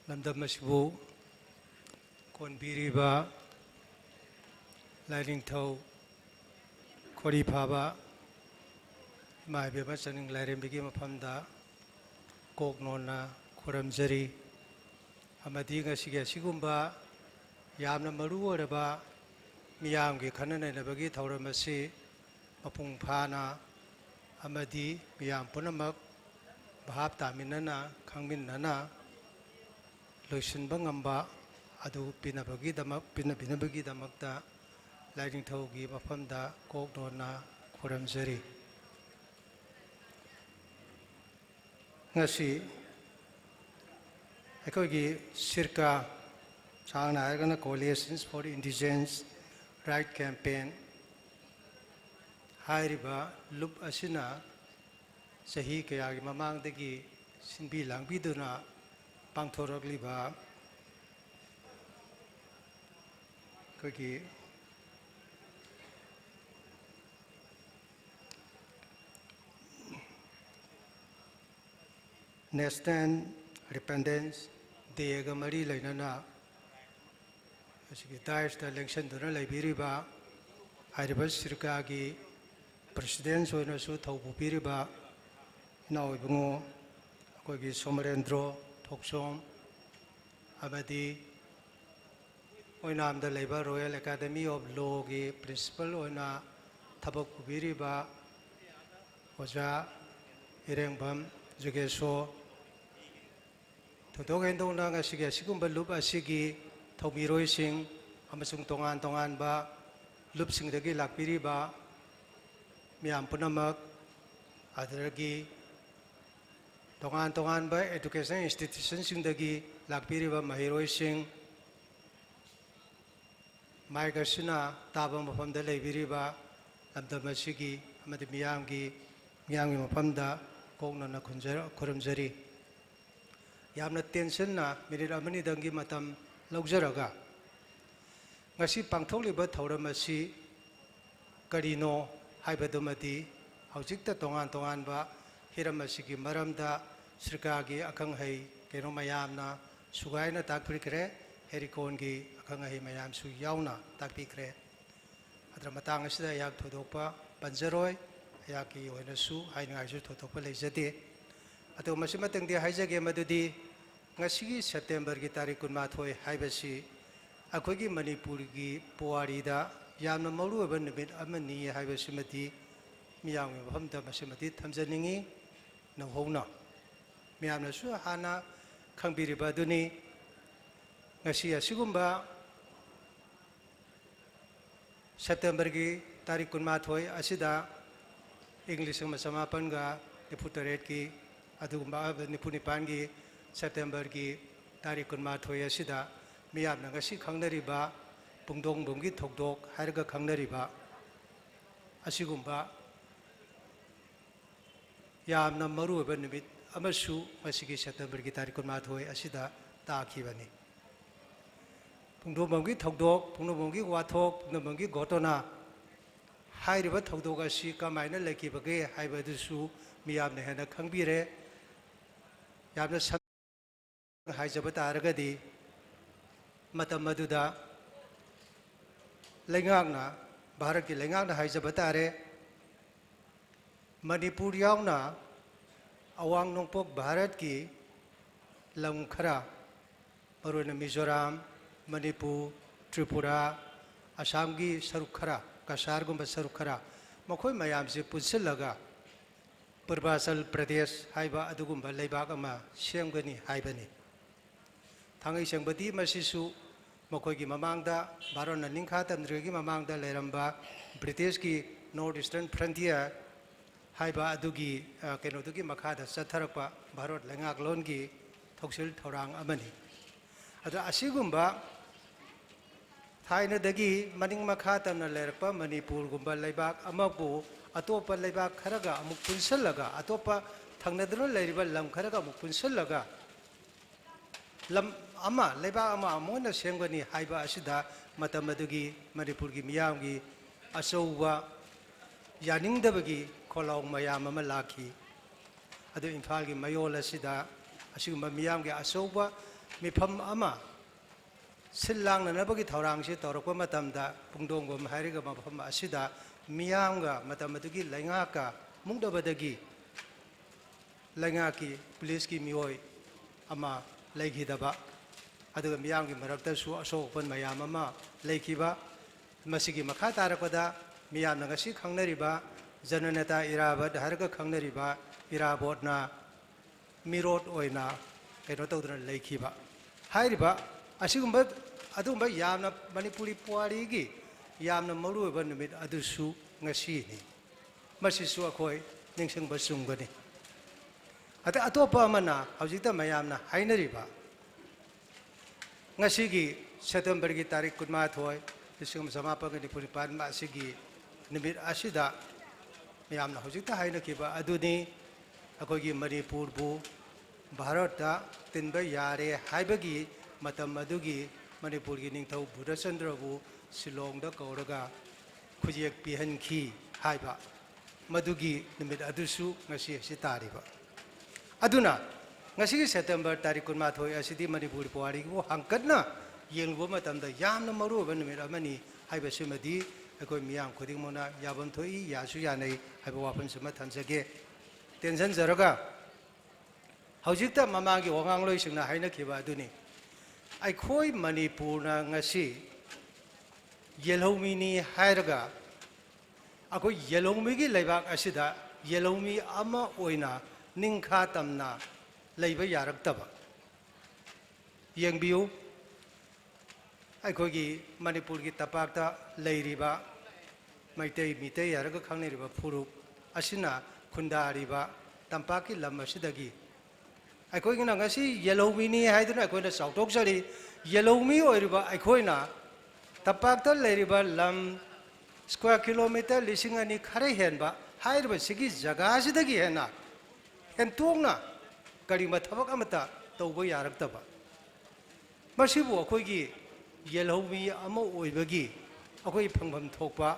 ꯂꯝꯗꯝ ꯑꯁꯤꯕꯨ ꯀꯣꯟꯕꯤꯔꯤꯕ ꯂꯥꯏꯅꯤꯡꯊꯧ ꯈꯣꯔꯤꯐꯥꯕ ꯏꯃꯥ ꯏꯕꯦꯝꯃ ꯆꯅꯤꯡ ꯂꯥꯏꯔꯦꯝꯕꯤꯒꯤ ꯃꯐꯝꯗ ꯀꯣꯛ ꯅꯣꯟꯅ ꯈꯨꯔꯨꯝꯖꯔꯤ ꯑꯃꯗꯤ ꯉꯁꯤꯒꯤ ꯑꯁꯤꯒꯨꯝꯕ ꯌꯥꯝꯅ ꯃꯔꯨ ꯑꯣꯏꯔꯕ ꯃꯤꯌꯥꯝꯒꯤ ꯈꯟꯅ ꯅꯩꯅꯕꯒꯤ ꯊꯧꯔꯝ ꯑꯁꯤ ꯃꯄꯨꯡ ꯐꯥꯅ ꯑꯃꯗꯤ ꯃꯤꯌꯥꯝ ꯄꯨꯝꯅꯃꯛ ꯚꯥꯞ ꯇꯥꯃꯤꯟꯅꯅ ꯈꯪꯃꯤꯟꯅꯅ ꯂꯣꯏꯁꯤꯟꯕ ꯉꯝꯕ ꯑꯗꯨ ꯄꯤꯅꯕꯤꯅꯕꯒꯤꯗꯃꯛꯇ ꯂꯥꯏꯅꯤꯡꯊꯧꯒꯤ ꯃꯐꯝꯗ ꯀꯣꯛ ꯅꯣꯟꯅ ꯈꯨꯔꯨꯝꯖꯔꯤ ngasi ꯑꯩꯈꯣꯏꯒꯤ ꯁꯤꯔꯀꯥ ꯁꯥꯡꯅ ꯍꯥꯏꯔꯒꯅ Coalition for Indigenous Right Campaign ꯍꯥꯏꯔꯤꯕ ꯂꯨꯞ ꯑꯁꯤꯅ ꯆꯍꯤ ꯀꯌꯥꯒꯤ ꯃꯃꯥꯡꯗꯒꯤ ꯁꯤꯟꯕꯤ ꯂꯥꯡꯕꯤꯗꯨꯅ ꯄꯥꯡꯊꯣꯔꯛꯂꯤꯕ ꯑꯩꯈꯣꯏꯒꯤ National Independence Day-ꯒ ꯃꯔꯤ ꯂꯩꯅꯅ ꯑꯁꯤꯒꯤ ꯗꯥꯏꯁꯇ ꯂꯦꯡꯁꯤꯟꯗꯨꯅ ꯂꯩꯕꯤꯔꯤꯕ ꯍꯥꯏꯔꯤꯕ ꯁꯤꯔꯀꯥꯒꯤ ꯄ꯭ꯔꯁꯤꯗꯦꯟ ꯑꯣꯏꯅꯁꯨ ꯊꯧꯄꯨꯕꯤꯔꯤꯕ ꯏꯅꯥꯎ ꯏꯕꯨꯡꯉꯣ ꯑꯩꯈꯣꯏꯒꯤ ꯁꯣꯃꯔꯦꯟꯗ꯭ꯔꯣ ꯊꯣꯛꯆꯣꯝ ꯑꯃꯗꯤ ꯑꯣꯏꯅꯥꯝꯗ ꯂꯩꯕ ꯔꯣꯌꯦꯜ ꯑꯦꯀꯥꯗꯃꯤ ꯑꯣꯐ ꯂꯣꯒꯤ ꯄ꯭ꯔꯤꯟꯁꯤꯄꯜ ꯑꯣꯏꯅ ꯊꯕꯛ ꯄꯨꯕꯤꯔꯤꯕ ꯑꯣꯖꯥ ꯏꯔꯦꯡꯕꯝ ꯖꯨꯒꯦꯁꯣ ꯊꯣꯏꯗꯣꯛ ꯍꯦꯟꯗꯣꯛꯅ ꯉꯁꯤꯒꯤ ꯑꯁꯤꯒꯨꯝꯕ ꯂꯨꯞ ꯑꯁꯤꯒꯤ ꯊꯧꯃꯤꯔꯣꯏꯁꯤꯡ ꯑꯃꯁꯨꯡ ꯇꯣꯉꯥꯟ ꯇꯣꯉꯥꯟꯕ ꯂꯨꯞꯁꯤꯡꯗꯒꯤ ꯂꯥꯛꯄꯤꯔꯤꯕ ꯃꯤꯌꯥꯝ ꯄꯨꯝꯅꯃꯛ ꯑꯗꯨꯗꯒꯤ ꯇꯣꯉꯥꯟ ꯇꯣꯉꯥꯟꯕ ꯑꯦꯗꯨꯀꯦꯁꯟ ꯏꯟꯁꯇꯤꯇ꯭ꯌꯨꯁꯟꯁꯤꯡꯗꯒꯤ ꯂꯥꯛꯄꯤꯔꯤꯕ ꯃꯍꯩꯔꯣꯏꯁꯤꯡ ꯃꯥꯏꯛ ꯑꯁꯤꯅ ꯇꯥꯕ ꯃꯐꯝꯗ ꯂꯩꯕꯤꯔꯤꯕ ꯂꯝꯗꯝ ꯑꯁꯤꯒꯤ ꯑꯃꯗꯤ ꯃꯤꯌꯥꯝꯒꯤ ꯃꯐꯝꯗ ꯀꯣꯛꯅꯅ ꯈꯨꯔꯨꯝꯖꯔꯤ ꯌꯥꯝꯅ ꯇꯦꯟꯁꯟꯅ ꯃꯤꯅꯤꯠ ꯑꯃꯅꯤꯗꯪꯒꯤ ꯃꯇꯝ ꯂꯧꯖꯔꯒ ngasi ꯄꯥꯡꯊꯣꯛꯂꯤꯕ ꯊꯧꯔꯝ ꯑꯁꯤ ꯀꯔꯤꯅꯣ ꯍꯥꯏꯕꯗꯨꯃꯗꯤ ꯍꯧꯖꯤꯛꯇ ꯇꯣꯉꯥꯟ ꯇꯣꯉꯥꯟꯕ ꯍꯤꯔꯝ ꯑꯁꯤꯒꯤ ꯃꯔꯝꯗ ꯁꯔꯀꯥꯔꯒꯤ ꯑꯈꯪ ꯑꯍꯩ ꯀꯩꯅꯣ ꯃꯌꯥꯝꯅ ꯁꯨꯒꯥꯏꯅ ꯇꯥꯛꯄꯤꯈ꯭ꯔꯦ ꯍꯦꯔꯤꯀꯣꯟꯒꯤ ꯑꯈꯪ ꯑꯍꯩ ꯃꯌꯥꯝꯁꯨ ꯌꯥꯎꯅ ꯇꯥꯛꯄꯤꯈ꯭ꯔꯦ ꯑꯗꯨꯅ ꯃꯇꯥꯡ ꯑꯁꯤꯗ ꯑꯩꯍꯥꯛ ꯊꯣꯏꯗꯣꯛꯄ ꯄꯟꯖꯔꯣꯏ ꯑꯩꯍꯥꯛꯀꯤ ꯑꯣꯏꯅꯁꯨ ꯍꯥꯏꯅꯤꯡꯉꯥꯏꯁꯨ ꯊꯣꯏꯗꯣꯛꯄ ꯂꯩꯖꯗꯦ ꯑꯗꯨꯒ ꯃꯁꯤꯃꯇꯪꯗꯤ ꯍꯥꯏꯖꯒꯦ ꯃꯗꯨꯗꯤ ngasiꯒꯤ ꯁꯦꯞꯇꯦꯝꯕꯔꯒꯤ ꯇꯥꯔꯤꯛ 12 ꯍꯥꯏꯕꯁꯤ ꯑꯩꯈꯣꯏꯒꯤ ꯃꯅꯤꯄꯨꯔꯒꯤ ꯄꯨꯋꯥꯔꯤꯗ ꯌꯥꯝꯅ ꯃꯔꯨꯑꯣꯏꯕ ꯅꯨꯃꯤꯠ ꯑꯃꯅꯤ ꯍꯥꯏꯕꯁꯤꯃꯗꯤ ꯃꯤꯌꯥꯝꯒꯤ ꯃꯐꯝꯗ ꯃꯁꯤꯃꯗꯤ ꯊꯝꯖꯅꯤꯡꯉꯤ ꯅꯧꯍꯧꯅ ꯃꯤꯌꯥꯝꯅꯁꯨ ꯍꯥꯟꯅ ꯈꯪꯕꯤꯔꯤꯕ ꯑꯗꯨꯅꯤ ngasi ꯑꯁꯤꯒꯨꯝꯕ ꯁꯦꯞꯇꯦꯝꯕꯔꯒꯤ ꯇꯥꯔꯤꯛ 12 ꯑꯁꯤꯗ ꯏꯪ 1978ꯒꯤ ꯑꯗꯨꯒꯨꯝꯕ 1994ꯒꯤ ꯁꯦꯞꯇꯦꯝꯕꯔꯒꯤ ꯇꯥꯔꯤꯛ 12 ꯑꯁꯤꯗ ꯃꯤꯌꯥꯝꯅ ngasi ꯈꯪꯅꯔꯤꯕ ꯄꯨꯡꯗꯣꯡꯕꯝꯒꯤ ꯊꯧꯗꯣꯛ ꯍꯥꯏꯔꯒ ꯈꯪꯅꯔꯤꯕ ꯑꯁꯤꯒꯨꯝꯕ ꯌꯥꯝꯅ ꯃꯔꯨꯑꯣꯏꯕ ꯅꯨꯃꯤꯠ ꯑꯃꯁꯨ ngasiꯒꯤ ꯁꯦꯞꯇꯦꯝꯕꯔꯒꯤ ꯇꯥꯔꯤꯛ 12 ꯑꯁꯤꯗ ꯇꯥꯈꯤꯕꯅꯤ ꯄꯨꯡꯗꯣꯡꯕꯝꯒꯤ ꯊꯧꯗꯣꯛ ꯄꯨꯡꯗꯣꯡꯕꯝꯒꯤ ꯋꯥꯊꯣꯛ ꯄꯨꯡꯗꯣꯡꯕꯝꯒꯤ ꯘꯣꯇꯣꯅꯥ ꯍꯥꯏꯔꯤꯕ ꯊꯧꯗꯣꯛ ꯑꯁꯤ ꯀꯃꯥꯏꯅ ꯂꯩꯈꯤꯕꯒꯦ ꯍꯥꯏꯕꯗꯨꯁꯨ ꯃꯤꯌꯥꯝꯅ ꯍꯦꯟꯅ ꯈꯪꯕꯤꯔꯦ ꯌꯥꯝꯅ ꯍꯥꯏꯖꯕ ꯇꯥꯔꯒꯗꯤ ꯃꯇꯝ ꯑꯗꯨꯗ ꯂꯩꯉꯥꯛꯅ ꯚꯥꯔꯠꯀꯤ ꯂꯩꯉꯥꯛꯅ ꯍꯥꯏꯖꯕ ꯇꯥꯔꯦ ꯃꯅꯤꯄꯨꯔ ꯌꯥꯎꯅ ꯑꯋꯥꯡ ꯅꯣꯡꯄꯣꯛ ꯚꯥꯔꯠꯀꯤ ꯂꯝ ꯈꯔ ꯃꯔꯨꯑꯣꯏꯅ ꯃꯤꯖꯣꯔꯥꯝ ꯃꯅꯤꯄꯨꯔ ꯇ꯭ꯔꯤꯄꯨꯔꯥ ꯑꯁꯥꯝꯒꯤ ꯁꯔꯨꯛ ꯈꯔ ꯀꯁꯥꯔꯒꯨꯝꯕ ꯁꯔꯨꯛ ꯈꯔ ꯃꯈꯣꯏ ꯃꯌꯥꯝꯁꯦ ꯄꯨꯟꯁꯤꯜꯂꯒ ꯄꯨꯔꯕꯥꯆꯜ ꯄ꯭ꯔꯗꯦꯁ ꯍꯥꯏꯕ ꯑꯗꯨꯒꯨꯝꯕ ꯂꯩꯕꯥꯛ ꯑꯃ ꯁꯦꯝꯒꯅꯤ ꯍꯥꯏꯕꯅꯤ ꯊꯥꯡꯉꯩ ꯁꯦꯡꯕꯗꯤ ꯃꯁꯤꯁꯨ ꯃꯈꯣꯏꯒꯤ ꯃꯃꯥꯡꯗ ꯚꯥꯔꯠꯅ ꯅꯤꯡꯈꯥ ꯇꯝꯗ꯭ꯔꯤꯉꯩꯒꯤ ꯃꯃꯥꯡꯗ ꯂꯩꯔꯝꯕ ꯕ꯭ꯔꯤꯇꯤꯁꯀꯤ ꯅꯣꯔꯠ ꯏꯁꯇꯔꯟ ꯐ꯭ꯔꯟꯇꯤꯌꯔ ꯍꯥꯏꯕ ꯑꯗꯨꯒꯤ ꯀꯩꯅꯣꯗꯨꯒꯤ ꯃꯈꯥꯗ ꯆꯠꯊꯔꯛꯄ ꯚꯥꯔꯠ ꯂꯩꯉꯥꯛꯂꯣꯟꯒꯤ ꯊꯧꯁꯤꯜ ꯊꯧꯔꯥꯡ ꯑꯃꯅꯤ ꯑꯗꯣ ꯑꯁꯤꯒꯨꯝꯕ ꯊꯥꯏꯅꯗꯒꯤ मनिंग मखा तमना लेरपा मणिपुरगुंबा लेबाक अमबु अतोपा लेबाक खरगा अमुक पुनसलगा अतोपा थंगनदुना लेरिबा लम खरगा अमुक पुनसलगा लम अमा लेबाक अमा अमोना सेंगनी हाइबा असिदा मतम अदुगी मणिपुरगी मियामगी अचौबा यानिंगदबगी खोलाव मयाम अमा लाखी ꯑꯗꯨ ꯏꯝꯐꯥꯜꯒꯤ ꯃꯌꯣꯜ ꯑꯁꯤꯗ ꯑꯁꯤꯒꯨꯝꯕ ꯃꯤꯌꯥꯝꯒꯤ ꯑꯆꯧꯕ ꯃꯤꯐꯝ ꯑꯃ ꯁꯤꯜ ꯂꯥꯡꯅꯅꯕꯒꯤ ꯊꯧꯔꯥꯡꯁꯤ ꯇꯧꯔꯛꯄ ꯃꯇꯝꯗ ꯄꯨꯡꯗꯣꯡꯕꯝ ꯍꯥꯏꯔꯤꯕ ꯃꯐꯝ ꯑꯁꯤꯗ ꯃꯤꯌꯥꯝꯒ ꯃꯇꯝ ꯑꯗꯨꯒꯤ ꯂꯩꯉꯥꯛꯀ ꯃꯨꯛꯅꯕꯗꯒꯤ ꯂꯩꯉꯥꯛꯀꯤ ꯄꯨꯂꯤꯁꯀꯤ ꯃꯤꯑꯣꯏ ꯑꯃ ꯂꯩꯈꯤꯗꯕ ꯑꯗꯨꯒ ꯃꯤꯌꯥꯝꯒꯤ ꯃꯔꯛꯇꯁꯨ ꯑꯁꯣꯛ ꯑꯄꯟ ꯃꯌꯥꯝ ꯑꯃ ꯂꯩꯈꯤꯕ ꯃꯁꯤꯒꯤ ꯃꯈꯥ ꯇꯥꯔꯛꯄꯗ ꯃꯤꯌꯥꯝꯅ ꯉꯁꯤ ꯈꯪꯅꯔꯤꯕ ꯖꯅꯅꯦꯇꯥ ꯏꯔꯥꯕꯠ ꯍꯥꯏꯔꯒ ꯈꯪꯅꯔꯤꯕ ꯏꯔꯥꯕꯣꯠꯅ ꯃꯤꯔꯣꯠ ꯑꯣꯏꯅ ꯀꯩꯅꯣ ꯇꯧꯗꯨꯅ ꯂꯩꯈꯤꯕ ꯍꯥꯏꯔꯤꯕ ꯑꯁꯤꯒꯨꯝꯕ ꯑꯗꯨꯒꯨꯝꯕ ꯌꯥꯝꯅ ꯃꯅꯤꯄꯨꯔꯤ ꯄꯨꯋꯥꯔꯤꯒꯤ ꯌꯥꯝꯅ ꯃꯔꯨꯑꯣꯏꯕ ꯅꯨꯃꯤꯠ ꯑꯗꯨꯁꯨ ꯉꯁꯤꯅꯤ ꯃꯁꯤꯁꯨ ꯑꯩꯈꯣꯏ ꯅꯤꯡꯁꯤꯡꯕ ꯆꯨꯝꯒꯅꯤ ꯑꯗꯩ ꯑꯇꯣꯞꯄ ꯑꯃꯅ ꯍꯧꯖꯤꯛꯇ ꯃꯌꯥꯝꯅ ꯍꯥꯏꯅꯔꯤꯕ ꯉꯁꯤꯒꯤ ꯁꯦꯞꯇꯦꯝꯕꯔꯒꯤ ꯇꯥꯔꯤꯛ 12 1994 ꯑꯁꯤꯒꯤ ꯅꯨꯃꯤꯠ ꯑꯁꯤꯗ ꯃꯌꯥꯝꯅ ꯍꯧꯖꯤꯛꯇ ꯍꯥꯏꯅꯈꯤꯕ ꯑꯗꯨꯅꯤ ꯑꯩꯈꯣꯏꯒꯤ ꯃꯅꯤꯄꯨꯔꯕꯨ ꯚꯥꯔꯠꯇ ꯇꯤꯟꯕ ꯌꯥꯔꯦ ꯍꯥꯏꯕꯒꯤ ꯃꯇꯝ ꯑꯗꯨꯒꯤ ꯃꯅꯤꯄꯨꯔꯒꯤ ꯅꯤꯡꯊꯧ ꯕꯨꯙꯆꯟꯗ꯭ꯔꯕꯨ ꯁꯤꯂꯣꯡꯗ ꯀꯧꯔꯒ ꯈꯨꯌꯦꯛ ꯄꯤꯍꯟꯈꯤ ꯍꯥꯏꯕ ꯃꯗꯨꯒꯤ ꯅꯨꯃꯤꯠ ꯑꯗꯨꯁꯨ ꯉꯁꯤ ꯑꯁꯤ ꯇꯥꯔꯤꯕ ꯑꯗꯨꯅ ꯉꯁꯤꯒꯤ ꯁꯦꯞꯇꯦꯝꯕꯔ ꯇꯥꯔꯤꯛ 12 ꯑꯁꯤꯗꯤ ꯃꯅꯤꯄꯨꯔꯤ ꯄꯨꯋꯥꯔꯤꯕꯨ ꯍꯪꯀꯠꯅ ꯌꯦꯡꯂꯨꯕ ꯃꯇꯝꯗ ꯌꯥꯝꯅ ꯃꯔꯨꯑꯣꯏꯕ ꯅꯨꯃꯤꯠ ꯑꯃꯅꯤ ꯍꯥꯏꯕꯁꯤꯃꯗꯤ ꯑꯩꯈꯣꯏ ꯃꯤꯌꯥꯝ ꯈꯨꯗꯤꯡꯃꯛꯅ ꯌꯥꯐꯝ ꯊꯣꯛꯏ ꯌꯥꯁꯨ ꯌꯥꯅꯩ ꯍꯥꯏꯕ ꯋꯥꯐꯝꯁꯤꯃ ꯊꯝꯖꯒꯦ ꯇꯦꯟꯁꯤꯟꯖꯔꯒ ꯍꯧꯖꯤꯛꯇ ꯃꯃꯥꯡꯒꯤ ꯋꯥꯉꯥꯡꯂꯣꯏꯁꯤꯡꯅ ꯍꯥꯏꯅꯈꯤꯕ ꯑꯗꯨꯅꯤ ꯑꯩꯈꯣꯏ ꯃꯅꯤꯄꯨꯔꯅ ꯉꯁꯤ ꯌꯦꯜꯍꯧꯃꯤꯅꯤ ꯍꯥꯏꯔꯒ ꯑꯩꯈꯣꯏ ꯌꯦꯜꯍꯧꯃꯤꯒꯤ ꯂꯩꯕꯥꯛ ꯑꯁꯤꯗ ꯌꯦꯜꯍꯧꯃꯤ ꯑꯃ ꯑꯣꯏꯅ ꯅꯤꯡꯈꯥ ꯇꯝꯅ ꯂꯩꯕ ꯌꯥꯔꯛꯇꯕ ꯌꯦꯡꯕꯤꯌꯨ ꯑꯩꯈꯣꯏꯒꯤ ꯃꯅꯤꯄꯨꯔꯒꯤ ꯇꯝꯄꯥꯛꯇ ꯂꯩꯔꯤꯕ ꯃꯩꯇꯩ ꯃꯤꯇꯩ ꯍꯥꯏꯔꯒ ꯈꯪꯅꯔꯤꯕ ꯐꯨꯔꯨꯞ ꯑꯁꯤꯅ ꯈꯨꯟꯗꯥꯔꯤꯕ ꯇꯝꯄꯥꯛꯀꯤ ꯂꯝ ꯑꯁꯤꯗꯒꯤ ꯑꯩꯈꯣꯏꯒꯤꯅ ꯉꯁꯤ ꯌꯦꯜꯍꯧꯃꯤꯅꯤ ꯍꯥꯏꯗꯨꯅ ꯑꯩꯈꯣꯏꯅ ꯆꯥꯎꯊꯣꯛꯆꯔꯤ ꯌꯦꯜꯍꯧꯃꯤ ꯑꯣꯏꯔꯤꯕ ꯑꯩꯈꯣꯏꯅ ꯇꯝꯄꯥꯛꯇ ꯂꯩꯔꯤꯕ ꯂꯝ ꯁ꯭ꯀ꯭ꯋꯥꯔ ꯀꯤꯂꯣꯃꯤꯇꯔ 2,000 ꯈꯔ ꯍꯦꯟꯕ ꯍꯥꯏꯔꯤꯕꯁꯤꯒꯤ ꯖꯒꯥꯁꯤꯗꯒꯤ ꯍꯦꯟꯅ ꯍꯦꯟꯇꯣꯛꯅ ꯀꯔꯤꯒꯨꯝꯕ ꯊꯕꯛ ꯑꯃꯠꯇ ꯇꯧꯕ ꯌꯥꯔꯛꯇꯕ ꯃꯁꯤꯕꯨ ꯑꯩꯈꯣꯏꯒꯤ ꯌꯦꯜꯍꯧꯃꯤ ꯑꯃ ꯑꯣꯏꯕꯒꯤ ꯑꯩꯈꯣꯏ ꯐꯪꯐꯝ ꯊꯣꯛꯄ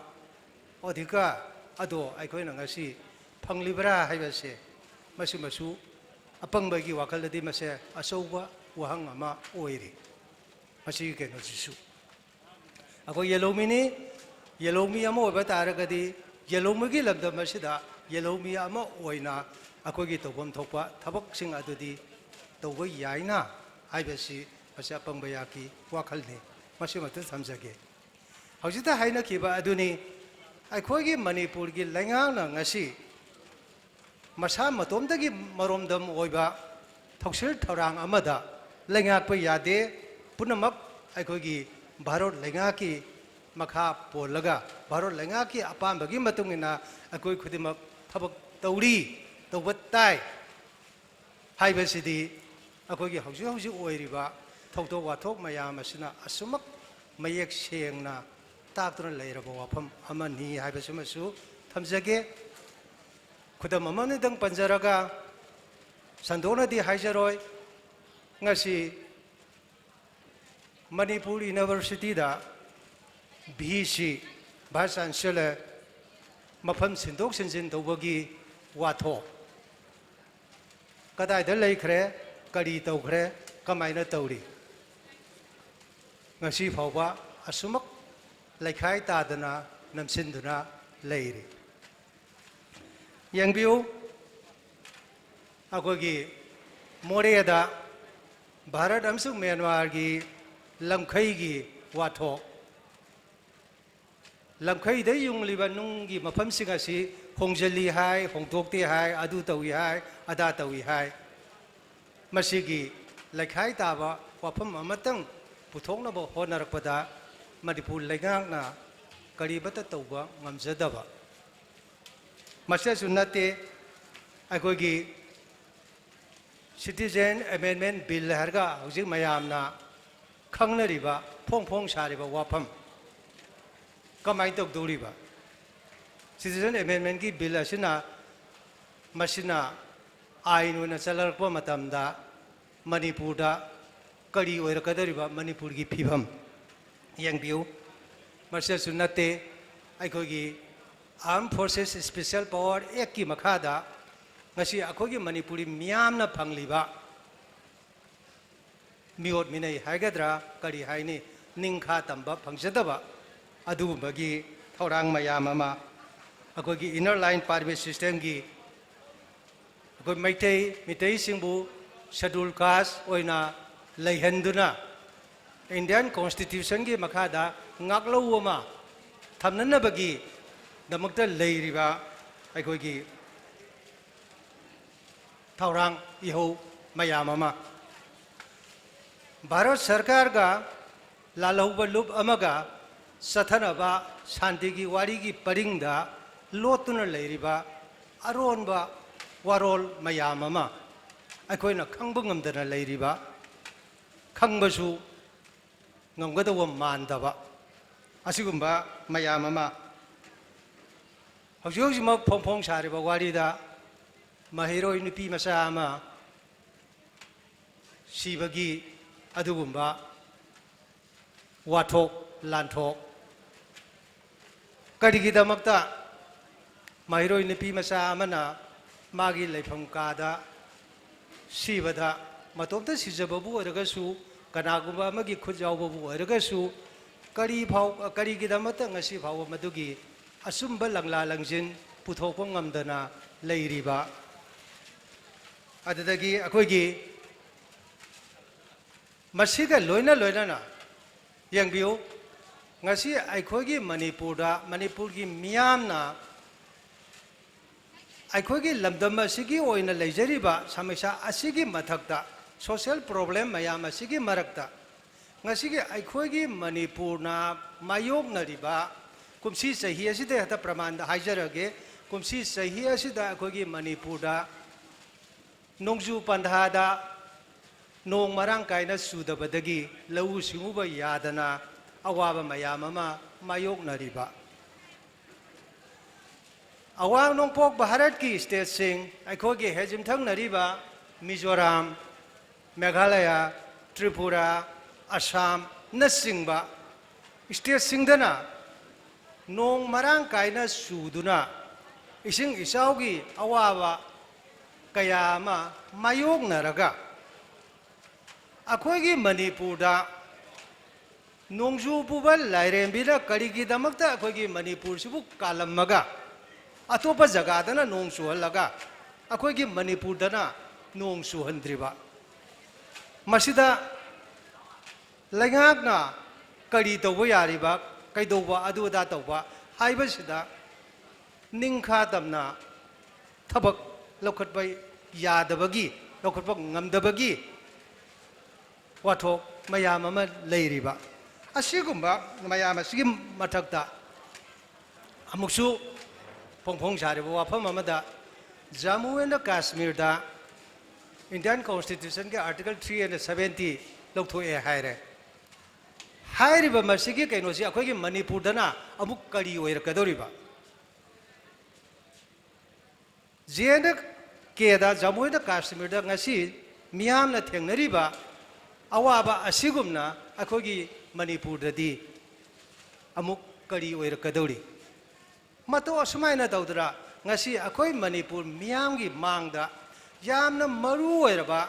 ꯑꯣꯙꯤꯀꯥꯔ ꯑꯗꯣ ꯑꯩꯈꯣꯏꯅꯉꯁꯤ ꯐꯪꯂꯤꯕ꯭ꯔꯥ ꯍꯥꯏꯕꯁꯦ ꯃꯁꯤꯃꯁꯨ ꯑꯄꯪꯕꯒꯤ ꯋꯥꯈꯜꯗꯗꯤ ꯃꯁꯦ ꯑꯆꯧꯕ ꯋꯥꯍꯪ ꯑꯃ ꯑꯣꯏꯔꯤ ꯃꯁꯤꯒꯤ ꯀꯩꯅꯣꯁꯤꯁꯨ ꯑꯩꯈꯣꯏ ꯌꯦꯜꯍꯧꯃꯤꯅꯤ ꯌꯦꯜꯍꯧꯃꯤ ꯑꯃ ꯑꯣꯏꯕ ꯇꯥꯔꯒꯗꯤ ꯌꯦꯜꯍꯧꯃꯤꯒꯤ ꯂꯝꯗꯝ ꯑꯁꯤꯗ ꯌꯦꯜꯍꯧꯃꯤ ꯑꯃ ꯑꯣꯏꯅ ꯑꯩꯈꯣꯏꯒꯤ ꯇꯧꯐꯝ ꯊꯣꯛꯄ ꯊꯕꯛꯁꯤꯡ ꯑꯗꯨꯗꯤ ꯇꯧꯕ ꯌꯥꯏꯅ ꯍꯥꯏꯕꯁꯤ ꯃꯁꯤ ꯑꯄꯪꯕ ꯌꯥꯀꯤ ꯋꯥꯈꯜꯅꯤ ꯃꯁꯤꯃꯛꯇ ꯊꯝꯖꯒꯦ ꯍꯧꯖꯤꯛꯇ ꯍꯥꯏꯅꯈꯤꯕ ꯑꯗꯨꯅꯤ ꯑꯩꯈꯣꯏꯒꯤ ꯃꯅꯤꯄꯨꯔꯒꯤ ꯂꯩꯉꯥꯛꯅ ꯉꯁꯤ ꯃꯁꯥ ꯃꯇꯣꯝꯗꯒꯤ ꯃꯔꯣꯝꯗꯝ ꯑꯣꯏꯕ ꯊꯧꯁꯤꯜ ꯊꯧꯔꯥꯡ ꯑꯃꯗ ꯂꯩꯉꯥꯛꯄ ꯌꯥꯗꯦ ꯄꯨꯝꯅꯃꯛ ꯑꯩꯈꯣꯏꯒꯤ ꯚꯥꯔꯠ ꯂꯩꯉꯥꯛꯀꯤ ꯃꯈꯥ ꯄꯣꯜꯂꯒ ꯚꯥꯔꯠ ꯂꯩꯉꯥꯛꯀꯤ ꯑꯄꯥꯝꯕꯒꯤ ꯃꯇꯨꯡ ꯏꯟꯅ ꯑꯩꯈꯣꯏ ꯈꯨꯗꯤꯡꯃꯛ ꯊꯕꯛ ꯇꯧꯕ ꯇꯥꯏ ꯍꯥꯏꯕꯁꯤꯗꯤ ꯑꯩꯈꯣꯏꯒꯤ ꯍꯧꯖꯤꯛ ꯍꯧꯖꯤꯛ ꯑꯣꯏꯔꯤꯕ ꯊꯧꯗꯣꯛ ꯋꯥꯊꯣꯛ ꯃꯌꯥꯝ ꯑꯁꯤꯅ ꯑꯁꯨꯃꯛ ꯃꯌꯦꯛ ꯁꯦꯡꯅ ꯇꯥꯛꯇꯨꯅ ꯂꯩꯔꯕ ꯋꯥꯐꯝ ꯑꯃꯅꯤ ꯍꯥꯏꯕꯁꯤꯃꯁꯨ ꯊꯝꯖꯒꯦ ꯈꯨꯗꯝ ꯑꯃꯅꯤꯗꯪ ꯄꯟꯖꯔꯒ ꯁꯟꯗꯣꯛꯅꯗꯤ ꯍꯥꯏꯖꯔꯣꯏ ꯉꯁꯤ ꯃꯅꯤꯄꯨꯔ ꯌꯨꯅꯤꯚꯔꯁꯤꯇꯤꯗ VC ꯚꯥꯏꯁ ꯆꯥꯟꯁꯦꯂꯔ ꯃꯐꯝ ꯁꯤꯟꯗꯣꯛ ꯁꯤꯟꯖꯤꯟ ꯇꯧꯕꯒꯤ ꯋꯥꯊꯣꯛ ꯀꯗꯥꯏꯗ ꯂꯩꯈ꯭ꯔꯦ ꯀꯔꯤ ꯇꯧꯈ꯭ꯔꯦ ꯀꯃꯥꯏꯅ ꯇꯧꯔꯤ ꯉꯁꯤ ꯐꯥꯎꯕ ꯑꯁꯨꯃꯛ ꯂꯩꯈꯥꯏ ꯇꯥꯗꯅ ꯅꯝꯁꯤꯟꯗꯨꯅ ꯂꯩꯔꯤ ꯌꯦꯡꯕꯤꯌꯨ ꯑꯩꯈꯣꯏꯒꯤ ꯃꯣꯔꯦꯗ ꯚꯥꯔꯠ ꯑꯃꯁꯨꯡ ꯃ꯭ꯌꯥꯟꯃꯥꯔꯒꯤ ꯂꯝꯈꯩꯒꯤ ꯋꯥꯊꯣꯛ ꯂꯝꯈꯩꯗ ꯌꯨꯡꯂꯤꯕ ꯅꯨꯡꯒꯤ ꯃꯐꯝꯁꯤꯡ ꯑꯁꯤ ꯍꯣꯡꯖꯤꯜꯂꯤ ꯍꯥꯏ ꯍꯣꯡꯗꯣꯛꯇꯦ ꯍꯥꯏ ꯑꯗꯨ ꯇꯧꯏ ꯍꯥꯏ ꯑꯗꯥ ꯇꯧꯏ ꯍꯥꯏ ꯃꯁꯤꯒꯤ ꯂꯩꯈꯥꯏ ꯇꯥꯕ ꯋꯥꯐꯝ ꯑꯃꯇꯪ ꯄꯨꯊꯣꯛꯅꯕ ꯍꯣꯠꯅꯔꯛꯄꯗ ꯃꯅꯤꯄꯨꯔ ꯂꯩꯉꯥꯛꯅ ꯀꯔꯤꯃꯠꯇ ꯇꯧꯕ ꯉꯝꯖꯗꯕ ꯃꯁꯤꯁꯨ ꯅꯠꯇꯦ ꯑꯩꯈꯣꯏꯒꯤ ꯁꯤꯇꯤꯖꯦꯟ ꯑꯦꯃꯦꯟꯃꯦꯟ ꯕꯤꯜ ꯍꯥꯏꯔꯒ ꯍꯧꯖꯤꯛ ꯃꯌꯥꯝꯅ ꯈꯪꯅꯔꯤꯕ ꯐꯣꯡ ꯐꯣꯡ ꯁꯥꯔꯤꯕ ꯋꯥꯐꯝ ꯀꯃꯥꯏꯅ ꯇꯧꯗꯧꯔꯤꯕ ꯁꯤꯇꯤꯖꯦꯟ ꯑꯦꯃꯦꯟꯃꯦꯟꯒꯤ ꯕꯤꯜ ꯑꯁꯤꯅ ꯃꯁꯤꯅ ꯑꯥꯏꯟ ꯑꯣꯏꯅ ꯆꯠꯂꯛꯄ ꯃꯇꯝꯗ ꯃꯅꯤꯄꯨꯔꯗ ꯀꯔꯤ ꯑꯣꯏꯔꯛꯀꯗꯧꯔꯤꯕ ꯃꯅꯤꯄꯨꯔꯒꯤ ꯐꯤꯕꯝ ꯌꯦꯡꯕꯤꯌꯨ ꯃꯁꯤꯁꯨ ꯅꯠꯇꯦ ꯑꯩꯈꯣꯏꯒꯤ ꯑꯥꯔꯝ ꯐꯣꯔꯁꯦꯁ ꯁ꯭ꯄꯦꯁꯤꯌꯦꯜ ꯄꯥꯋꯔ ꯑꯦꯛꯀꯤ ꯃꯈꯥꯗ ngasi akhogi manipuri miyamna phangliba miot minai haigadra kari haini ningkha tamba phangsadaba adugumagi thorang mayam ama akhogi inner line permit system gi akoi mitei singbu schedule caste oina leihanduna Indian Constitution gi makhada ngaklo ama thamnanabagi damakta leiriba aikhogi thorang iho mayam ama Bharat Sarkar ga lalauba lup amaga sathanaba santigi warigi paringda lotuna leiriba aronba warol mayam ama aikoina khangba ngamdana leiriba khangbasu ngamgadawa mandaba asigumba mayam ama hojima phongphong sariba warida mahiroi nupi masa ama sibagi adugumba wathok lanthok kadigidamakta mahiroi nupi masa amana magi leifam kada sibada matomta sijababu oragasu kanagumba amagi khujawbabu oragasu karigidamata ngasi phaw madugi asumba langla langjin puthokpa ngamdana leiriba adadagi akoigi masiga loina na yangbiu ngasi aikogi manipurgi miyamna aikogi lamdam asigi oina leijariba samisa asigi mathakta social problem mayam asigi marakta ngasi aikogi manipurna mayoknariba kumsi sahi asida hata pramanda haijarage kumsi sahi asida aikogi manipurda nongju pandhada nong marang kaina sudabadagi lau singuba yadana awaba mayam ama mayoknariba awang nongpok Bharat ki state sing aikogi hejimthang nariba Mizoram Meghalaya Tripura Assam nasingba state singdana nong marang kaina suduna ising isaugi awaba kaya ama mayoknaraga akoigi Manipurda nongju pubal lairembira karigidamakta akoigi Manipur sibu kalamaga atopa jagadana nong suhalaga akoigi Manipurdana nong suhandriba masida laingakna kari tawba yariba kaidawba aduda tawba haibasida ningkha tamna thabak lokhatbai yadabagi lokhatbak ngamdabagi wathok mayam ama leiriba asigumba mayam asigi mathakta amuksu phongphong sariba wafam amada Jammu and Kashmir da Indian Constitution ke Article 370 lokthoi haire hairiba masigi kainosi akogi Manipur dana amuk kari oirakadoriba JNK da Jammu and Kashmir da ngasi miyamna thengnariba awaba asigumna akogi Manipur dadi amuk kari oirakadori mato asmaina daudra ngasi akoi Manipur miyamgi mangda yamna maru oiraba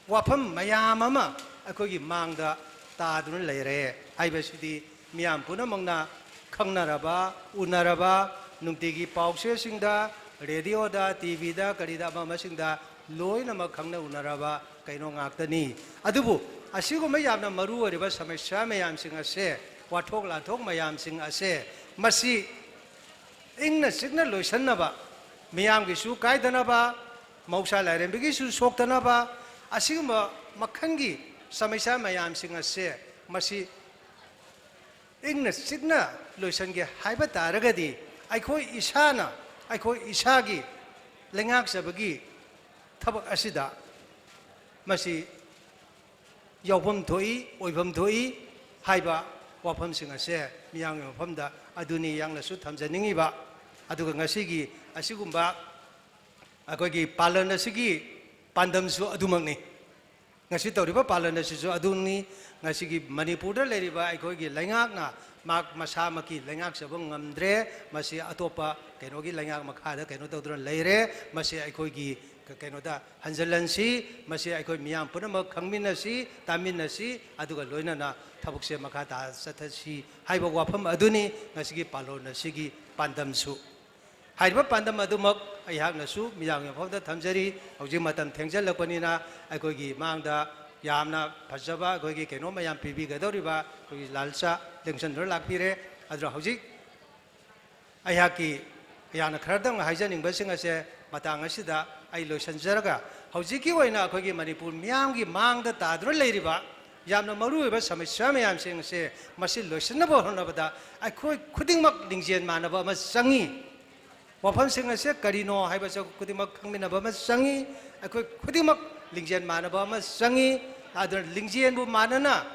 wafam mayam ama akogi mangda taduna leire haibasidi miyam punamangna khangnaraba unaraba nungtigi pause singda radio da TV da karida ama singda loina ma khangna unaraba kaino ngaktani adubu asigo mayamna maru oiraba samasya mayam sing ase wathok lathok mayam sing ase masi ingna signa loisannaba miyam gi su kaidanaba mausa lairembi gi su soktanaba asigma makhangi samasya mayam sing ase masi ingna signa loisange haiba taragadi aikhoi isana aikhoi isagi lengak sabagi thabak asida masi yaupam thoi oipam thoi haiba wafam sing ase miyang mafamda aduni yangna su thamjaningiba aduga ngasigi asigumba akogi palan asigi pandamsu adumakni ngasi tawriba palan asisu aduni ngasi gi Manipur da leriba aikoi gi lengak na mak masa maki lengak sabang ngamdre masi atopa keno gi lengak makha da keno tawdron leire masi aikoi gi keno da hanjalansi masi aikoi miyam punamak khangminasi taminasi aduga loina na tabukse makha ta sathasi haiba wafam aduni ngasi gi palona sigi pandamsu haiba pandam adumak aihaknasu miyam yafawda thamjari hojik matam thengjalakpanina aikoi gi mangda yamna phajaba aikoi gi keno mayam pibi gadoriba koi lalsa lengsan ro lakpire adra hojik aihaki yana khardang haijaning basing ase matang asida ai loisanjaraga hojiki oina aikoi gi Manipur miyam gi mangda tadro leiriba yamna maru oiba samasya mayam sing se masi loisanaba honabada aikoi khudingmak lingjen manaba ma sangi wafam sing ase karino haiba sa khudingmak khangminaba ma sangi aikoi khudingmak lingjen manaba ma sangi adra lingjen bu manana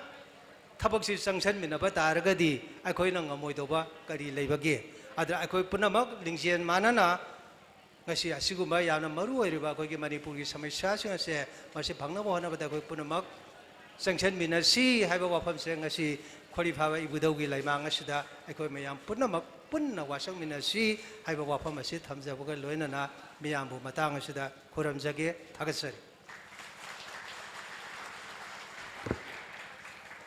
tabaksi sangsan minaba taragadi aikoi na ngamoidoba kari leibage adra aikoi punamak lingjen manana ngasi asigumba yamna maru oiriba aikoi gi Manipur gi samasya sing ase masi bhangnaba honabada aikoi punamak sangsan minasi haiba wafam sing ngasi khoriphaba ibudaugi laimang asida aikoi mayam punamak punna wasang minasi haiba wafam asi thamjabaga loinana miyambu matang asida khoramjage thagasari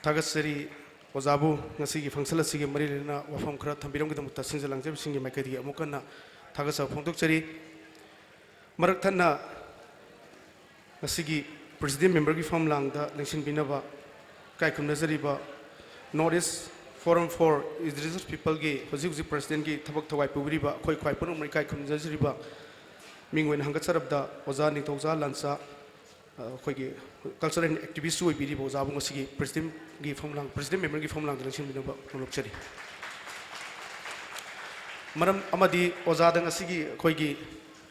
Tagasari Ozabu ngasi gi fangsala sigi mari lena wafam khara thambiram gidam ta sinjalang jeb singi mai kadi amukana thagasa phongtok chari marak thanna ngasi gi president member gi form lang da election binaba kai khum nazari ba Northeast Forum for Indigenous People gi hoji president gi thabak thawai pubri ba khoi khoi punum mai kai khum nazari ba mingwen hangat sarab da oza ni tawza lansa khoi gi cultural activist oi biri bo zabu ngasi gi president gi form lang president member gi form lang election binaba lok chari maram amadi oza da ngasi gi khoi gi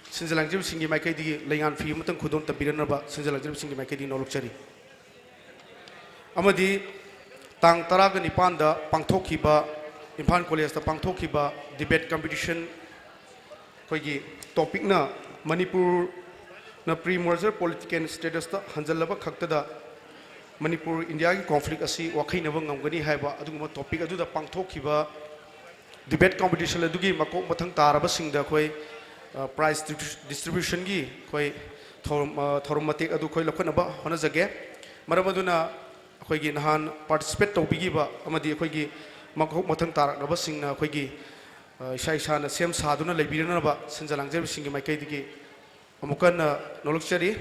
sinjalang jib singi mai kai di lengan fi mutang khudon tabirana sinjalang jib singi mai kai di nolok chari amadi tang taraga nipan da pangthokhi ba Imphal College da pangthokhi ba debate competition khoi gi topic na Manipur na pre-merger political status da hanjalaba khakta da Manipur India gi conflict asi wakhaina ba ngamgani haiba aduguma topic adu da pangthokhi ba debate competition adugi makok mathang taraba singda khoi prize distribution gi khoi thorum matek adu khoi lakhona ba hona jage maramaduna khoi gi nahan participate tobigi ba amadi khoi gi makok mathang tarak na ba singna khoi gi isa isa na sem saduna leibirana ba sinjalang jeb singi mai kai digi amukan nolok chari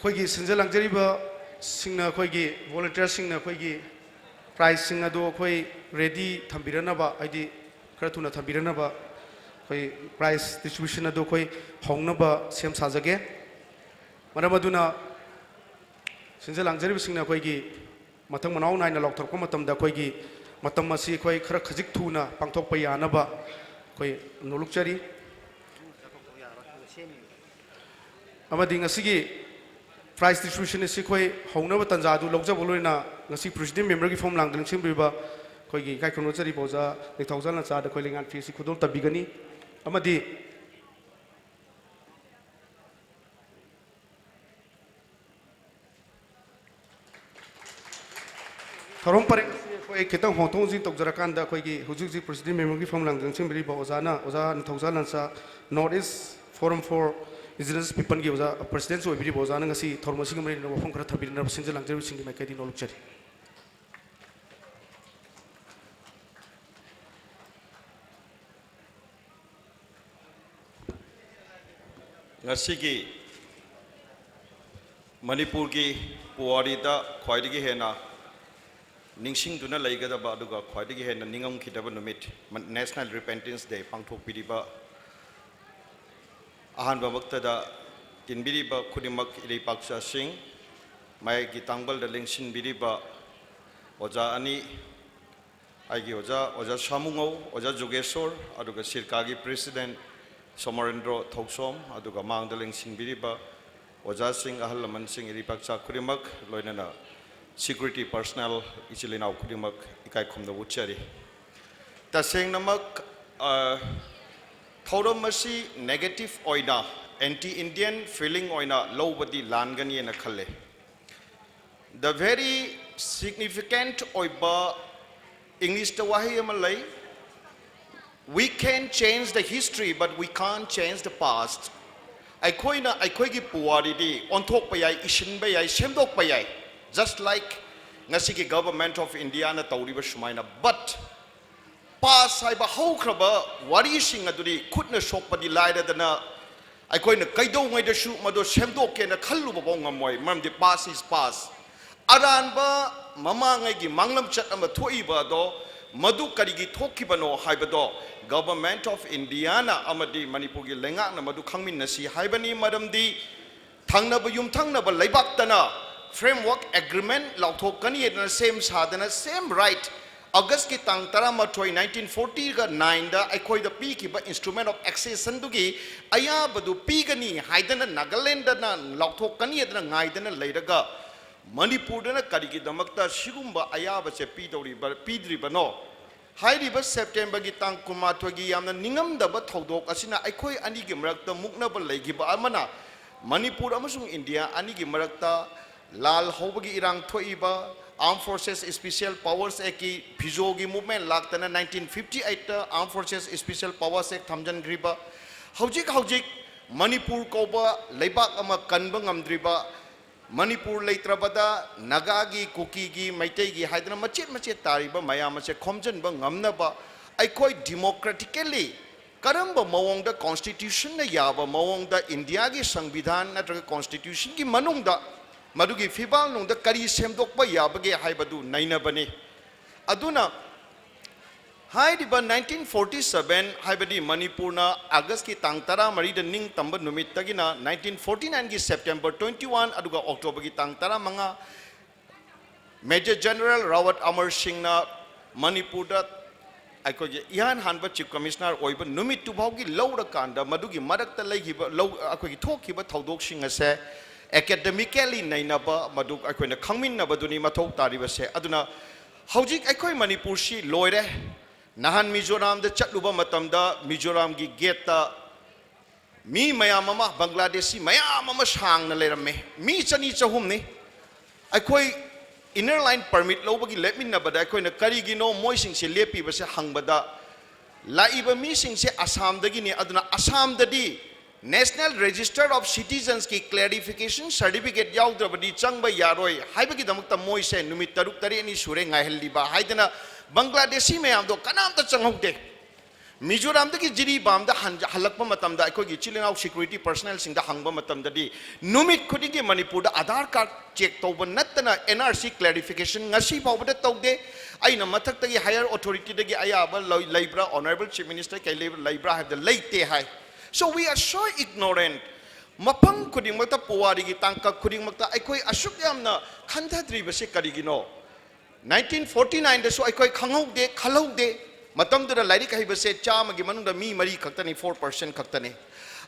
अखोई सिंजलांजरीब सिंगना अखोई volunteer सिंगना अखोई prize सिंग अदो अखोई ready थंबिरनबा आइदि खरा थुना थंबिरनबा अखोई prize distribution अदो अखोई होंगनबा सेम साजगे मरम अदुना सिंजलांजरीब सिंगना अखोई मथंग मनाव नाइना लौथरको मतमदा अखोई मतम असी अखोई खरा खजिक थुना पांथोकपा यानबा अखोई नोलुकचरी अमदि ngasi prize distribution is koi hongna ba tanja du lokja boloi na ngasi president member gi form lang ding sim biba koi gi kai khono chari boza 2000 na cha da koi lingan fi si khudol tabigani amadi thorom pare koi ketang hotong ji tokjara kan da koi gi hujuk ji president member gi form lang ding sim biba oza na oza 2000 na cha Northeast Forum for Indigenous people gi oza president so biri boza na ngasi thormo sing mari no phom khara thabir na sinja lang jeri singi mai kai di no lukchari
ngasi gi Manipur gi puari da khwaidigi hena ningsing duna laigada ba aduga khwaidigi hena ningam khidaba numit National Repentance Day pangthok piriba ahan babakta da tinbiriba khudimak ilei paksa sing mai gi tangbal da lengsin biriba oja ani aigi oja samungo oja jogeshor aduga sirka gi president Somarendro Thoksom aduga mangda lengsin biriba oja sing ahal laman sing ilei paksa khudimak loinana security personnel ichilinaw khudimak ikai khumda uchari tasengnamak thauramasi negative oina anti Indian feeling oina lowbadi langani na khalle the very significant oiba English to wahi amalai we can change the history but we can't change the past aikoi gi puwari di onthok pa yai isin ba yai semdok pa yai just like ngasi ki government of India na tawriba sumaina but past sai ba haukraba wari sing aduri khutna sokpa di laida dana aikoi na kaido ngai da su mado semdok ke na khallu ba ngamoi mam di past is past aran ba mama ngai gi manglam chat ama thoi ba do madu karigi thokibano haibado government of India na amadi Manipur gi lenga na madu khangmin na si haibani maramdi thangna ba yum thangna ba laibak tana framework agreement lauthok kani na same sadana same right August ki tang tara mathoi 1940 ga 9 da aikoi da pi ki ba instrument of accession du gi aya badu pi gani haidana Nagaland na lauthok kani na ngai dana leiraga Manipur na karigi damakta sigumba aya ba se pi dori ba pidri bano hairiba September gi tang kumathoi gi yamna ningam da ba thodok asina aikoi ani gi marakta mukna ba leigiba amana Manipur amasung India ani gi marakta lal hobagi irang thoiba Armed Forces Special Powers Act ki Phizogi movement laktana 1958 ta Armed Forces Special Powers Act thamjan griba haujik Manipur ko ba leibak ama kanba ngamdriba Manipur leitrabada Nagagi Kuki Maitai gi haidana machet tariba mayam se khomjan ba ngamna ba aikoi democratically karamba mawong da constitution na yaba mawong da India gi sangvidhan natraga constitution gi manung da madugi fibal nung da kari semdok ba yabage haibadu naina bani aduna hairiba 1947 haibadi Manipur na August ki tang tara mari da ning tamba numit tagina 1949 gi September 21 aduga October ki tang tara manga Major General Rawat Amar Singh na Manipur da aikoi ihan hanba chief commissioner oiba numit tu baugi lawra kanda madugi marakta leigiba law aikoi thokiba thodok sing ase academically nainaba madu aikoi na khangmin na baduni mathok tariba se aduna haujik aikoi Manipur si loire nahan Mizoram da chatluba matamda Mizoram gi gate ta mi mayam ama Bangladeshi mayam ama sang na lerame mi chani chahum ni aikoi inner line permit lobagi lepmin na bada aikoi na karigi no moi sing se lepi ba se hangbada laiba mi sing se Assam dagi ni aduna Assam dadi National Register of Citizens ki clarification certificate yaudra badi changba yaroi haibagi damakta moi se numit taruk tari ni sure ngaihli ba haidana Bangladeshi mayam do kanam ta changhaude Mizoram da ki jiri bam da halakpa matam da aikoi gi chilinau security personnel sing da hangba matam da di numit khudigi Manipur da Aadhaar card check tawba natana NRC clarification ngasi fawba da tawde aina mathak tagi higher authority da gi ayaba laibra honorable chief minister kai laibra have the leite hai so we are so ignorant mapang khuding makta puwari gi tangka khuding makta aikoi asuk yamna khandadri base karigino 1949 da so aikoi khanghaude khalaude matam da lairi kai base chama gi manung da mi mari khaktani 4% khaktani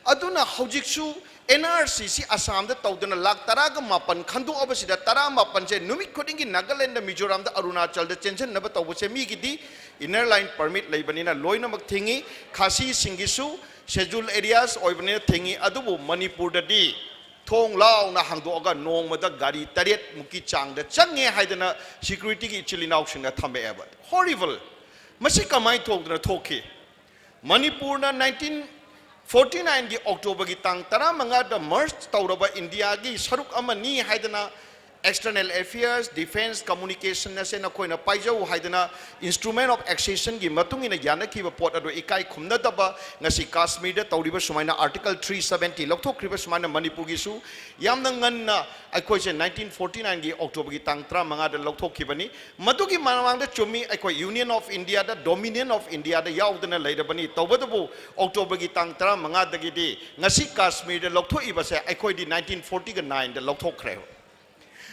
aduna haujik su NRC si Assam da tawdana lak taraga mapan khandu abasi da tara mapan se numit khuding gi Nagaland da Mizoram da Arunachal da chenchen na ba tawbase mi gi di inner line permit leibani na loina mak thingi khasi singisu schedule areas oibane thingi adubu Manipur da di thong lao na hangdoga nong mada gari taret muki chang da change haidana security gi chilinau singa thambe aba horrible masi kamai thokdana thoki Manipur na 1949 gi October gi tang tara manga da merge tawraba India gi saruk amani haidana external affairs defense communication na se na koina paijau haidana instrument of accession gi matung ina yana ki ba pot ado ikai khumna daba ngasi Kashmir da tawriba sumaina article 370 lokthokriba sumaina Manipur gi su yamna nganna aikoi se 1949 gi October gi tang tra manga da lokthokibani madugi manawang da chumi aikoi Union of India da Dominion of India da yaudana leirabani tawbadabu October gi tang tra manga da gi di ngasi Kashmir da lokthoiba se aikoi di 1940 ga 9 da lokthokre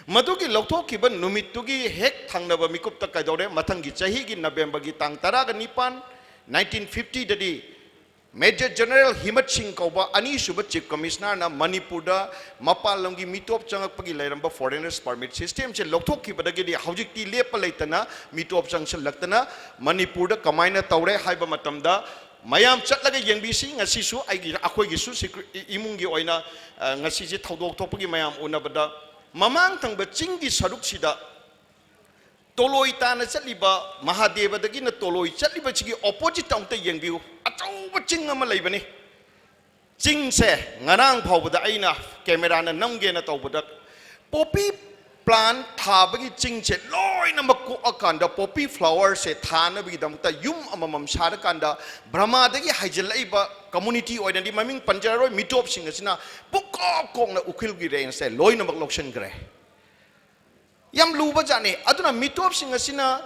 Madugi lokthokkiba numittugi hek thangnaba mikupta kaidore mathangi chahi gi November gi tang tara ga nipan 1950 dadi Major General Himat Singh Kauba ani suba Chief Commissioner na Manipur mapalamgi mitop changak pagi lairamba foreigners permit system che lokthok ki badagi di hojik ti lepa leitana mitop changshal laktana Manipur kamaina tawre haiba matamda mayam chatlaga yengbisi ngasi su aigi akhoi gi su imungi oina ngasi je thodok thopagi mayam unabada mamang thangba chinggi saruk sida toloi tana chaliba Mahadeva dagi na toloi chaliba chigi opposite tangta yengbiu achauba ching ama leibani ching se ngarang phawbada aina camera na namge na tawbada poppy plant thabagi ching che loi na makku akanda poppy flower se thana bi damta yum amamam sara kanda brahma dagi haijalaiba community oina di maming panjaroi mitop sing asina pukok kong na ukhil gi rein se loi na makloksen gre Yam luba jane aduna mitop sing asina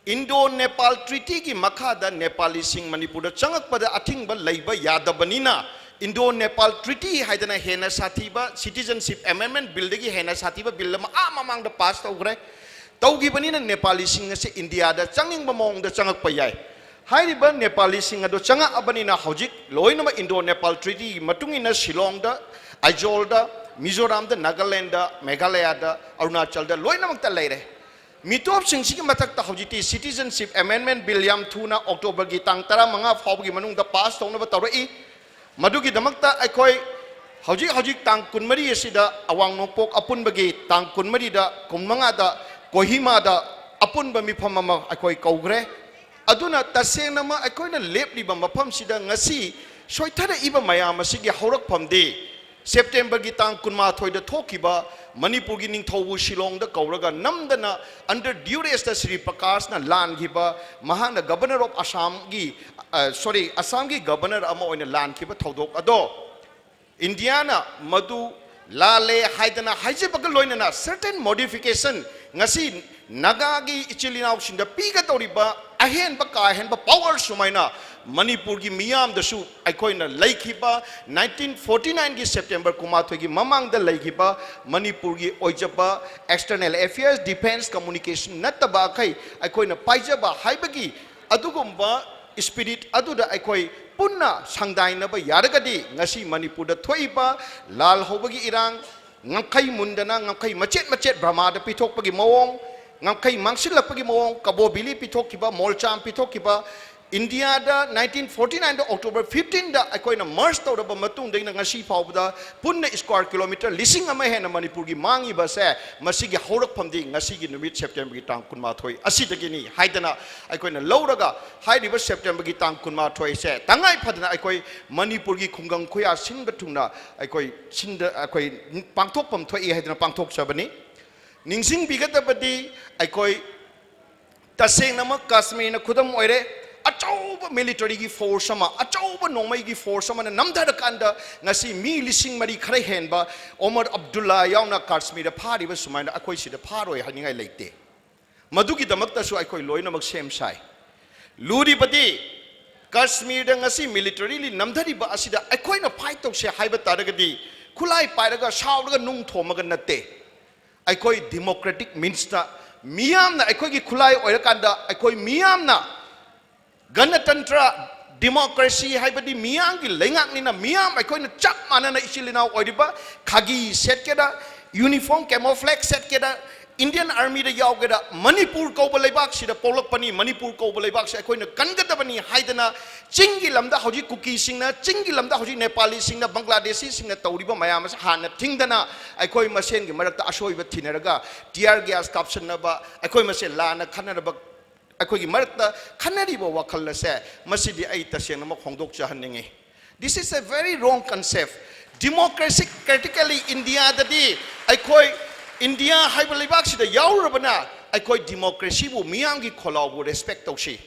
Indo-Nepal Treaty ki makhada Nepali sing Manipur changak pada athing ba leiba yadabanina Indo-Nepal Treaty haidana hena sathiba Citizenship Amendment Bill degi hena sathiba bill ma mamang da pass tawgre tawgi banina Nepali sing ase India da changing ba mong da changak pa yai hairiba Nepali sing ado changa abanina hojik loinama Indo-Nepal Treaty matungina Shillong da Aizawl da Mizoram da Nagaland da Meghalaya da Arunachal da loina makta leire mitop singsi matak ta hojiti Citizenship Amendment Bill yam thuna October gi tang tara manga phawgi manung da pass tawna ba tawrai madugi damakta aikoi hojik tang kunmari asida awang nopok apun bagi tang kunmari da kumanga da Kohima da apun ba mifam ma aikoi kaugre aduna tasena ma aikoi na lepli ba mafam sida ngasi soithara iba mayam asigi haurak phamde September ki tang kunma thoida thokiba Manipur ki ningthobu Shillong da kauraga namdana under duress da Sri Prakash na lan giba mahana governor of Assam ki governor ama oina lan kiba thodok ado Indiana madu lale haidana haije bakal loinana certain modification ngasi naga gi ichilinaw sinda piga toriba ahen ba ka ahen ba power sumaina Manipur ki miyam da su aikoina laikhiba 1949 ki September kumathoi ki mamang da laikhiba Manipur ki oijaba external affairs defense communication nataba khai aikoina paijaba haibagi adugumba spirit aduda aikoi punna sangdaina ba yaragadi ngasi Manipur da thoiba lal hobagi irang ngkai mundana ngkai machet brahma da pithokpagi mawong ngkai mangsilapagi mawong kabobili pithokiba molcham pithokiba India da 1949 da October 15 da aikoina merge tawraba matung dei na ngasi phawda punna square kilometer lising ama hena Manipur gi mangi ba se masigi haurak phamdi ngasi gi numit September gi tang kunma thoi asidagi ni haidana aikoina lauraga hairiba September gi tang kunma thoi se tangai phadana aikoi Manipur gi khungang khoya sinba thungna aikoi sinda aikoi pangthok pam thoi haidana pangthok sabani ningsing bigatabadi aikoi taseng nama Kashmir na khudam oire achauba military gi force ama achauba nomai gi force ama namdar kanda ngasi mi lising mari khare henba Omar Abdullah yauna Kashmir phari ba sumaina akoi sida pharoi haningai leite madugi damakta su akoi loina mak sem sai luri badi Kashmir da ngasi militarily namdari ba asida akoi na fight tok se haiba taragadi khulai pairaga shawraga nung thomaga natte akoi democratic means ta miyam na akoi gi khulai oirakanda akoi miyam na Ganatantra democracy haibadi miyam ki lengak ni na miyam aikoina chap mana na isilinaw oidiba khagi set keda uniform camouflage set keda Indian Army da yaw keda Manipur ko balaibak sida polak pani Manipur ko balaibak sa aikoina kangata bani haidana chingi lamda hoji kuki singna chingi lamda hoji Nepali singna Bangladeshi singna tawriba mayam sa hana thingdana aikoi masen gi marakta asoiba thinaraga tear gas caption na ba aikoi masen lana khanaraba Akogi marakta khanari ba wakal se masidi ai taseng na khongdok chahanningi this is a very wrong concept democracy critically India dadi aikoi India haibalibak sida yaurabana aikoi democracy bu miyam gi kholaw bu respect tawsi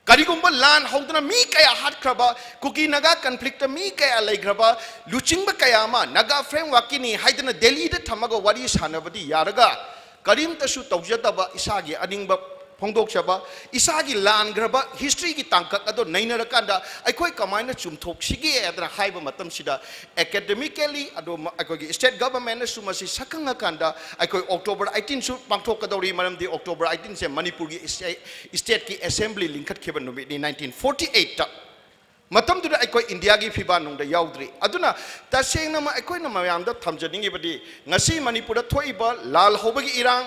karigumba lan hawdana mi kaya hatkraba kuki naga conflict mi kaya laigraba luchingba kaya ma naga framework ni haidana Delhi da thamaga wari sanabadi yaraga karim tasu tawjataba isagi aningba Pongdok Shaba, Isagi Lan Graba, history ki tangkak ado nainarakanda, aikoi kamaina chumthok sige adra haiba matam sida academically ado aikoi state government na sumasi sakanga kanda aikoi October 18 su pangthok kadori maram di October 18 se Manipur ki state ki assembly linkat khiban no 1948 ta मतमदुदा अखोई India की फिबा नुंग याउद्री अदुना तसेंगना अखोइना मयामदा थमजनिंगे बदी ngasi Manipur थोइबा लाल होबगी इरांग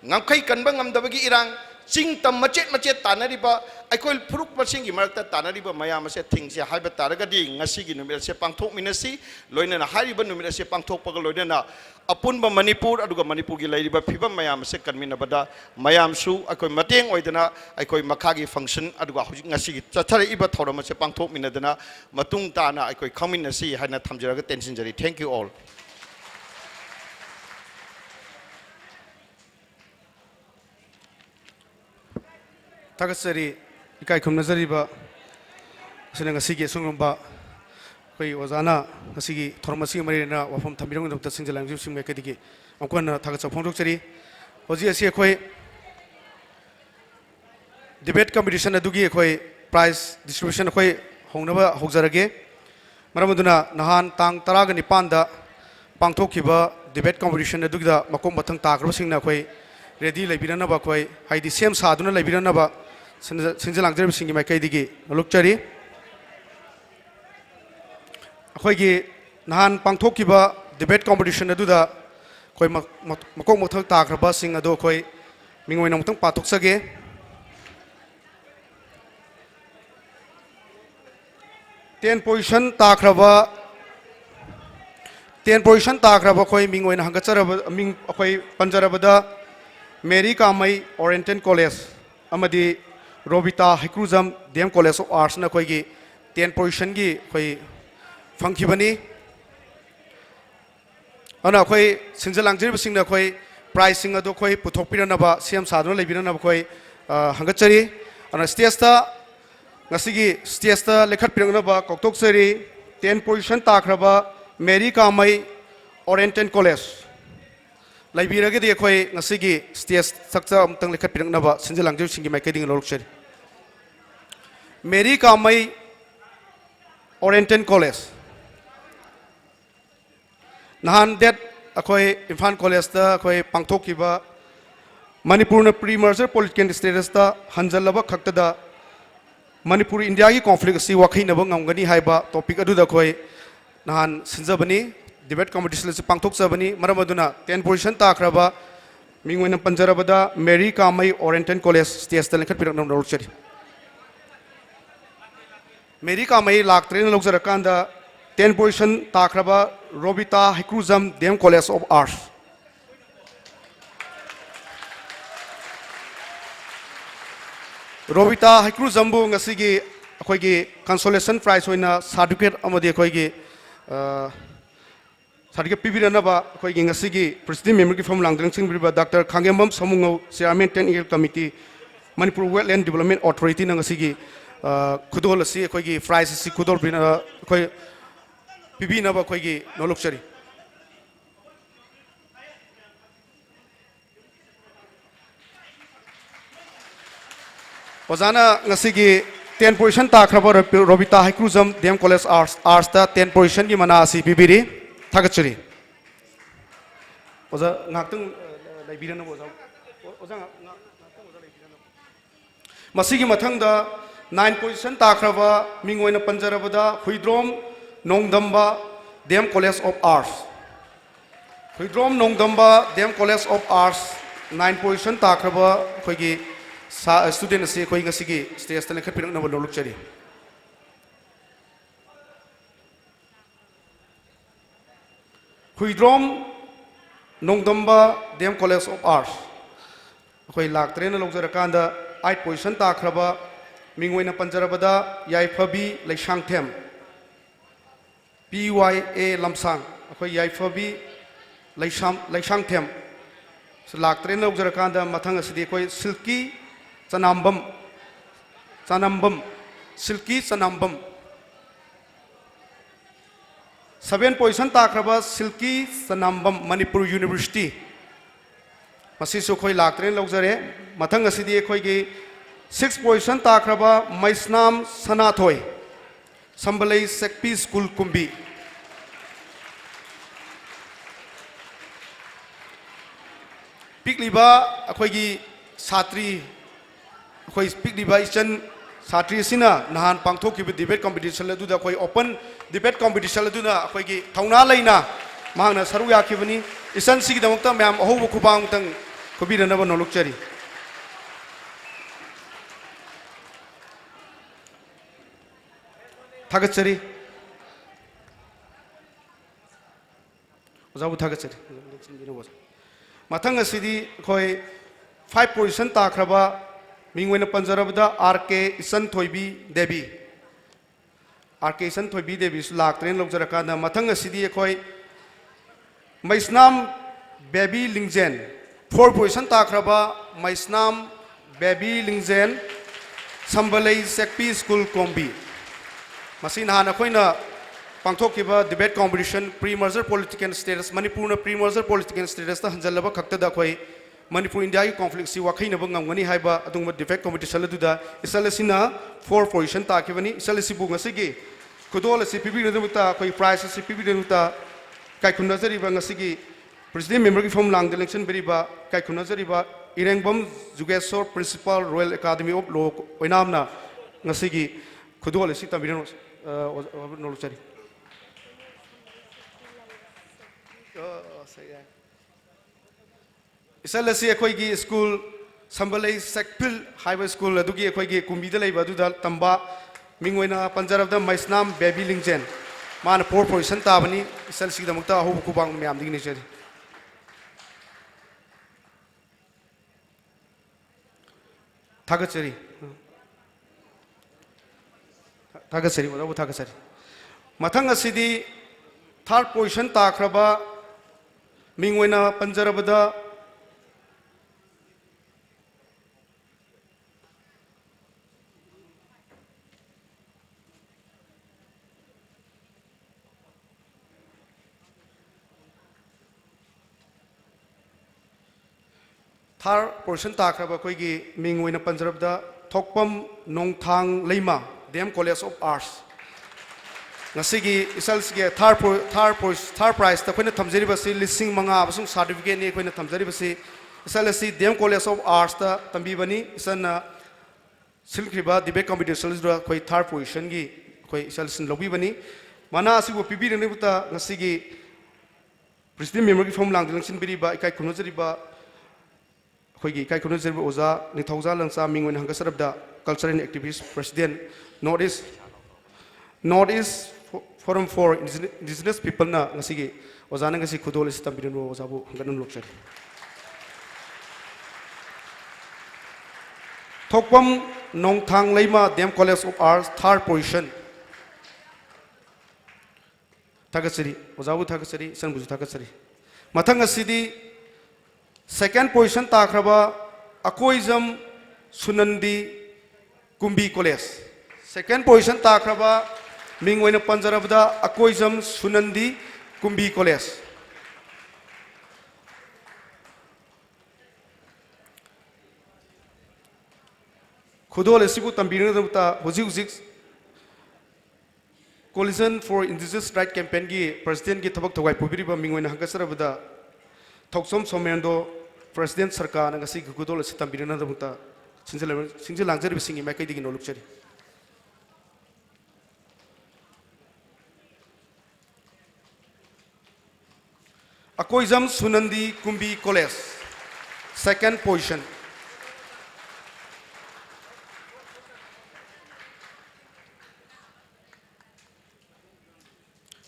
ngangkai kanba ngamdabagi irang ching tam machet machet tanariba अखोइ फुरुक मसिंगी मरकता तानरिबा मयाम से थिंगसे हाइबा तारगदी ngasi gi numira से पांगथोक मिनसी लोइना हारिबा numira से पांगथोक पग लोइना अपुनबा मणिपुर अदुगा मणिपुर की लैरिबा फिबम मयाम से कन्मिनबदा मयाम सु अखोइ मतेंग ओइदना अखोइ मखागी फंक्शन अदुगा हुजिक ngasi gi चथरे इबा थौरम से पांगथोक मिनदना मतुंग ताना अखोइ खमिनसी हाइना थमजरगा टेंशन जरी थैंक यू ऑल
थागसरी इकाई खुमनजरीबा असना ngasi sungrumba koi ozana ngasi thormasi marina wafam thamirong dam ta singjalang ju singme kadigi amkon thagatsa phongdok chari hoji asi khoi debate competition adugi khoi prize distribution khoi hongnaba hogjarage maramaduna nahan tang 19 da pangthokhiba debate competition adugida makom mathang tagraba singna khoi ready laibirana ba khoi haidi sem saduna laibirana ba sinjalang jari singi mai kaidigi lukchari अखोइगी नहान पांगथोकिबा debate competition अदुदा कोई मकोक मथक ताख्रबा सिंग अदो कोई मिंगोइना मथंग पाथोकसगे 10 position ताख्रबा कोई मिंगोइना हंगचरबा Ming अखोइ पंजरबदा मेरी कामई ओरिएंटल कॉलेज अमदी Robita Haikrujam DM college of arts न कोइगी 10 पोजीशन की कोई फंखिबनी अना अखोइ सिंजलांगजिब सिंगना अखोइ प्राइज सिंग अदो अखोइ पुथोकपिरनबा सीएम सादुना लेबिरनबा अखोइ हंगचरी अना स्टेजता ngasi स्टेजता लेखटपिरनबा कौतोकसरी 10 पोजीशन ताख्रबा मेरी कामई ओरिएंटल कॉलेज लाइबिरगदि अखोइ ngasi स्टेज सक्चा अमतंग लेखटपिरनबा सिंजलांगजिब सिंगी माइकेदिंग लोलक्सरी मेरी कामई ओरिएंटल कॉलेज नहान डेट अखोइ इम्फाल कॉलेज दा अखोइ पांगथोकिबा Manipur pre merger political status दा हंजलबा खक्तदा मणिपुर इंडिया की कॉन्फ्लिक्ट असि वाखैनब ngamgani हाइबा टॉपिक अदुदा अखोइ नहान सिंजबनी डिबेट कॉम्पिटिशन से पांगथोकसबनी मरमदुना 10 पोजीशन ताख्रबा मिंगोइना पंजरबदा मेरी कामई ओरिएंटल कॉलेज स्टेज दा लेखटपिरनम रोलचरी मेरी कामई लाक्ट्रेन लोगजरकांदा 10 पोजीशन ताख्रबा Robita Haikrujam DM college of arts Robita Haikrujam बु ngasi अखोइगी कंसोलेशन प्राइज होइना सर्टिफिकेट अमदि अखोइगी सर्टिफिकेट पिबिरनबा अखोइगी ngasi प्रेसिडेंट मेंबर की फॉर्म लांगदरंग सिंगबिबा doctor Khangembam Samungou chairman technical committee Manipur wetland development authority न ngasi खुदोल असि अखोइगी प्राइज असि खुदोल बिना अखोइ पिबिनब अखोइगी नोलुक्चरी ओजाना ngasi 10 पोजीशन ताख्रबा Robita Haikrujam DM college arts दा 10 पोजीशन की मना असि पिबिरी थागचरी ओजा ngaktung लाइबिरन ओजा ओजा ngaktung ओजा लाइबिरन मसिगी मथंगदा 9 पोजीशन ताख्रबा मिंगोइना पंजरबदा Huidrom Nongdamba DM college of arts Huidrom Nongdamba DM college of arts 9 position ताख्रबा अखोइगी स्टूडेंट से अखोइ ngasi स्टेज ता लेखटपिरनब लोलुक्चरी Huidrom Nongdamba DM college of arts अखोइ लाक्ट्रेन लोगजरकांदा 8 पोजीशन ताख्रबा मिंगोइना पंजरबदा याइफबी लैशांगथेम PYA लमसांग अखोइ याइफबी लैशांगथेम लाक्ट्रेन लोगजरकांदा मथंग असदि अखोइ सिल्की चनाम्बम सिल्की चनाम्बम 7 पोजीशन ताख्रबा सिल्की चनाम्बम मणिपुर यूनिवर्सिटी मसिसु अखोइ लाक्ट्रेन लोगजरे मथंग असदि अखोइगी 6 पोजीशन ताख्रबा मैस्नाम सनाथोय संबलई सेक्पी स्कूल कुंबी पिकलिबा अखोइगी छात्री अखोइ पिकलिबा इचन साथी सिना नहान पांथोखिबा डिबेट कॉम्पिटिशन अदुदा कोई ओपन डिबेट कॉम्पिटिशन अदुना अखोगी थौना लेना मांगना सरुक याखिबनी इसन सिगिदमक्ता मैम अहोब खुबांग तंग खुबिरनबा नोलुकचरी थागतचरी ओजाबु थागतचरी मथंग असिदी खोय 5 पोजीशन ताखरबा मिंगवेन पंजरबदा आरके इसन थोइबी देवी आरके इसन थोइबी देवी लाक्ट्रेन लौजरकाना मथंग असिदी खोय मैस्नाम बेबी लिंगजेन 4 पोजीशन ताखरबा मैस्नाम बेबी लिंगजेन संबलई सेक्पी स्कूल कोम्बी मसी नहान अखोइना पांथोखिबा debate competition pre merger political status Manipur pre merger political status हंजलबा खक्तदा खोय मणिपुर इंडिया की कॉन्फ्लिक्ट से वाखैनब ngमगनी हाइबा अदुंग डिबेट कॉम्पिटिशन अदुदा इसलसिना 4 पोजीशन ताखिबनी इसलसिबु ngसिगी खुदोल से पिबिरदुता कोई प्राइस से पिबिरदुता काइखुनजरिबा ngसिगी प्रेसिडेंट मेंबर की फॉर्म लांग इलेक्शन बेरिबा काइखुनजरिबा इरेंगबम Jugeshwar principal royal academy of law ओइनामना ngसिगी खुदोल से तबिरनो नोलचरी इसलसी अखोगी स्कूल संबलई सेक्पिल हाइबा स्कूल अदुगी अखोगी कुंबीदा लेबा अदुदा तंबा मिंगोइना पंजरबदा मैस्नाम बेबी लिंगजेन मान 4 पोजीशन ताबनी इसलसी दमक्ता अहोब कुबांग म्याम दिगिनि चरी थागचरी थागचरी ओदाबु थागचरी मथंग असिदी 3rd पोजीशन ताखरबा मिंगोइना पंजरबदा थार पोर्शन ताखरब अखोगी मिंग ओइना पंजरबदा Thokpam Nongthang Lema DM college of arts ngasiगी isalsige third prize ta khoina thamjaribasi lising manga abasung certificate ni khoina thamjaribasi isalasi DM college of arts ta tambibani isana silkriba debate competition dra khoi third position gi khoi isalsin lobibani mana asibu pibirene buta ngasigi president member ki form lang election biriba ikai khunojariba खोगी काय खुनो जरब ओजा निथौजा लंसा मिंगवन हंगसरबदा cultural activist president north east forum for indigenous people ना ngasiगी ओजा नंगसी खुदोल इस तंबिरनो ओजाबु हंगनन लोकचर Thokpam Nongthang Lema DM college of arts 3rd position थागसरी ओजाबु थागसरी सनबुजु थागसरी मथंग असिदी 2nd पोजीशन ताखरबा Akoijam Sunandi Kumbi college 2nd position ताखरबा मिंग ओइना पंजरबदा अकोइजम सुनंदी कुंबी कॉलेज खुदोल एसिबु तंबिरनदबता हुजिक हुजिक collision for indigenous right campaign की प्रेसिडेंट की थबक थगाई पुबिरिबा मिंग ओइना हंगसरबदा थोक्सोम सोमेंदो प्रेसिडेंट सरकार ngasi gudol sitam birina damuta sinjil langjar bisingi mai kai digi no lukchari akoizam sunandi kumbi college 2nd position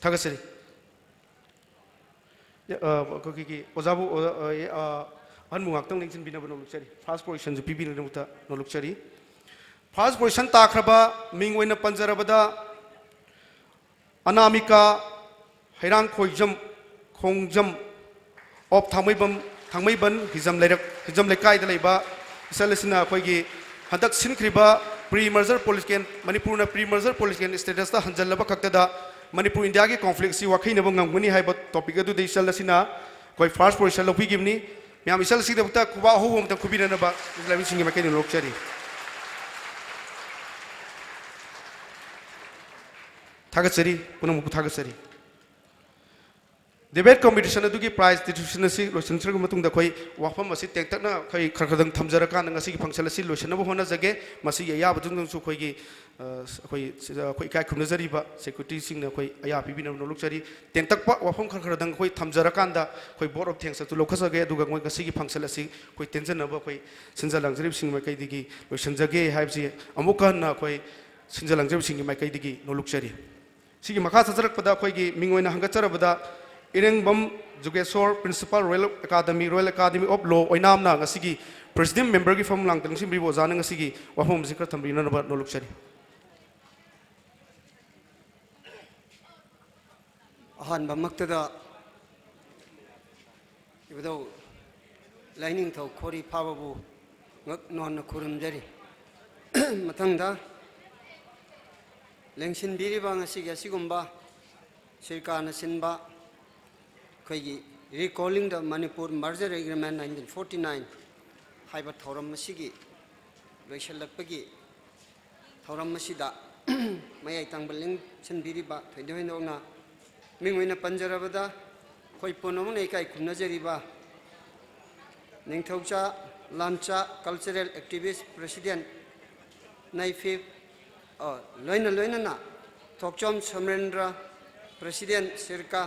थागसरी की ओजाबु हनमुगाक्तंग लिंचिन बिना बनो लुक्चरी 1st पोजीशन जो पीबी नमुता नो लुक्चरी 1st पोजीशन ताखरबा मिंग ओइना पंजरबदा अनामिका हैरांग खोंजम ऑफ थांमैबन हिजम लेकाय द लेबा इसलसिना अखोगी हदक सिनख्रिबा pre merger political Manipur pre merger political status ता हंजलबा खक्तदा मणिपुर इंडिया की कॉन्फ्लिक्ट से वाखैनब ngमगनी हाइबा टॉपिक अदु दे इसलसिना कोई 1st पोजीशन लौपिगिबनी म्याम इसलसी दबता खुबा होबम त खुबिरनबा इस्लामिक सिंग मकैनि लोकचरी थागचरी पुनम थागचरी ꯗꯤꯕꯦꯠ ꯀꯝꯄꯤꯇꯤꯁꯟ ꯑꯗꯨꯒꯤ ꯄ꯭ꯔꯥꯏꯖ ꯗꯤꯁꯇ꯭ꯔꯤꯕ꯭ꯌꯨꯁꯟ ꯑꯁꯤ ꯂꯣꯏꯁꯤꯟꯈ꯭ꯔꯕ ꯃꯇꯨꯡꯗ ꯑꯩꯈꯣꯏ ꯋꯥꯐꯝ ꯑꯁꯤ ꯇꯦꯟꯇꯛꯅ ꯑꯩꯈꯣꯏ ꯈꯔ ꯊꯝꯖꯔꯀꯥꯟꯗ ꯉꯁꯤꯒꯤ ꯐꯪꯁꯟ ꯑꯁꯤ ꯂꯣꯏꯁꯤꯟꯅꯕ ꯍꯣꯠꯅꯖꯒꯦ ꯃꯁꯤꯒꯤ ꯑꯌꯥꯕꯗꯨꯅꯁꯨ ꯑꯩꯈꯣꯏ ꯏꯀꯥꯏ ꯈꯨꯝꯅꯖꯔꯤꯕ ꯁꯦꯀ꯭ꯌꯨꯔꯤꯇꯤꯁꯤꯡꯅ ꯑꯩꯈꯣꯏ ꯑꯌꯥ ꯄꯤꯕꯤꯅꯕ ꯅꯣꯛꯆꯔꯤ ꯇꯦꯟꯇꯛꯄ ꯋꯥꯐꯝ ꯈꯔꯗꯪ ꯑꯩꯈꯣꯏ ꯊꯝꯖꯔꯀꯥꯟꯗ ꯑꯩꯈꯣꯏ ꯕꯣꯔꯗ ꯑꯣꯐ ꯊꯦꯡꯛꯁ ꯑꯗꯨ ꯂꯧꯈꯠꯆꯒꯦ ꯑꯗꯨꯒ ꯃꯣꯏ ꯉꯁꯤꯒꯤ ꯐꯪꯁꯟ ꯑꯁꯤ ꯑꯩꯈꯣꯏ ꯇꯦꯟꯖꯅꯕ ꯑꯩꯈꯣꯏ ꯁꯤꯟꯖ ꯂꯥꯡꯖꯔꯤꯕꯁꯤꯡ ꯃꯥꯏꯀꯩꯗꯒꯤ ꯂꯣꯏꯁꯤꯟꯖꯒꯦ ꯍꯥꯏꯕꯁꯤ ꯑꯃꯨꯛꯀ ꯍꯟꯅ ꯑꯩꯈꯣꯏ ꯁꯤꯟꯖ ꯂꯥꯡꯖꯔꯤꯕꯁꯤꯡꯒꯤ ꯃꯥꯏꯀꯩꯗꯒꯤ ꯅꯣꯛꯆꯔꯤ ꯁꯤꯒꯤ ꯃꯈꯥ ꯆꯠꯊꯔꯛꯄꯗ ꯑꯩꯈꯣꯏꯒꯤ ꯃꯤꯡ ꯑꯣꯏꯅ ꯍꯪꯒꯠꯆꯔꯕꯗ Irengbam Jugeshor principal royal academy of law ꯑꯣꯏꯅꯥꯝꯅ ꯉꯁꯤꯒꯤ ꯄ꯭ꯔꯦꯁꯤꯗꯦꯟ ꯃꯦꯝꯕꯔꯒꯤ ꯐꯝ ꯂꯥꯡꯇ ꯂꯪꯁꯤꯟꯕꯤꯔꯤꯕ ꯑꯣꯖꯥꯅ ꯉꯁꯤꯒꯤ ꯋꯥꯐꯝ ꯑꯁꯤ ꯈꯔ ꯊꯝꯕꯤꯅꯅꯕ ꯅꯣꯛꯆꯔꯤ
ꯑꯍꯥꯟꯕ ꯃꯛꯇꯗ ꯏꯕꯨꯙꯧ ꯂꯥꯏꯅꯤꯡꯊꯧ ꯈꯣꯔꯤ ꯐꯥꯕꯕꯨ ꯉꯛ ꯅꯣꯟꯅ ꯈꯨꯔꯨꯝꯖꯔꯤ ꯃꯊꯪꯗ ꯂꯦꯡꯁꯤꯟꯕꯤꯔꯤꯕ ꯉꯁꯤꯒꯤ ꯑꯁꯤꯒꯨꯝꯕ ꯁꯤꯔꯀꯥꯔꯅ ꯁꯤꯟꯕ ꯑꯩꯈꯣꯏꯒꯤ ꯔꯤꯀꯣꯂꯤꯡ ꯗ ꯃꯅꯤꯄꯨꯔ ꯃꯔꯖꯔ ꯑꯦꯒ꯭ꯔꯤꯃꯦꯟ 1949 ꯍꯥꯏꯕ ꯊꯧꯔꯝ ꯑꯁꯤꯒꯤ ꯂꯣꯏꯁꯤꯜꯂꯛꯄꯒꯤ ꯊꯧꯔꯝ ꯑꯁꯤꯗ ꯃꯌꯥꯏ ꯇꯥꯡꯕ ꯂꯦꯡꯁꯤꯟꯕꯤꯔꯤꯕ ꯊꯣꯏꯗꯣꯛ ꯍꯦꯟꯗꯣꯛꯅ ꯃꯤꯡ ꯑꯣꯏꯅ ꯄꯟꯖꯔꯕꯗ ꯑꯩꯈꯣꯏ ꯄꯨꯝꯅꯃꯛꯅ ꯏꯀꯥꯏ ꯈꯨꯝꯅꯖꯔꯤꯕ ꯅꯤꯡꯊꯧꯆꯥ ꯂꯥꯝꯆꯥ ꯀꯜꯆꯔꯦꯜ ꯑꯦꯛꯇꯤꯚꯤꯁ ꯄ꯭ꯔꯦꯁꯤꯗꯦꯟ ꯅꯥꯏꯐꯤꯞ ꯂꯣꯏꯅꯅ ꯊꯣꯛꯆꯣꯝ ꯁꯣꯃꯦꯟꯗ꯭ꯔ ꯄ꯭ꯔꯦꯁꯤꯗꯦꯟ ꯁꯤꯔꯀꯥ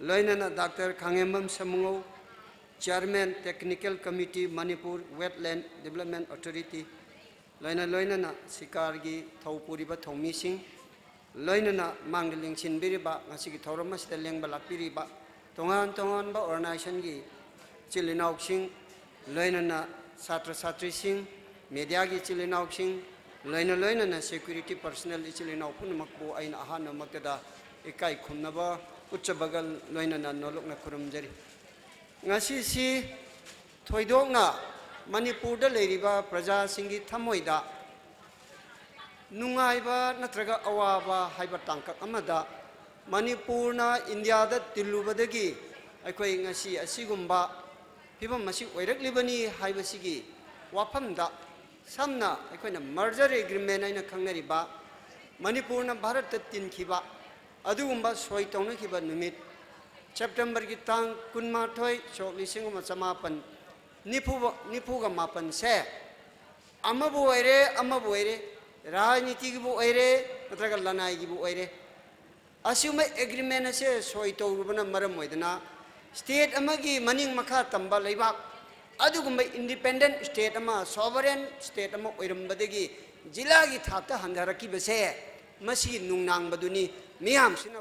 ꯂꯣꯏꯅꯅ doctor Khangembam Samungou chairman technical committee Manipur wetland development authority ꯂꯣꯏꯅꯅ ꯁꯤꯀꯥꯔꯒꯤ ꯊꯧ ꯄꯨꯔꯤꯕ ꯊꯧꯃꯤꯁꯤꯡ ꯂꯣꯏꯅꯅ ꯃꯥꯡꯗ ꯂꯦꯡꯁꯤꯟꯕꯤꯔꯤꯕ ꯉꯁꯤꯒꯤ ꯊꯧꯔꯝ ꯑꯁꯤꯗ ꯂꯦꯡꯕ ꯂꯥꯛꯄꯤꯔꯤꯕ ꯇꯣꯉꯥꯟ ꯇꯣꯉꯥꯟꯕ ꯑꯣꯔꯒꯅꯥꯏꯖꯦꯁꯟꯒꯤ ꯏꯆꯤꯜ ꯏꯅꯥꯎꯁꯤꯡ ꯂꯣꯏꯅꯅ ꯁꯥꯇ꯭ꯔ ꯁꯥꯇ꯭ꯔꯤꯁꯤꯡ ꯃꯦꯗꯤꯌꯥꯒꯤ ꯏꯆꯤꯜ ꯏꯅꯥꯎꯁꯤꯡ ꯂꯣꯏꯅꯅ ꯁꯦꯀ꯭ꯌꯨꯔꯤꯇꯤ ꯄꯔꯁꯣꯅꯦꯜ ꯏꯆꯤꯜ ꯏꯅꯥꯎ ꯄꯨꯝꯅꯃꯛꯄꯨ ꯑꯩꯅ ꯑꯍꯥꯟꯕ ꯃꯛꯇꯗ ꯏꯀꯥꯏ ꯈꯨꯝꯅꯕ ꯎꯠꯆꯕꯒ ꯂꯣꯏꯅꯅ ꯅꯣꯂꯨꯛꯅ ꯈꯨꯔꯨꯝꯖꯔꯤ ꯉꯁꯤꯁꯤ ꯊꯣꯏꯗꯣꯛꯅ ꯃꯅꯤꯄꯨꯔꯗ ꯂꯩꯔꯤꯕ ꯄ꯭ꯔꯖꯥꯁꯤꯡꯒꯤ ꯊꯃꯣꯏꯗ ꯅꯨꯡꯉꯥꯏꯕ ꯅꯠꯇ꯭ꯔꯒ ꯑꯋꯥꯕ ꯍꯥꯏꯕ ꯇꯥꯡꯀꯛ ꯑꯃꯗ ꯃꯅꯤꯄꯨꯔꯅ ꯏꯟꯗꯤꯌꯥꯗ ꯇꯤꯜꯂꯨꯕꯗꯒꯤ ꯑꯩꯈꯣꯏ ꯉꯁꯤ ꯑꯁꯤꯒꯨꯝꯕ ꯐꯤꯕꯝ ꯑꯁꯤ ꯑꯣꯏꯔꯛꯂꯤꯕꯅꯤ ꯍꯥꯏꯕꯁꯤꯒꯤ ꯋꯥꯐꯝꯗ ꯁꯝꯅ ꯑꯩꯈꯣꯏꯅ ꯃꯔꯖꯔ ꯑꯦꯒ꯭ꯔꯤꯃꯦꯟ ꯍꯥꯏꯅ ꯈꯪꯅꯔꯤꯕ ꯃꯅꯤꯄꯨꯔꯅ ꯚꯥꯔꯠꯇ ꯇꯤꯟꯈꯤꯕ ꯑꯗꯨꯒꯨꯝꯕ ꯁꯣꯏ ꯇꯧꯅꯈꯤꯕ ꯅꯨꯃꯤꯠ ꯁꯦꯞꯇꯦꯝꯕꯔꯒꯤ ꯇꯥꯡ 12, 1998ꯁꯦ ꯑꯃꯕꯨ ꯑꯣꯏꯔꯦ ꯔꯥꯖꯅꯤꯇꯤꯒꯤꯕꯨ ꯑꯣꯏꯔꯦ ꯅꯠꯇ꯭ꯔꯒ ꯂꯅꯥꯏꯒꯤꯕꯨ ꯑꯣꯏꯔꯦ ꯑꯁꯤꯒꯨꯝꯕ ꯑꯦꯒ꯭ꯔꯤꯃꯦꯟ ꯑꯁꯦ ꯁꯣꯏ ꯇꯧꯔꯨꯕꯅ ꯃꯔꯝ ꯑꯣꯏꯗꯅ ꯁ꯭ꯇꯦꯠ ꯑꯃꯒꯤ ꯃꯅꯤꯡ ꯃꯈꯥ ꯇꯝꯕ ꯂꯩꯕꯥꯛ ꯑꯗꯨꯒꯨꯝꯕ ꯏꯟꯗꯤꯄꯦꯟꯗꯦꯟ ꯁ꯭ꯇꯦꯠ ꯑꯃ ꯁꯣꯚꯔꯦꯟ ꯁ꯭ꯇꯦꯠ ꯑꯃ ꯑꯣꯏꯔꯝꯕꯗꯒꯤ ꯖꯤꯂꯥꯒꯤ ꯊꯥꯛꯇ ꯍꯟꯊꯔꯛꯈꯤꯕꯁꯦ ꯃꯁꯤ ꯅꯨꯡꯅꯥꯡꯕꯗꯨꯅꯤ ꯃꯤꯌꯥꯝꯁꯤꯅ